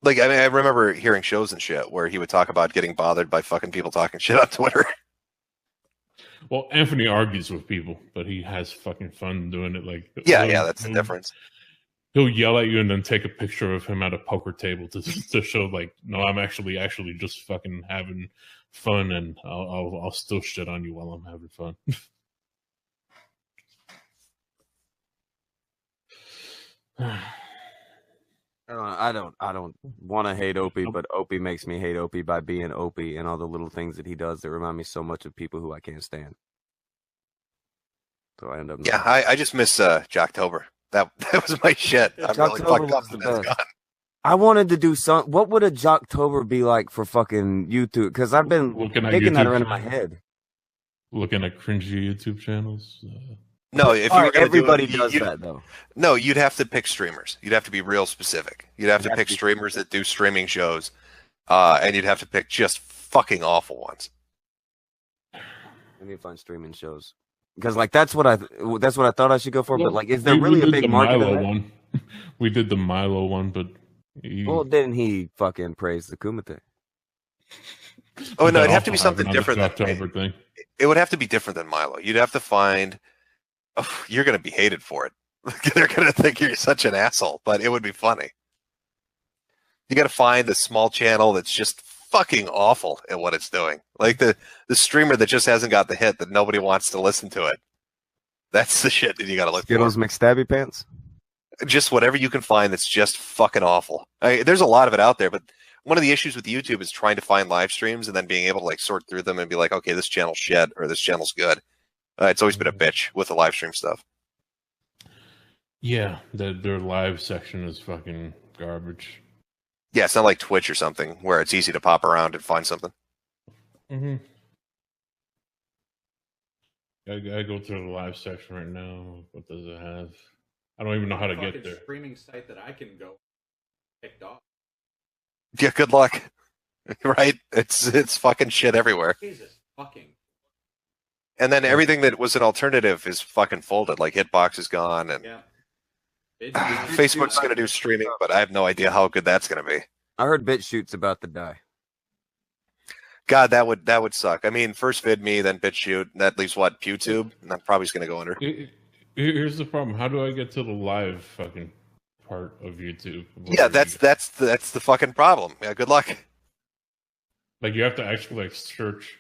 Like, I mean, I remember hearing shows and shit where he would talk about getting bothered by fucking people talking shit on Twitter. Well, Anthony argues with people, but he has fucking fun doing it. Like, yeah, that's the difference. He'll yell at you and then take a picture of him at a poker table to show, like, no, I'm actually just fucking having fun, and I'll still shit on you while I'm having fun. I don't want to hate Opie, but Opie makes me hate Opie by being Opie and all the little things that he does that remind me so much of people who I can't stand. So I end up. Yeah, I just miss Jocktober. That was my shit. I'm really fucked up that that's gone. I wanted to do some. What would a Jocktober be like for fucking YouTube? Because I've been thinking that around in my head. Looking at cringy YouTube channels. No, if you were going to everybody does that though. No, you'd have to pick streamers. You'd have to be real specific. You'd have to pick streamers that do streaming shows, and you'd have to pick just fucking awful ones. Let me find streaming shows because, like, that's what I thought I should go for. But like, is there really a big market? One. We did the Milo one, but well, didn't he fucking praise the Kumite? Oh no, it'd have to be something different. Thing. It would have to be different than Milo. You'd have to find. Oh, you're going to be hated for it. They're going to think you're such an asshole, but it would be funny. You got to find a small channel that's just fucking awful at what it's doing. Like the streamer that just hasn't got the hit that nobody wants to listen to it. That's the shit that you got to look for. Those McStabby pants? Just whatever you can find that's just fucking awful. There's a lot of it out there, but one of the issues with YouTube is trying to find live streams and then being able to like sort through them and be like, okay, this channel's shit or this channel's good. It's always been a bitch with the live stream stuff. Yeah, their live section is fucking garbage. Yeah, it's not like Twitch or something where it's easy to pop around and find something. Mm-hmm. I go through the live section right now. What does it have? I don't even know how to get there. Streaming site that I can go picked off. Yeah, good luck. Right? It's fucking shit everywhere. Jesus fucking. And then everything that was an alternative is fucking folded. Like Hitbox is gone, and Facebook's going to do streaming, but I have no idea how good that's going to be. I heard BitChute's about to die. God, that would suck. I mean, first VidMe, then BitChute. That leaves what? PewTube? And that probably is going to go under. Here's the problem. How do I get to the live fucking part of YouTube? Yeah, that's the fucking problem. Yeah, good luck. Like you have to actually like search.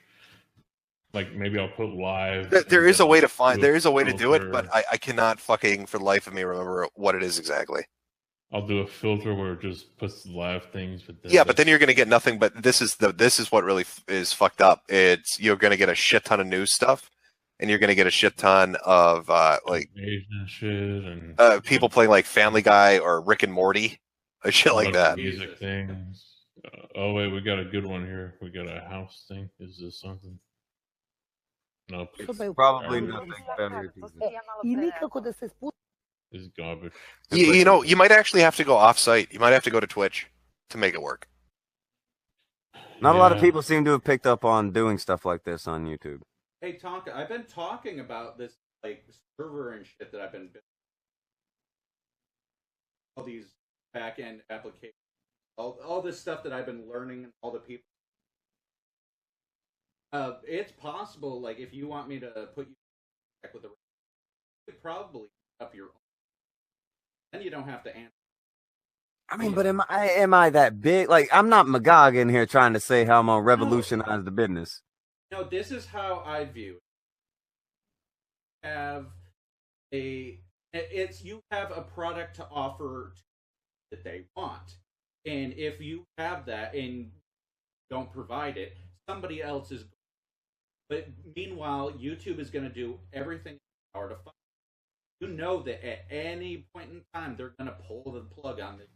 Like maybe I'll put live. There is a way to find. There is a way to do it, but I cannot fucking for the life of me remember what it is exactly. I'll do a filter where it just puts the live things. But then you're going to get nothing. But this is what really is fucked up. You're going to get a shit ton of news stuff, and you're going to get a shit ton of like Asian shit and people playing like Family Guy or Rick and Morty, or shit like that. Music things. Oh wait, we got a good one here. We got a house thing. Is this something? Nope. It's probably nothing better. It's garbage. You know, you might actually have to go off-site. You might have to go to Twitch to make it work. Not a lot of people seem to have picked up on doing stuff like this on YouTube. Hey, Tonka, I've been talking about this like server and shit that I've been building. All these back-end applications all this stuff that I've been learning, and all the people. It's possible, like, if you want me to put you back with the, you could probably up your own. Then you don't have to answer. I mean, but am I that big? Like, I'm not McGOG in here trying to say how I'm gonna revolutionize the business. No, this is how I view it. You have a product to offer that they want, and if you have that and don't provide it, somebody else is. But meanwhile, YouTube is going to do everything in their power to fight. You know that at any point in time, they're going to pull the plug on it.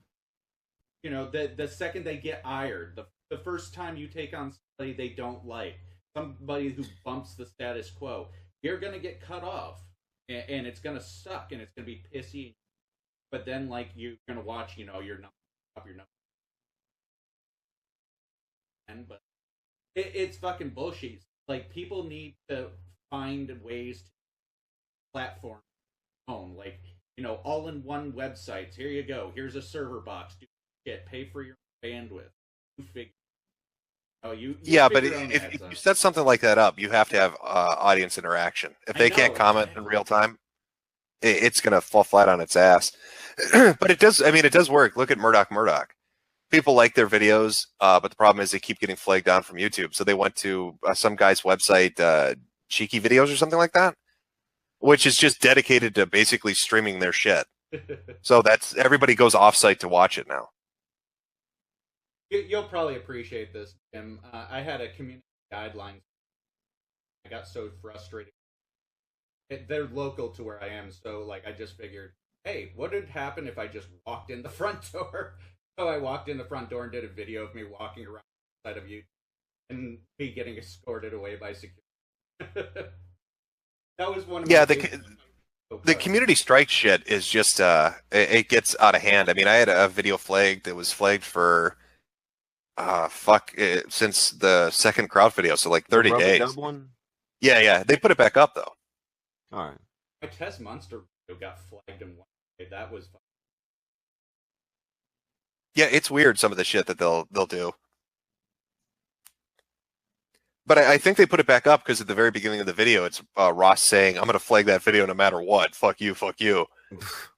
You know, the second they get ired, the first time you take on somebody they don't like, somebody who bumps the status quo, you're going to get cut off. And it's going to suck, and it's going to be pissy. But then, like, you're going to watch, you know, you're not up your nose. But it's fucking bullshit. Like, people need to find ways to platform home. Like, you know, all-in-one websites. Here you go. Here's a server box. Do shit. Pay for your bandwidth. You figure. Oh, yeah, but if you set something like that up, you have to have audience interaction. If they can't comment in real time, it's going to fall flat on its ass. But it does. I mean, it does work. Look at Murdoch. People like their videos, but the problem is they keep getting flagged down from YouTube. So they went to some guy's website, Cheeky Videos or something like that, which is just dedicated to basically streaming their shit. So that's everybody goes offsite to watch it now. You'll probably appreciate this, Jim. I had a community guidelines. I got so frustrated. They're local to where I am, so like I just figured, hey, what would happen if I just walked in the front door? So I walked in the front door and did a video of me walking around the side of you and me getting escorted away by security. That was one of my the community strike shit is just it gets out of hand. I mean, I had a video flagged that was flagged for since the second crowd video, so like 30 days. One? Yeah, they put it back up though. All right. My Test Monster video got flagged in one day. That was fun. Yeah, it's weird some of the shit that they'll do. But I think they put it back up because at the very beginning of the video, it's Ross saying, "I'm going to flag that video no matter what. Fuck you, fuck you."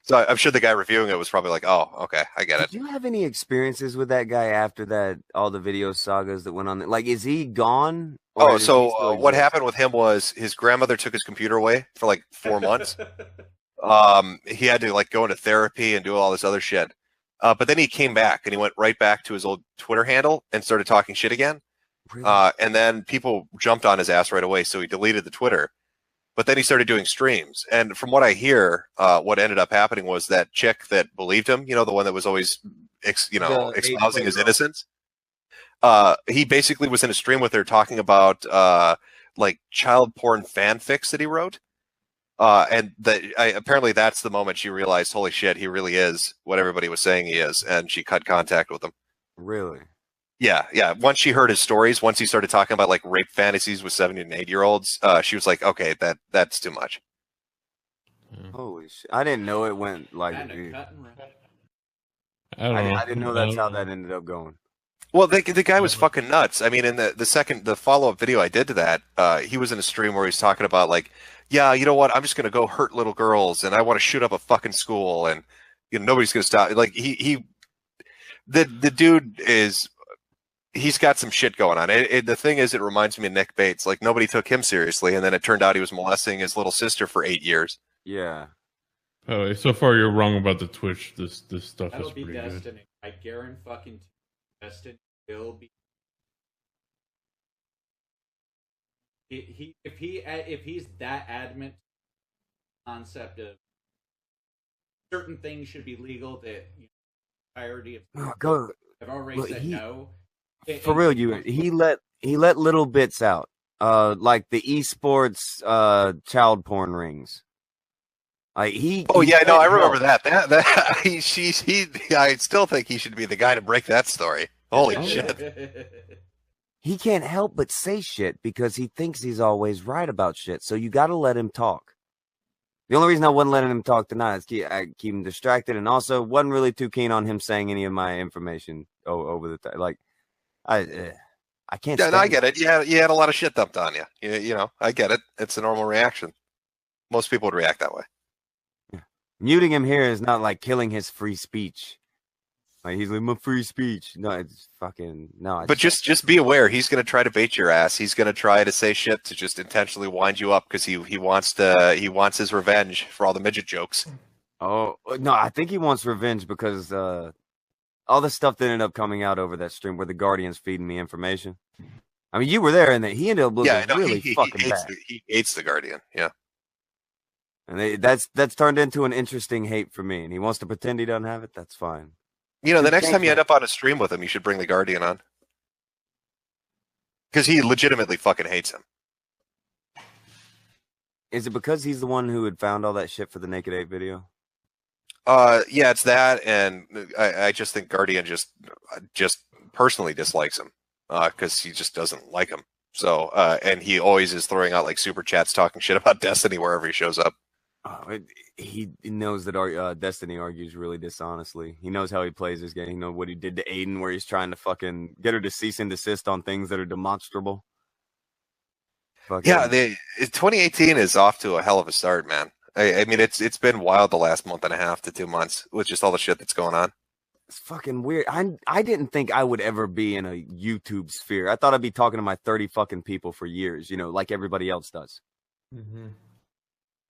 So I'm sure the guy reviewing it was probably like, "Oh, okay, I get it." Did you have any experiences with that guy after that? All the video sagas that went on. Like, is he gone? Oh, so what happened with him was his grandmother took his computer away for like 4 months. He had to like go into therapy and do all this other shit. But then he came back and he went right back to his old Twitter handle and started talking shit again. Really? And then people jumped on his ass right away, so he deleted the Twitter. But then he started doing streams. And from what I hear, what ended up happening was that chick that believed him, you know, the one that was always, espousing his innocence. He basically was in a stream with her talking about like child porn fanfics that he wrote. And apparently that's the moment she realized, holy shit, he really is what everybody was saying he is. And she cut contact with him. Really? Yeah. Once she heard his stories, once he started talking about like rape fantasies with 7 and 8 year olds, she was like, okay, that's too much. Holy shit. I didn't know it went like I didn't know that's how that ended up going. Well, the guy was fucking nuts. I mean, in the follow-up video I did to that, he was in a stream where he's talking about like, yeah, you know what, I'm just going to go hurt little girls and I want to shoot up a fucking school and you know nobody's going to stop. Like the dude he's got some shit going on. The thing is, it reminds me of Nick Bates. Like nobody took him seriously, and then it turned out he was molesting his little sister for 8 years. Yeah. Oh, so far you're wrong about the Twitch. This stuff That'll is be pretty Destiny. good. I guarantee fucking Destiny will be. If he's that adamant concept of certain things should be legal, that entirety of have already said no. For real, he let little bits out, like the esports child porn rings. I remember that. I still think he should be the guy to break that story. Holy shit. He can't help but say shit because he thinks he's always right about shit. So you got to let him talk. The only reason I wasn't letting him talk tonight is I keep him distracted, and also wasn't really too keen on him saying any of my information over the time. Like, I can't. Yeah, no, I get it. You had a lot of shit dumped on you. You know, I get it. It's a normal reaction. Most people would react that way. Yeah. Muting him here is not like killing his free speech. Like he's like my free speech. No, it's fucking no. But just be aware, he's gonna try to bait your ass. He's gonna try to say shit to just intentionally wind you up because he wants his revenge for all the midget jokes. Oh no, I think he wants revenge because all the stuff that ended up coming out over that stream where the Guardian's feeding me information. I mean, you were there, and he ended up looking really fucking bad. He hates the Guardian, yeah. And that's turned into an interesting hate for me. And he wants to pretend he doesn't have it. That's fine. You know, the next time you end up on a stream with him, you should bring the Guardian on. Because he legitimately fucking hates him. Is it because he's the one who had found all that shit for the Naked 8 video? Yeah, it's that, and I just think Guardian just personally dislikes him because he just doesn't like him. So, and he always is throwing out like super chats talking shit about Destiny wherever he shows up. He knows that Destiny argues really dishonestly. He knows how he plays this game. He knows what he did to Aiden, where he's trying to fucking get her to cease and desist on things that are demonstrable. Yeah, 2018 is off to a hell of a start, man. I mean, it's been wild the last month and a half to 2 months with just all the shit that's going on. It's fucking weird. I didn't think I would ever be in a YouTube sphere. I thought I'd be talking to my 30 fucking people for years, you know, like everybody else does. Mm-hmm.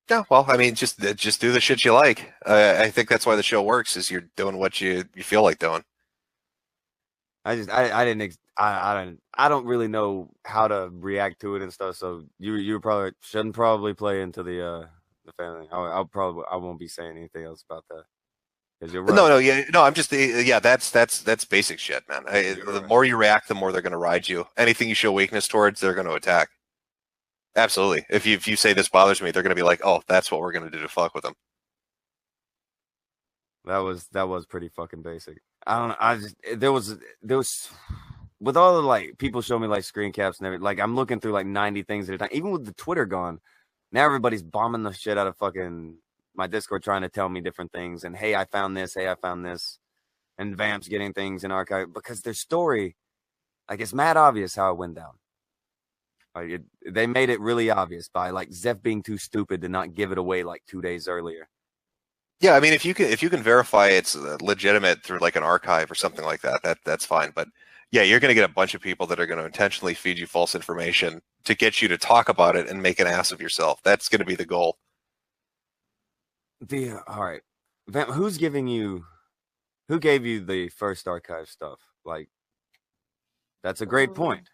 Yeah, well, I mean, just do the shit you like. I think that's why the show works. Is you're doing what you feel like doing. I don't really know how to react to it and stuff. So you probably shouldn't play into the family. I won't be saying anything else about that. Because you're right. No, I'm just that's basic shit, man. The more you react, the more they're going to ride you. Anything you show weakness towards, they're going to attack. Absolutely. If you say this bothers me, they're going to be like, oh, that's what we're going to do to fuck with them. That was pretty fucking basic. I don't know. There was with all the like people show me like screen caps and everything. Like I'm looking through like 90 things at a time. Even with the Twitter gone, now everybody's bombing the shit out of fucking my Discord trying to tell me different things. And hey, I found this. Hey, I found this. And Vamp's getting things in archive because their story, like it's mad obvious how it went down. Like they made it really obvious by like Zeph being too stupid to not give it away like 2 days earlier. Yeah, I mean, if you can verify it's legitimate through like an archive or something like that, that's fine. But yeah, you're going to get a bunch of people that are going to intentionally feed you false information to get you to talk about it and make an ass of yourself. That's going to be the goal. All right, Vamp, who gave you the first archive stuff? Like, that's a great point.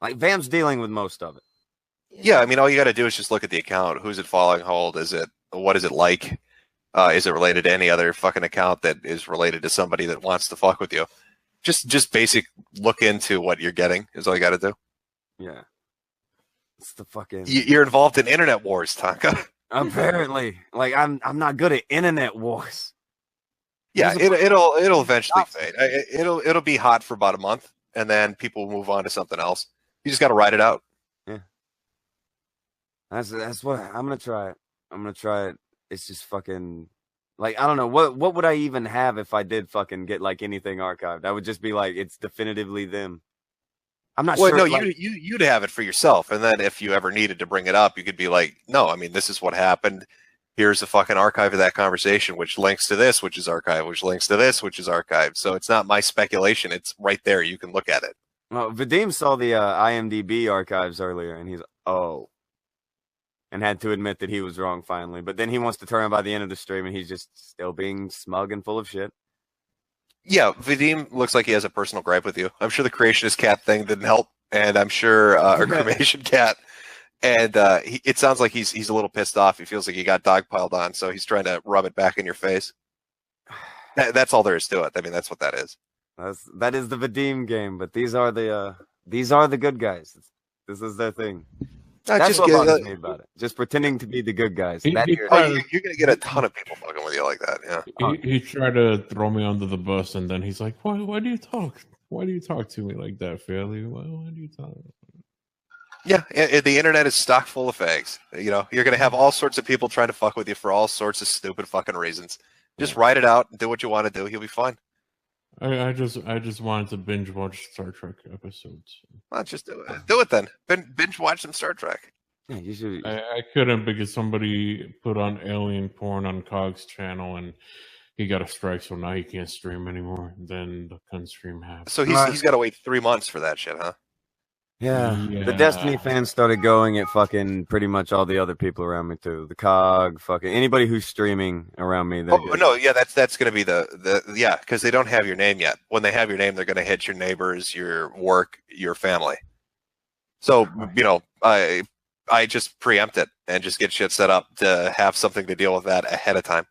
Like Vamp's dealing with most of it. Yeah, I mean, all you got to do is just look at the account. Who's it following? How old is it? What is it like? Is it related to any other fucking account that is related to somebody that wants to fuck with you? Just basic look into what you're getting is all you got to do. Yeah. It's the fucking... You're involved in internet wars, Tonka. Apparently. Like, I'm not good at internet wars. Yeah, it'll eventually fade. It'll be hot for about a month, and then people will move on to something else. You just got to ride it out. Yeah. That's what... I'm going to try it. I'm going to try it. It's just fucking... Like, I don't know. What would I even have if I did fucking get, like, anything archived? I would just be like, it's definitively them. I'm not sure. No, like, you'd have it for yourself. And then if you ever needed to bring it up, you could be like, no, I mean, this is what happened. Here's the fucking archive of that conversation, which links to this, which is archived, which links to this, which is archived. So it's not my speculation. It's right there. You can look at it. Well, Vadim saw the IMDB archives earlier, and he's, oh. And had to admit that he was wrong finally. But then he wants to turn him by the end of the stream, and he's just still being smug and full of shit. Yeah, Vadim looks like he has a personal gripe with you. I'm sure the creationist cat thing didn't help, and I'm sure our cremation cat. And it sounds like he's a little pissed off. He feels like he got dogpiled on, so he's trying to rub it back in your face. That's all there is to it. I mean, that's what that is. That is the Vadim game, but these are the good guys. This is their thing. That's what bothers me about it. Just pretending to be the good guys. You're going to get a ton of people fucking with you like that. Yeah. He tried to throw me under the bus, and then he's like, "Why do you talk? Why do you talk to me like that, Fairly? Why do you talk?" Yeah, the internet is stock full of fags. You know, you're going to have all sorts of people trying to fuck with you for all sorts of stupid fucking reasons. Just write it out and do what you want to do. You'll be fine. I just wanted to binge watch Star Trek episodes. Well, just do it. Do it then. Binge watch some Star Trek. Yeah, you should. I couldn't because somebody put on alien porn on COG's channel and he got a strike, so now he can't stream anymore. Then the couldn't stream half. So he's got to wait 3 months for that shit, huh? Yeah. The Destiny fans started going at fucking pretty much all the other people around me too. The COG, fucking anybody who's streaming around me. Oh no, yeah, that's going to be the yeah, because they don't have your name yet. When they have your name, they're going to hit your neighbors, your work, your family. So I just preempt it and just get shit set up to have something to deal with that ahead of time.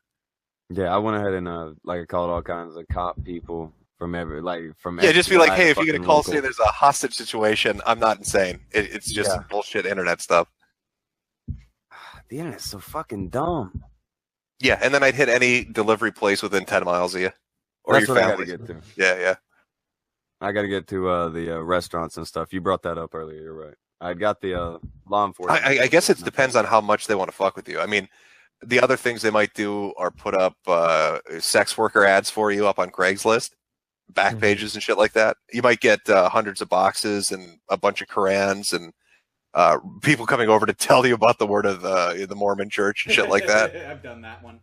Yeah, I went ahead and I called all kinds of cop people from just be like, hey, if you're gonna call say there's a hostage situation, I'm not insane. It's just some bullshit internet stuff. The internet's so fucking dumb. Yeah, and then I'd hit any delivery place within 10 miles of you or That's your what family. I gotta get to. Yeah. I gotta get to the restaurants and stuff. You brought that up earlier. You're right. I got the law enforcement. I guess it depends on how much they want to fuck with you. I mean, the other things they might do are put up sex worker ads for you up on Craigslist, back pages and shit like that. You might get hundreds of boxes and a bunch of Korans and people coming over to tell you about the word of the Mormon church and shit like that. I've done that one.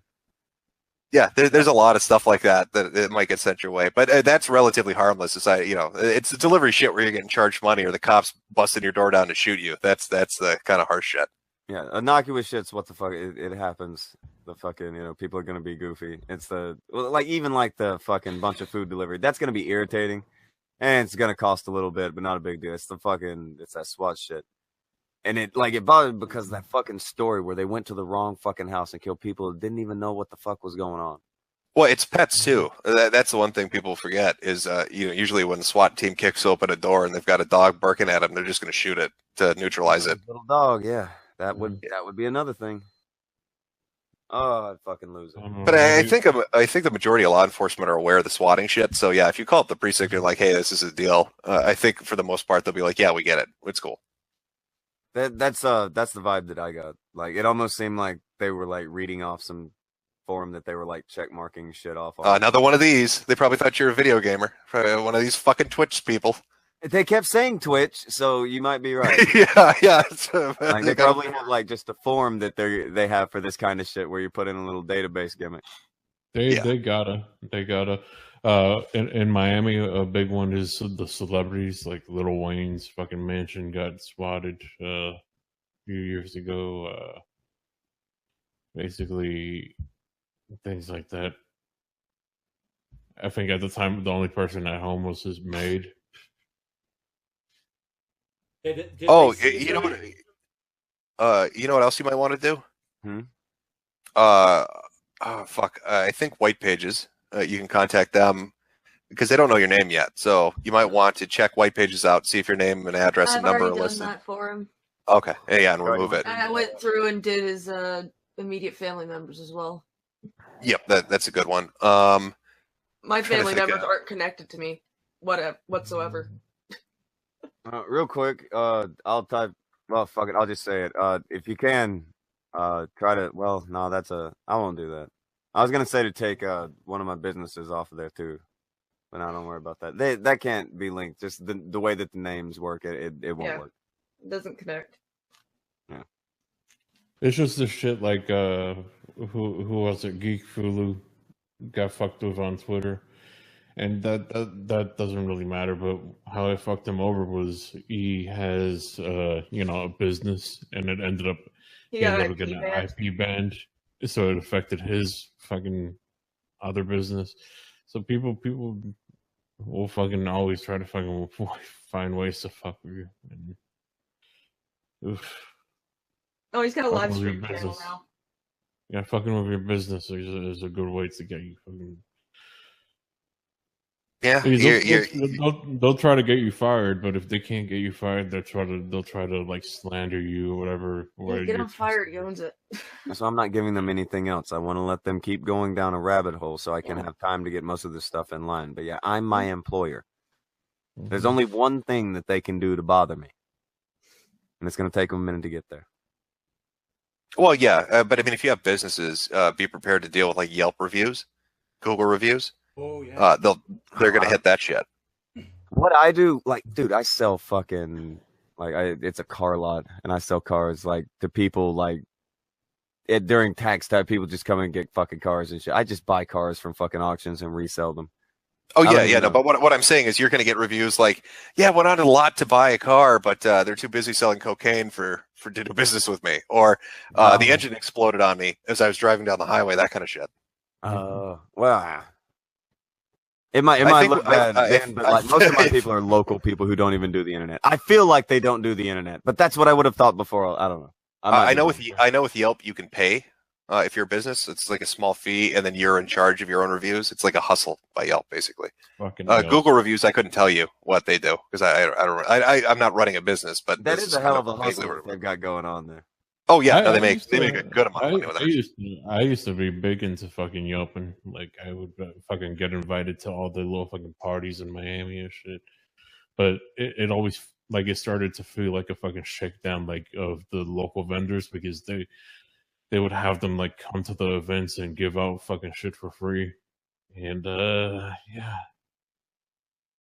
Yeah, there's a lot of stuff like that it might get sent your way, but that's relatively harmless. It's the delivery shit where you're getting charged money or the cops busting your door down to shoot you. That's the kind of harsh shit. Yeah, innocuous shit's what the fuck. It happens. The fucking people are gonna be goofy. It's even the fucking bunch of food delivery. That's gonna be irritating, and it's gonna cost a little bit, but not a big deal. It's that SWAT shit. And it bothered because of that fucking story where they went to the wrong fucking house and killed people that didn't even know what the fuck was going on. Well, it's pets too. That's the one thing people forget is, usually when the SWAT team kicks open a door and they've got a dog barking at them, they're just going to shoot it to neutralize it. Little dog, yeah, that would be another thing. Oh, I'd fucking lose it. But I think the majority of law enforcement are aware of the swatting shit. So yeah, if you call up the precinct and you're like, hey, this is a deal, I think for the most part they'll be like, yeah, we get it. It's cool. That's the vibe that I got. It almost seemed like they were reading off some forum that they were check marking shit off. Another one of these. They probably thought you were a video gamer. Probably one of these fucking Twitch people. They kept saying Twitch, so you might be right. yeah. They probably have just a form that they have for this kind of shit where you put in a little database gimmick. They gotta. In Miami, a big one is the celebrities, like Lil Wayne's fucking mansion got swatted a few years ago. Basically, things like that. I think at the time, the only person at home was his maid. You know what? You know what else you might want to do? I think White Pages. You can contact them because they don't know your name yet. So you might want to check White Pages out, see if your name and address and number are listed. I've already done that for him. Okay, yeah, and remove it. And I went through and did his immediate family members as well. Yep, that's a good one. My family members aren't connected to me, whatsoever. Real quick, I'll type. Well, fuck it, I'll just say it. If you can, try to. Well, no, I won't do that. I was gonna say to take one of my businesses off of there too, but I don't worry about that. That can't be linked. Just the way that the names work, it won't work. It doesn't connect. Yeah. It's just the shit who was it? Geek Fulu got fucked with on Twitter, and that doesn't really matter. But how I fucked him over was he has a business, and it ended up getting an IP banned. So it affected his fucking other business. So people will fucking always try to fucking find ways to fuck with you. And, oh, he's got a live stream channel now. Yeah, fucking with your business is a good way to get you fucking. Yeah, they'll try to get you fired, but if they can't get you fired, they'll try to slander you or whatever. Get him fired. He owns it. So I'm not giving them anything else. I want to let them keep going down a rabbit hole so I can have time to get most of this stuff in line. But yeah, I'm my employer. There's only one thing that they can do to bother me, and it's going to take them a minute to get there. Well, yeah, but I mean, if you have businesses, be prepared to deal with Yelp reviews, Google reviews. Oh yeah. They're gonna hit that shit. What I do, like, dude, I sell fucking it's a car lot, and I sell cars like to people like during tax time. People just come and get fucking cars and shit. I just buy cars from fucking auctions and resell them. Oh yeah. No, but what I'm saying is you're gonna get reviews like, yeah, went on a lot to buy a car, but they're too busy selling cocaine to do business with me, or the engine exploded on me as I was driving down the highway. That kind of shit. Well. It might look bad, but like most of my people are local people who don't even do the internet. I feel like they don't do the internet, but that's what I would have thought before. I don't know. I know with Yelp you can pay if you're a business. It's like a small fee, and then you're in charge of your own reviews. It's like a hustle by Yelp, basically. Google reviews, I couldn't tell you what they do because I'm not running a business. But that is a hell of a hustle they've got going on there. Oh yeah, they make a good amount of money with that. I used to be big into fucking yelping. Like I would fucking get invited to all the little fucking parties in Miami and shit. But it always like it started to feel like a fucking shakedown like of the local vendors because they would have them like come to the events and give out fucking shit for free. And yeah,